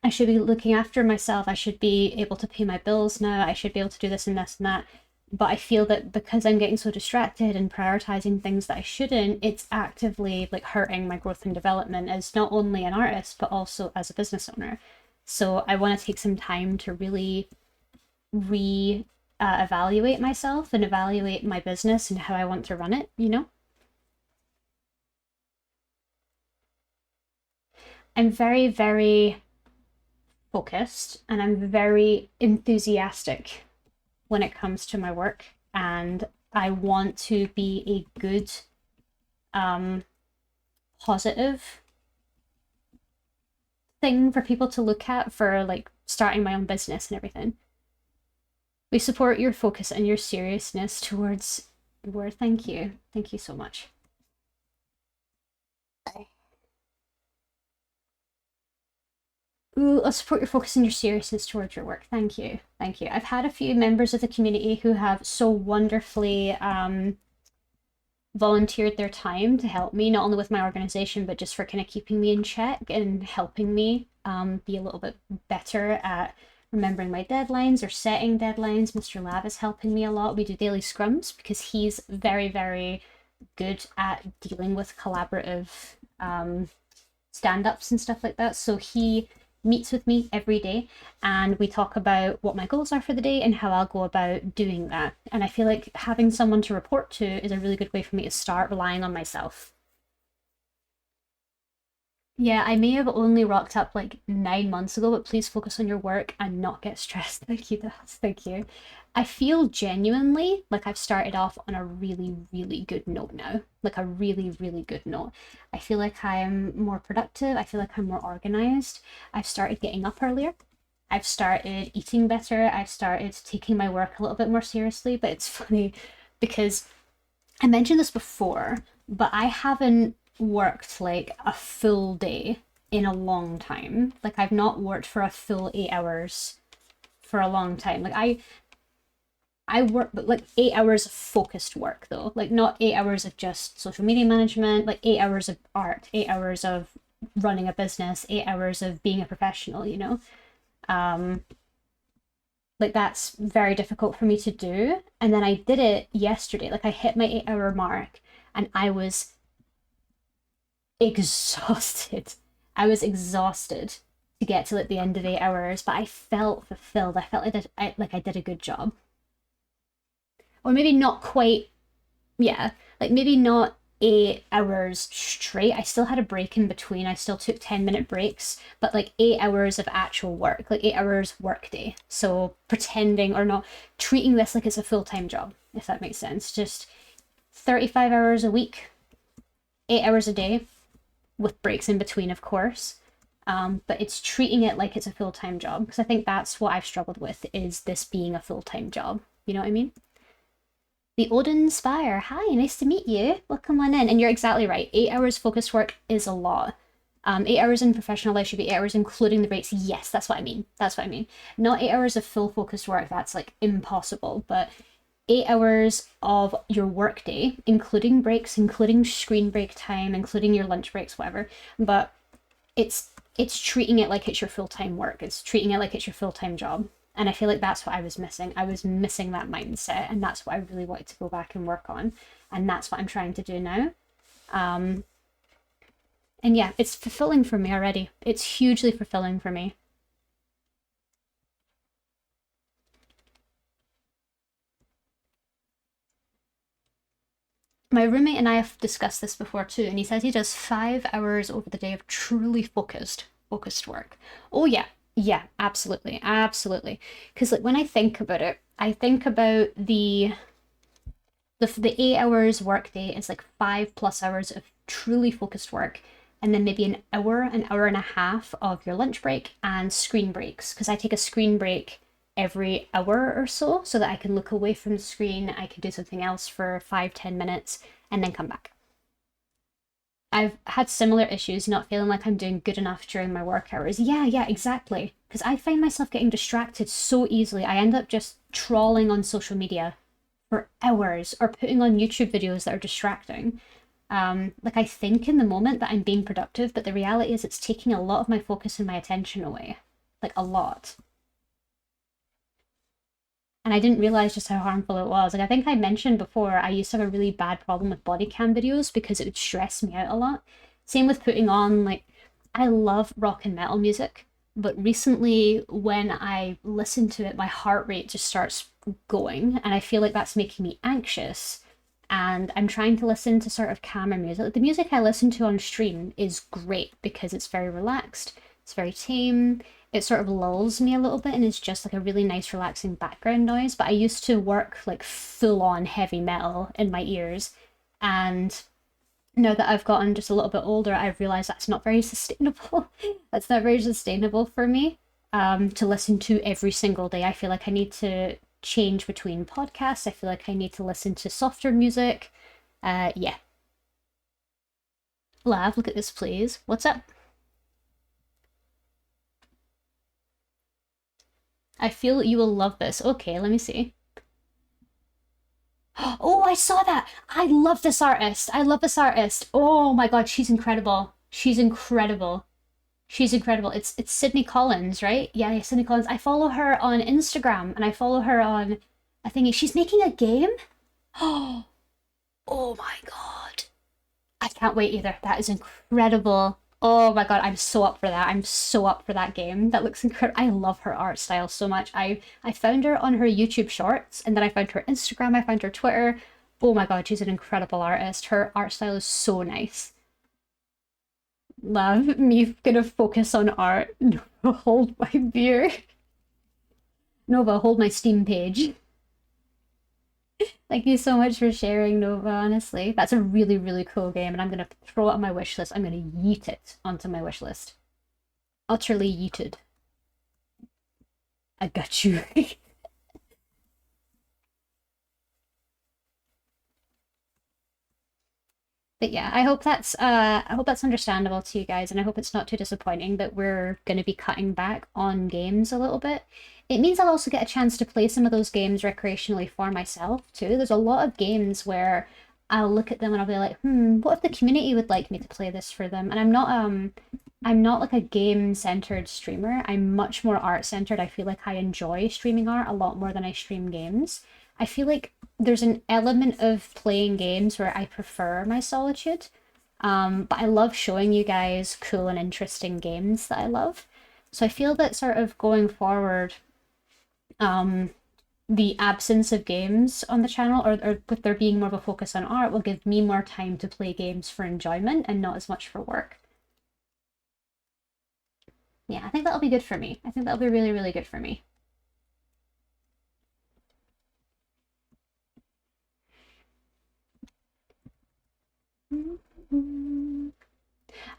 should be looking after myself. I should be able to pay my bills now. I should be able to do this and this and that. But I feel that because I'm getting so distracted and prioritizing things that I shouldn't, it's actively like hurting my growth and development as not only an artist, but also as a business owner. So I want to take some time to really evaluate myself and evaluate my business and how I want to run it, you know? I'm very, very focused and I'm very enthusiastic when it comes to my work, and I want to be a good positive thing for people to look at for like starting my own business and everything. We support your focus and your seriousness towards work. Thank you. Thank you so much. Ooh, I'll support your focus and your seriousness towards your work. Thank you. Thank you. I've had a few members of the community who have so wonderfully volunteered their time to help me, not only with my organization, but just for kind of keeping me in check and helping me be a little bit better at remembering my deadlines or setting deadlines. Mr. Lav is helping me a lot. We do daily scrums because he's very, very good at dealing with collaborative stand-ups and stuff like that. So he meets with me every day and we talk about what my goals are for the day and how I'll go about doing that. And I feel like having someone to report to is a really good way for me to start relying on myself. Yeah, I may have only rocked up like 9 months ago, but please focus on your work and not get stressed. Thank you, Das. Thank you. I feel genuinely like I've started off on a really, really good note now. Like a really, really good note. I feel like I'm more productive. I feel like I'm more organized. I've started getting up earlier. I've started eating better. I've started taking my work a little bit more seriously. But it's funny because I mentioned this before, but I haven't worked like a full day in a long time. Like I've not worked for a full 8 hours for a long time. Like I work but like 8 hours of focused work though. Like not 8 hours of just social media management, like 8 hours of art, 8 hours of running a business, 8 hours of being a professional, you know? Um like that's very difficult for me to do. And then I did it yesterday. Like I hit my 8 hour mark and I was exhausted. I was exhausted to get to like the end of 8 hours, but I felt fulfilled. I felt like I did a good job. Or maybe not quite, yeah, like maybe not 8 hours straight. I still had a break in between. I still took 10-minute breaks, but like 8 hours of actual work, like 8 hours work day. So pretending or not treating this like it's a full-time job, if that makes sense. Just 35 hours a week, 8 hours a day, with breaks in between, of course. But it's treating it like it's a full-time job because I think that's what I've struggled with is this being a full-time job. You know what I mean? The Odin Spire. Hi, nice to meet you. Welcome on in. And you're exactly right. 8 hours focused work is a lot. 8 hours in professional life should be 8 hours, including the breaks. Yes, that's what I mean. That's what I mean. Not 8 hours of full focused work. That's like impossible. But 8 hours of your workday, including breaks, including screen break time, including your lunch breaks, whatever. But it's treating it like it's your full-time work. It's treating it like it's your full-time job. And I feel like that's what I was missing. I was missing that mindset, and that's what I really wanted to go back and work on. And that's what I'm trying to do now. And yeah, it's fulfilling for me already. It's hugely fulfilling for me. My roommate and I have discussed this before too, and he says he does 5 hours over the day of truly focused work. Oh yeah, yeah, absolutely, absolutely. Because like when I think about it, I think about the 8 hours work day is like 5+ hours of truly focused work, and then maybe an hour and a half of your lunch break and screen breaks. Because I take a screen break every hour or so that I can look away from the screen, I can do something else for 5-10 minutes, and then come back. I've had similar issues not feeling like I'm doing good enough during my work hours. Yeah, exactly. Because I find myself getting distracted so easily. I end up just trawling on social media for hours or putting on YouTube videos that are distracting. Like I think in the moment that I'm being productive, but the reality is it's taking a lot of my focus and my attention away. Like a lot. And I didn't realize just how harmful it was. Like I think I mentioned before, I used to have a really bad problem with body cam videos because it would stress me out a lot. Same with putting on like I love rock and metal music, but recently when I listen to it, my heart rate just starts going, and I feel like that's making me anxious. And I'm trying to listen to sort of calmer music. Like the music I listen to on stream is great because it's very relaxed, it's very tame, it sort of lulls me a little bit and is just like a really nice relaxing background noise. But I used to work like full on heavy metal in my ears, and now that I've gotten just a little bit older, I've realized that's not very sustainable. That's not very sustainable for me to listen to every single day. I feel like I need to change between podcasts. I feel like I need to listen to softer music. Yeah. Lav, look at this, please. What's up? I feel you will love this. Okay, let me see. Oh, I saw that. I love this artist. I love this artist. Oh my God, she's incredible. She's incredible. She's incredible. It's Sydney Collins, right? Yeah, yeah, Sydney Collins. I follow her on Instagram and I follow her on I think she's making a game. Oh, oh my God. I can't wait either. That is incredible. Oh my God, I'm so up for that. I'm so up for that game. That looks incredible. I love her art style so much. I found her on her YouTube shorts and then I found her Instagram, I found her Twitter. Oh my God, she's an incredible artist. Her art style is so nice. Love me gonna focus on art. Nova, hold my beer. Nova, hold my Steam page. Thank you so much for sharing, Nova, honestly. That's a really, really cool game, and I'm gonna throw it on my wish list. I'm gonna yeet it onto my wish list. Utterly yeeted. I got you. But yeah, I hope that's understandable to you guys, and I hope it's not too disappointing that we're gonna be cutting back on games a little bit. It means I'll also get a chance to play some of those games recreationally for myself too. There's a lot of games where I'll look at them and I'll be like, what if the community would like me to play this for them? And I'm not like a game-centered streamer. I'm much more art-centered. I feel like I enjoy streaming art a lot more than I stream games. I feel like there's an element of playing games where I prefer my solitude. But I love showing you guys cool and interesting games that I love. So I feel that sort of going forward, the absence of games on the channel, or with there being more of a focus on art, will give me more time to play games for enjoyment and not as much for work. Yeah, I think that'll be good for me. I think that'll be really, really good for me.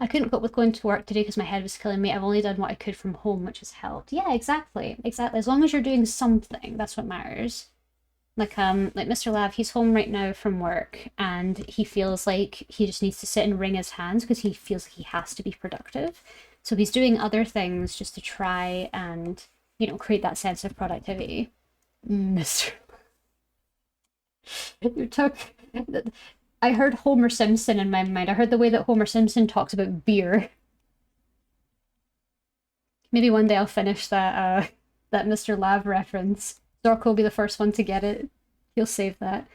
I couldn't cope with going to work today because my head was killing me. I've only done what I could from home, which has helped. Yeah, exactly. Exactly. As long as you're doing something, that's what matters. Like Mr. Lav, he's home right now from work and he feels like he just needs to sit and wring his hands because he feels like he has to be productive. So he's doing other things just to try and, create that sense of productivity. Mr. You took I heard Homer Simpson in my mind. I heard the way that Homer Simpson talks about beer. Maybe one day I'll finish that Mr. Lav reference. Zorko will be the first one to get it. He'll save that.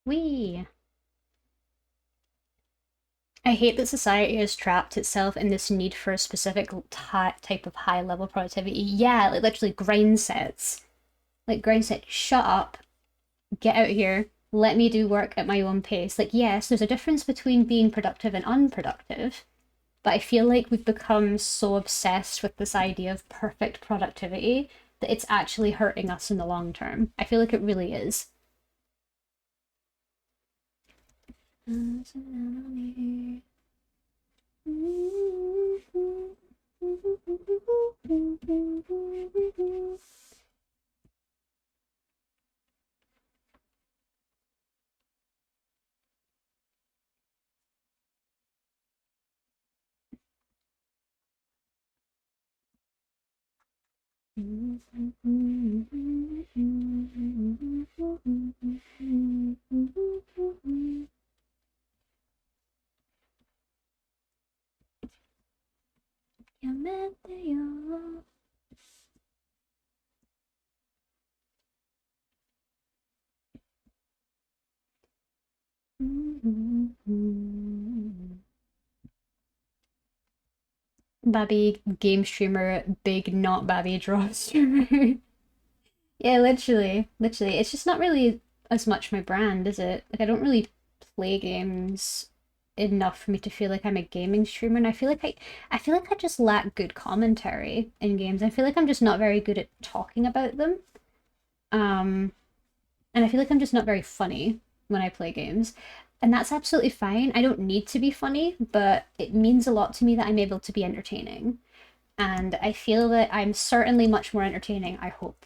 Wee. I hate that society has trapped itself in this need for a specific type of high level productivity. Yeah, like literally grind sets. Like grind set, shut up, get out here, let me do work at my own pace. Like, yes, there's a difference between being productive and unproductive, but I feel like we've become so obsessed with this idea of perfect productivity that it's actually hurting us in the long term. I feel like it really is. Babby game streamer, big not Babby draw streamer. Yeah, literally, literally. It's just not really as much my brand, is it? Like I don't really play games enough for me to feel like I'm a gaming streamer, and I feel like I just lack good commentary in games. I feel like I'm just not very good at talking about them. Um, and I feel like I'm just not very funny when I play games. And that's absolutely fine. I don't need to be funny, but it means a lot to me that I'm able to be entertaining. And I feel that I'm certainly much more entertaining, I hope,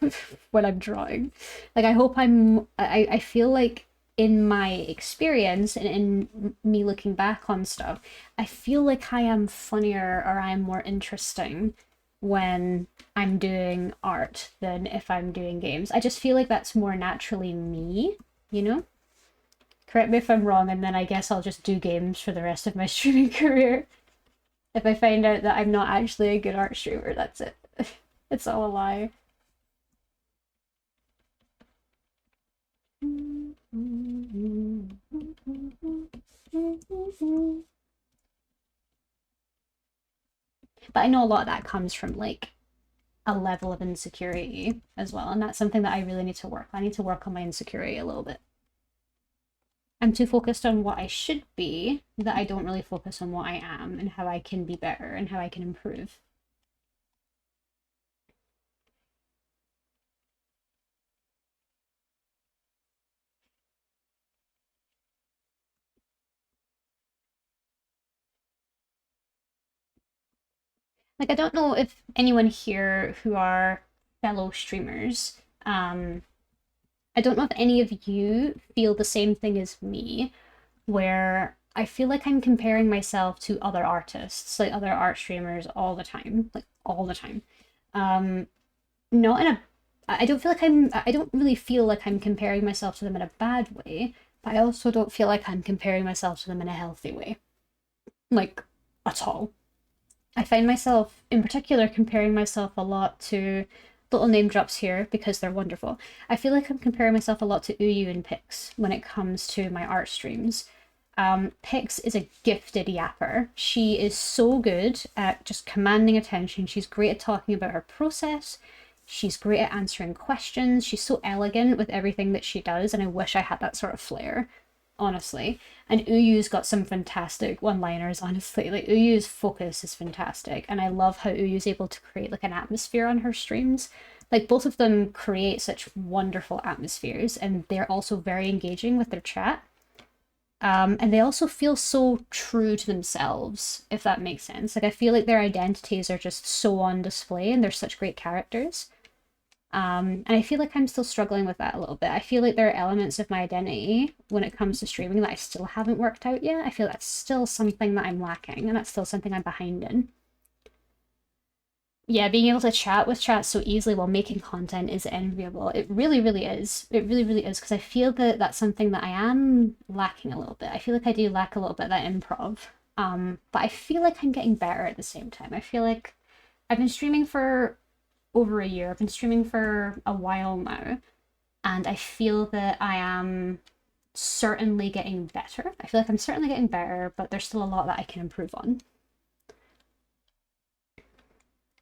when I'm drawing. Like, I feel like in my experience and in me looking back on stuff, I feel like I am funnier or I'm more interesting when I'm doing art than if I'm doing games. I just feel like that's more naturally me, you know? Correct me if I'm wrong, and then I guess I'll just do games for the rest of my streaming career. If I find out that I'm not actually a good art streamer, that's it. It's all a lie. But I know a lot of that comes from like a level of insecurity as well, and that's something that I really need to work on. I need to work on my insecurity a little bit. I'm too focused on what I should be that I don't really focus on what I am and how I can be better and how I can improve. Like, I don't know if anyone here who are fellow streamers, I don't know if any of you feel the same thing as me, where I feel like I'm comparing myself to other artists, like other art streamers all the time, like all the time. Um, Not in a, I don't feel like I don't really feel like I'm comparing myself to them in a bad way, but I also don't feel like I'm comparing myself to them in a healthy way, like at all. I find myself, in particular, comparing myself a lot to little name drops here because they're wonderful. I feel like I'm comparing myself a lot to Uyu and Pix when it comes to my art streams. Pix is a gifted yapper. She is so good at just commanding attention. She's great at talking about her process. She's great at answering questions. She's so elegant with everything that she does, and I wish I had that sort of flair, honestly. And Uyu's got some fantastic one-liners, honestly. Like, Uyu's focus is fantastic, and I love how Uyu's able to create like an atmosphere on her streams. Like, both of them create such wonderful atmospheres, and they're also very engaging with their chat. And they also feel so true to themselves, if that makes sense. Like, I feel like their identities are just so on display, and they're such great characters. And I feel like I'm still struggling with that a little bit. I feel like there are elements of my identity when it comes to streaming that I still haven't worked out yet. I feel that's still something that I'm lacking, and that's still something I'm behind in. Yeah, being able to chat with chat so easily while making content is enviable. It really, really is. It really, really is, because I feel that that's something that I am lacking a little bit. I feel like I do lack a little bit of that improv. But I feel like I'm getting better at the same time. I feel like I've been streaming for over a year. I've been streaming for a while now, and I feel that I am certainly getting better. I feel like I'm certainly getting better, but there's still a lot that I can improve on.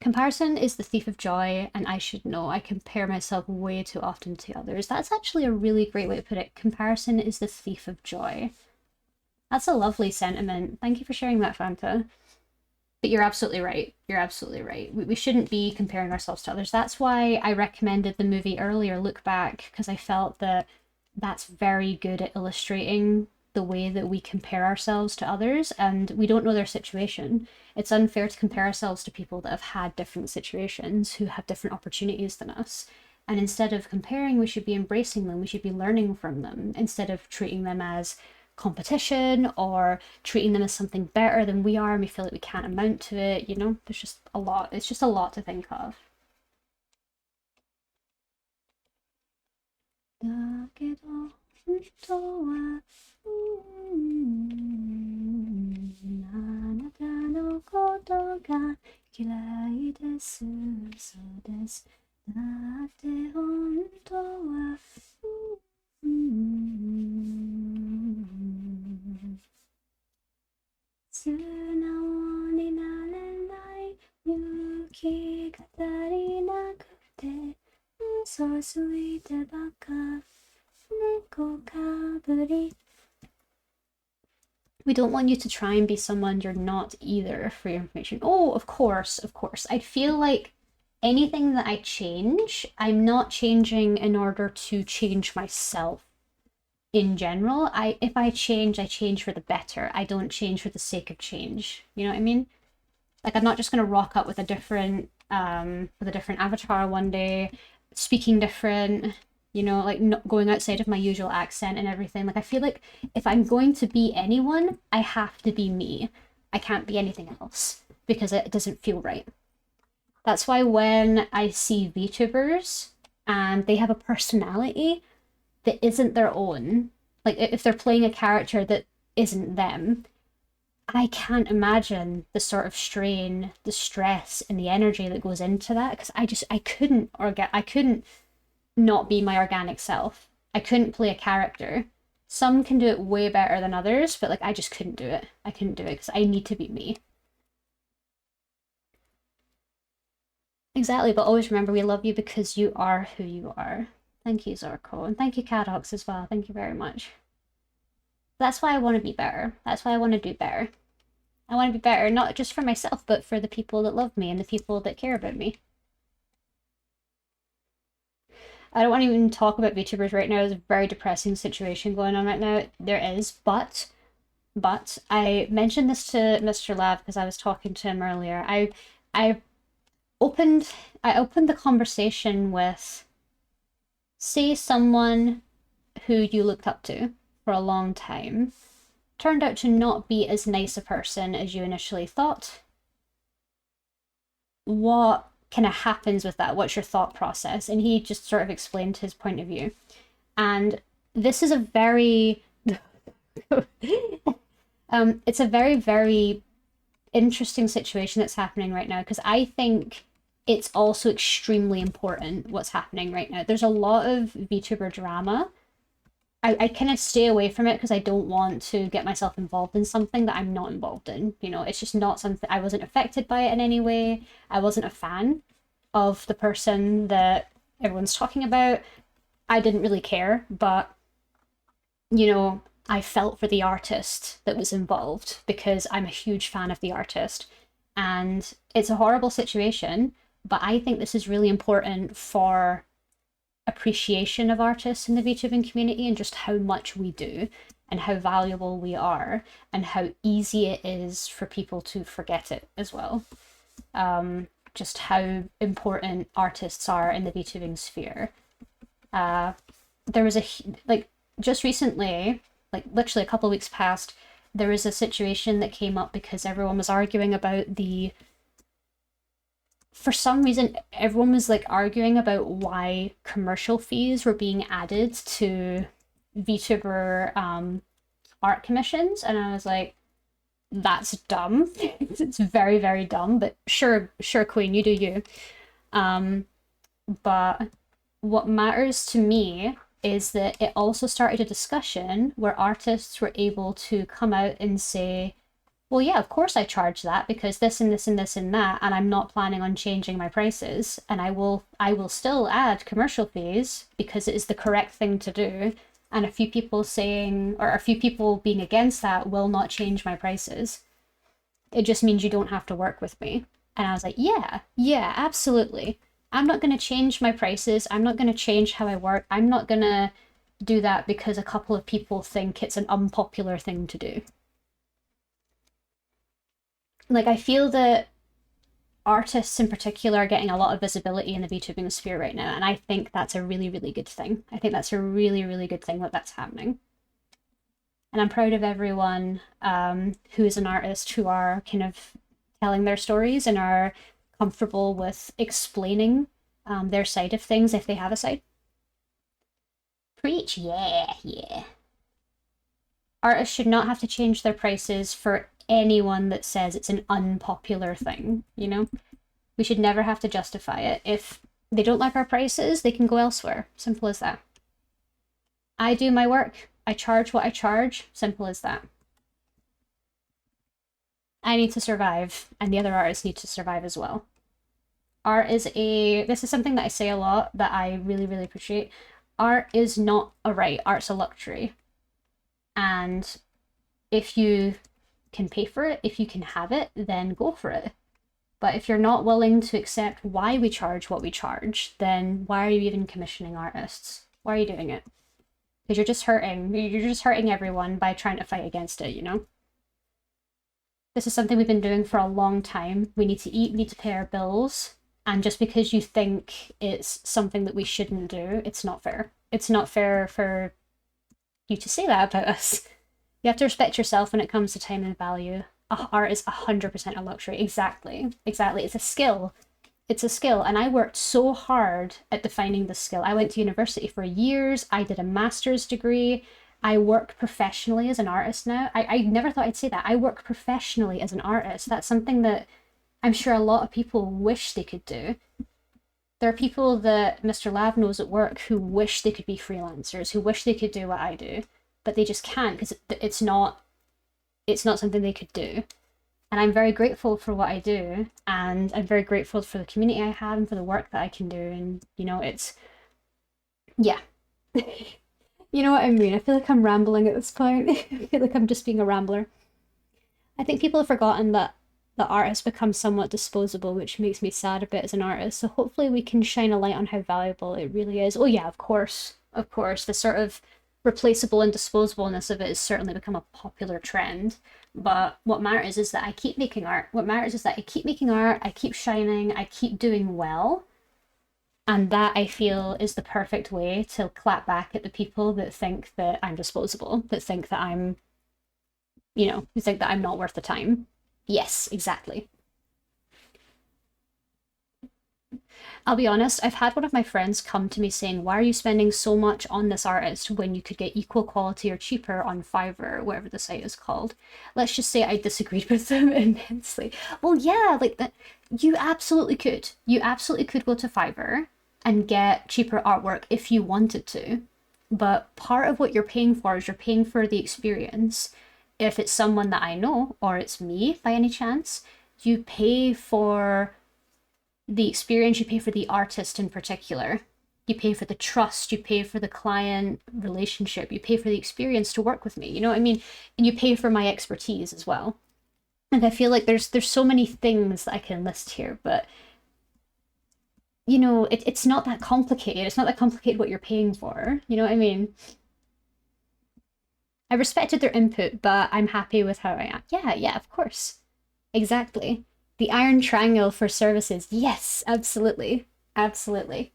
Comparison is the thief of joy, and I should know. I compare myself way too often to others. That's actually a really great way to put it. Comparison is the thief of joy. That's a lovely sentiment. Thank you for sharing that, Fanta. But you're absolutely right. You're absolutely right. We shouldn't be comparing ourselves to others. That's why I recommended the movie earlier, Look Back, because I felt that that's very good at illustrating the way that we compare ourselves to others and we don't know their situation. It's unfair to compare ourselves to people that have had different situations, who have different opportunities than us. And instead of comparing, we should be embracing them. We should be learning from them instead of treating them as competition or treating them as something better than we are and we feel like we can't amount to it. You know, there's just a lot. It's just a lot to think of. だけど本当はあなたのことが嫌いです。そうです。だって本当は素直になれない勇気が足りなくて嘘ついてばか猫かぶり We don't want you to try and be someone you're not either, for your information. Oh, of course, of course. I feel like anything that I change, I'm not changing in order to change myself in general. If I change for the better. I don't change for the sake of change. You know what I mean? Like, I'm not just gonna rock up with a different avatar one day, speaking different, you know, like not going outside of my usual accent and everything. Like, I feel like if I'm going to be anyone, I have to be me. I can't be anything else because it doesn't feel right. That's why when I see VTubers and they have a personality that isn't their own, like if they're playing a character that isn't them, I can't imagine the sort of strain, the stress, and the energy that goes into that, because I couldn't not be my organic self. I couldn't play a character. Some can do it way better than others, but like I just couldn't do it. I couldn't do it because I need to be me. Exactly, but always remember we love you because you are who you are. Thank you, Zorko, and thank you, Cadox, as well. Thank you very much. That's why I want to be better. That's why I want to do better. I want to be better, not just for myself, but for the people that love me and the people that care about me. I don't want to even talk about VTubers right now. There's a very depressing situation going on right now. There is, but I mentioned this to Mr. Lab because I was talking to him earlier. I opened I opened the conversation with, say, someone who you looked up to for a long time turned out to not be as nice a person as you initially thought. What kind of happens with that? What's your thought process? And he just sort of explained his point of view. And this is a very it's a very, very interesting situation that's happening right now, because I think it's also extremely important what's happening right now. There's a lot of VTuber drama. I kind of stay away from it because I don't want to get myself involved in something that I'm not involved in. You know, it's just not something, I wasn't affected by it in any way. I wasn't a fan of the person that everyone's talking about. I didn't really care, but, you know, I felt for the artist that was involved because I'm a huge fan of the artist. And it's a horrible situation, but I think this is really important for appreciation of artists in the VTubing community and just how much we do and how valuable we are and how easy it is for people to forget it as well. Just how important artists are in the VTubing sphere. There was just recently, like literally a couple of weeks past, there was a situation that came up because everyone was arguing about for some reason, everyone was like arguing about why commercial fees were being added to VTuber art commissions, and I was like, that's dumb. It's very, very dumb, but sure, Queen, you do you. But what matters to me is that it also started a discussion where artists were able to come out and say, well, yeah, of course I charge that because this and this and this and that, and I'm not planning on changing my prices, and I will still add commercial fees because it is the correct thing to do. And a few people being against that will not change my prices. It just means you don't have to work with me. And I was like, yeah, absolutely. I'm not going to change my prices. I'm not going to change how I work. I'm not going to do that because a couple of people think it's an unpopular thing to do. Like, I feel that artists in particular are getting a lot of visibility in the VTubing sphere right now, and I think that's a really, really good thing. I think that's a really, really good thing that that's happening. And I'm proud of everyone who is an artist who are kind of telling their stories and are comfortable with explaining their side of things if they have a side. Preach, yeah. Artists should not have to change their prices for anyone that says it's an unpopular thing, you know? We should never have to justify it. If they don't like our prices, they can go elsewhere. Simple as that. I do my work. I charge what I charge. Simple as that. I need to survive, and the other artists need to survive as well. This is something that I say a lot that I really, really appreciate. Art is not a right, art's a luxury. And If you can pay for it, if you can have it, then go for it. But if you're not willing to accept why we charge what we charge, then why are you even commissioning artists? Why are you doing it? Because you're just hurting everyone by trying to fight against it, you know? This is something we've been doing for a long time. We need to eat, we need to pay our bills. And just because you think it's something that we shouldn't do, it's not fair. It's not fair for you to say that about us. You have to respect yourself when it comes to time and value. Art is 100% a luxury. Exactly. Exactly. It's a skill. It's a skill. And I worked so hard at defining the skill. I went to university for years. I did a master's degree. I work professionally as an artist now. I never thought I'd say that. I work professionally as an artist. That's something that I'm sure a lot of people wish they could do. There are people that Mr. Lav knows at work who wish they could be freelancers, who wish they could do what I do, but they just can't because it's not something they could do. And I'm very grateful for what I do, and I'm very grateful for the community I have and for the work that I can do. And you know, it's yeah. You know what I mean? I feel like I'm rambling at this point. I feel like I'm just being a rambler. I think people have forgotten that the art has become somewhat disposable, which makes me sad a bit as an artist. So hopefully we can shine a light on how valuable it really is. Oh yeah, of course. Of course. The sort of replaceable and disposableness of it has certainly become a popular trend. But what matters is that I keep making art. What matters is that I keep making art, I keep shining, I keep doing well. And that I feel is the perfect way to clap back at the people that think that I'm disposable, that think that I'm, you know, who think that I'm not worth the time. Yes, exactly. I'll be honest, I've had one of my friends come to me saying, why are you spending so much on this artist when you could get equal quality or cheaper on Fiverr, whatever the site is called? Let's just say I disagreed with them immensely. Well, yeah, like that, you absolutely could. You absolutely could go to Fiverr and get cheaper artwork if you wanted to. But part of what you're paying for is you're paying for the experience. If it's someone that I know, or it's me by any chance, you pay for the experience, you pay for the artist in particular. You pay for the trust, you pay for the client relationship, you pay for the experience to work with me, you know what I mean? And you pay for my expertise as well. And I feel like there's so many things that I can list here, but you know, it's not that complicated. It's not that complicated what you're paying for. You know what I mean? I respected their input, but I'm happy with how I am. Yeah, yeah, of course. Exactly. The iron triangle for services. Yes, absolutely. Absolutely.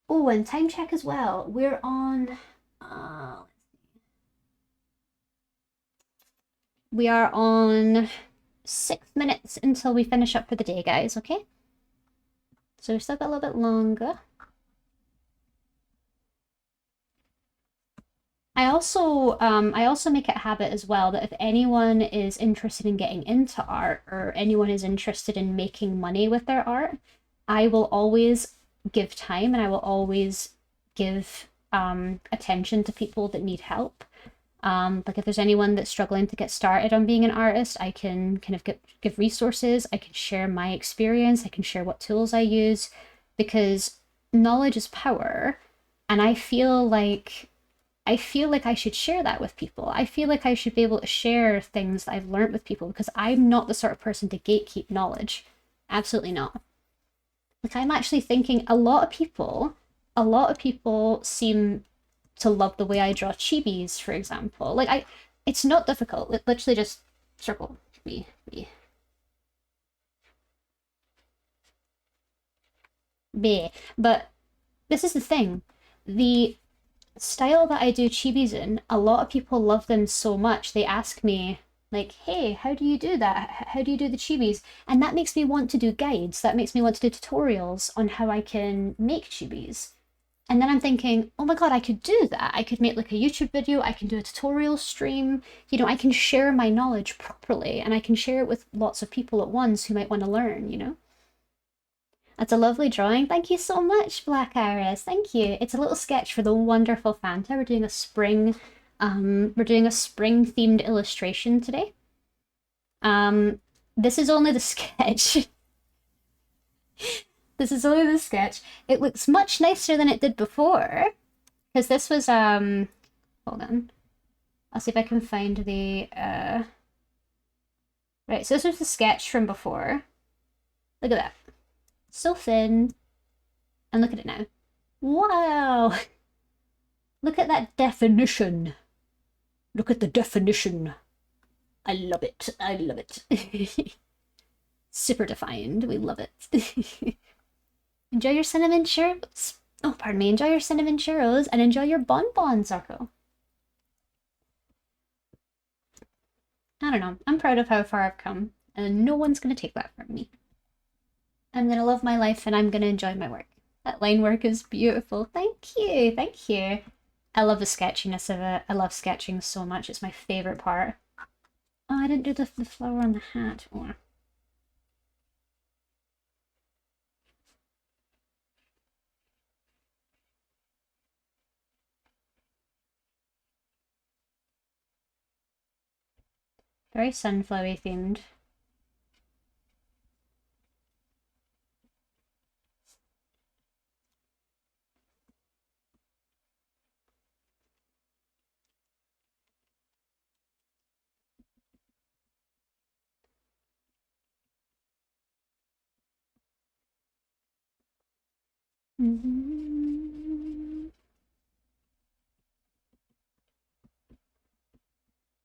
Oh, and time check as well. We're on we are on 6 minutes until we finish up for the day, guys, okay? So we've still got a little bit longer. I also make it a habit as well that if anyone is interested in getting into art or anyone is interested in making money with their art, I will always give time and I will always give attention to people that need help. Like if there's anyone that's struggling to get started on being an artist, I can kind of give resources, I can share my experience, I can share what tools I use, because knowledge is power, and I feel like I should share that with people. I feel like I should be able to share things that I've learned with people because I'm not the sort of person to gatekeep knowledge. Absolutely not. Like I'm actually thinking a lot of people seem to love the way I draw chibis, for example. It's not difficult. Literally just circle me. But this is the thing. The style that I do chibis in, a lot of people love them so much. They ask me, like, hey, how do you do that? How do you do the chibis? And that makes me want to do guides. That makes me want to do tutorials on how I can make chibis. And then I'm thinking, oh my God, I could do that. I could make like a YouTube video. I can do a tutorial stream. You know, I can share my knowledge properly and I can share it with lots of people at once who might want to learn, you know? That's a lovely drawing. Thank you so much, Black Iris. Thank you. It's a little sketch for the wonderful Fanta. We're doing a spring themed illustration today. This is only the sketch. This is only the sketch. It looks much nicer than it did before. Because this was hold on. I'll see if I can find the, Right, so this was the sketch from before. Look at that. So thin. And look at it now. Wow! Look at that definition. Look at the definition. I love it. I love it. Super defined. We love it. Enjoy your cinnamon churros. Oh, pardon me. Enjoy your cinnamon churros and enjoy your bonbons, Zarko. I don't know. I'm proud of how far I've come, and no one's going to take that from me. I'm going to love my life and I'm going to enjoy my work. That line work is beautiful. Thank you. Thank you. I love the sketchiness of it. I love sketching so much. It's my favorite part. Oh, I didn't do the flower on the hat. Oh. Very sunflower themed.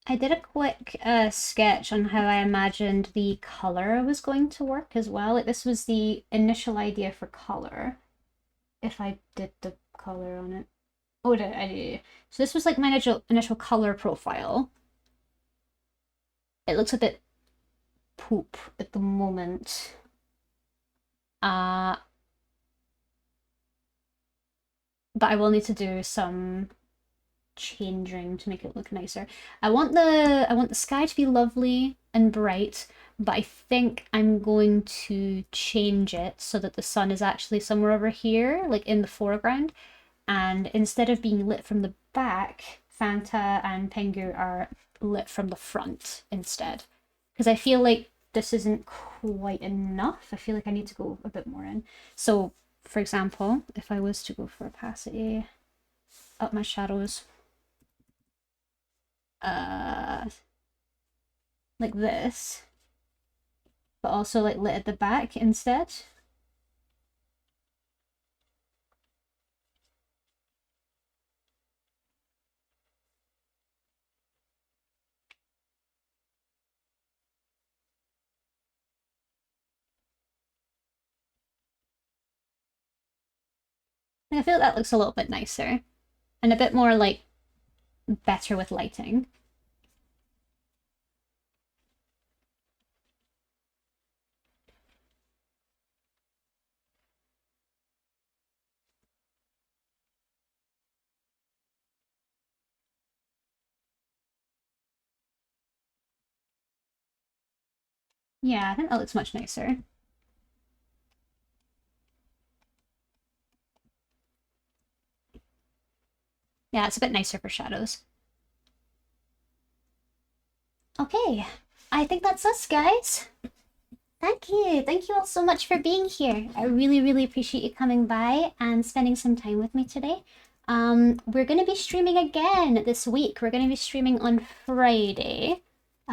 I did a quick sketch on how I imagined the color was going to work as well. Like this was the initial idea for color. If I did the color on it. Oh, I did. So this was like my initial color profile. It looks a bit poop at the moment. But I will need to do some changing to make it look nicer. I want the sky to be lovely and bright, but I think I'm going to change it so that the sun is actually somewhere over here, like in the foreground. And instead of being lit from the back, Fanta and Pengu are lit from the front instead. Because I feel like this isn't quite enough. I feel like I need to go a bit more in. So, for example, if I was to go for opacity, up my shadows, like this, but also like lit at the back instead. I feel that looks a little bit nicer and a bit more like better with lighting. Yeah, I think that looks much nicer. Yeah, it's a bit nicer for shadows. Okay, I think that's us, guys. Thank you. Thank you all so much for being here. I really, really appreciate you coming by and spending some time with me today. We're going to be streaming again this week. We're going to be streaming on Friday.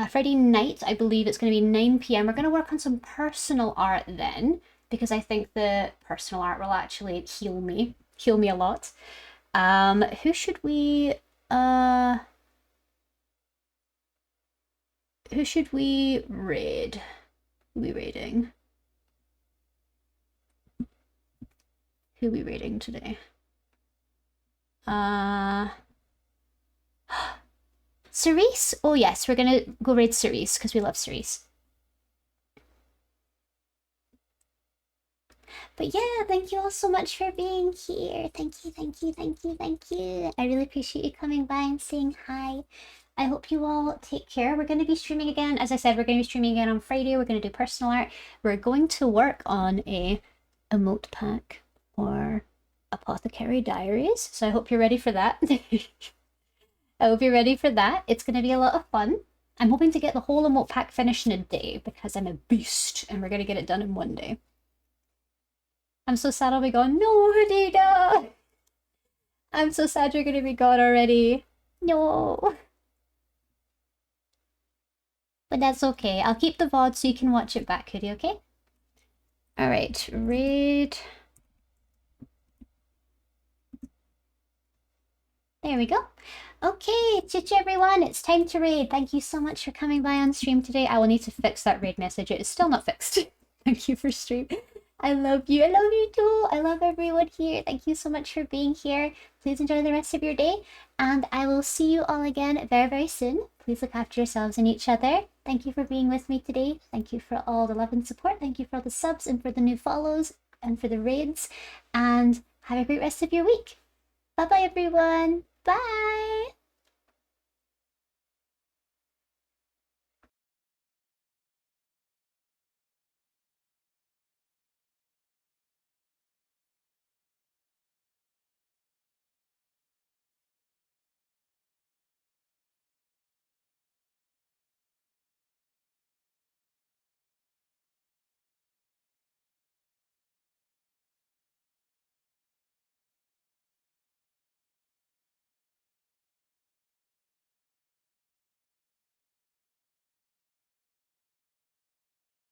Friday night, I believe it's going to be 9 p.m. We're going to work on some personal art then, because I think the personal art will actually heal me a lot. Who should we raid? Who are we raiding? Who are we raiding today? Cerise? Oh yes, we're gonna go raid Cerise because we love Cerise. But yeah, thank you all so much for being here. Thank you, thank you, thank you, thank you. I really appreciate you coming by and saying hi. I hope you all take care. We're going to be streaming again. As I said, we're going to be streaming again on Friday. We're going to do personal art. We're going to work on a emote pack or Apothecary Diaries. So I hope you're ready for that. I hope you're ready for that. It's going to be a lot of fun. I'm hoping to get the whole emote pack finished in a day because I'm a beast and we're going to get it done in one day. I'm so sad I'll be gone. No, Hadida! I'm so sad you're going to be gone already. No. but that's okay. I'll keep the VOD so you can watch it back, Hoodie, okay? Alright, raid. There we go. Okay, chichi everyone, it's time to raid. Thank you so much for coming by on stream today. I will need to fix that raid message. It is still not fixed. Thank you for stream. I love you. I love you too. I love everyone here. Thank you so much for being here. Please enjoy the rest of your day. And I will see you all again very, very soon. Please look after yourselves and each other. Thank you for being with me today. Thank you for all the love and support. Thank you for all the subs and for the new follows and for the raids. And have a great rest of your week. Bye-bye, everyone. Bye.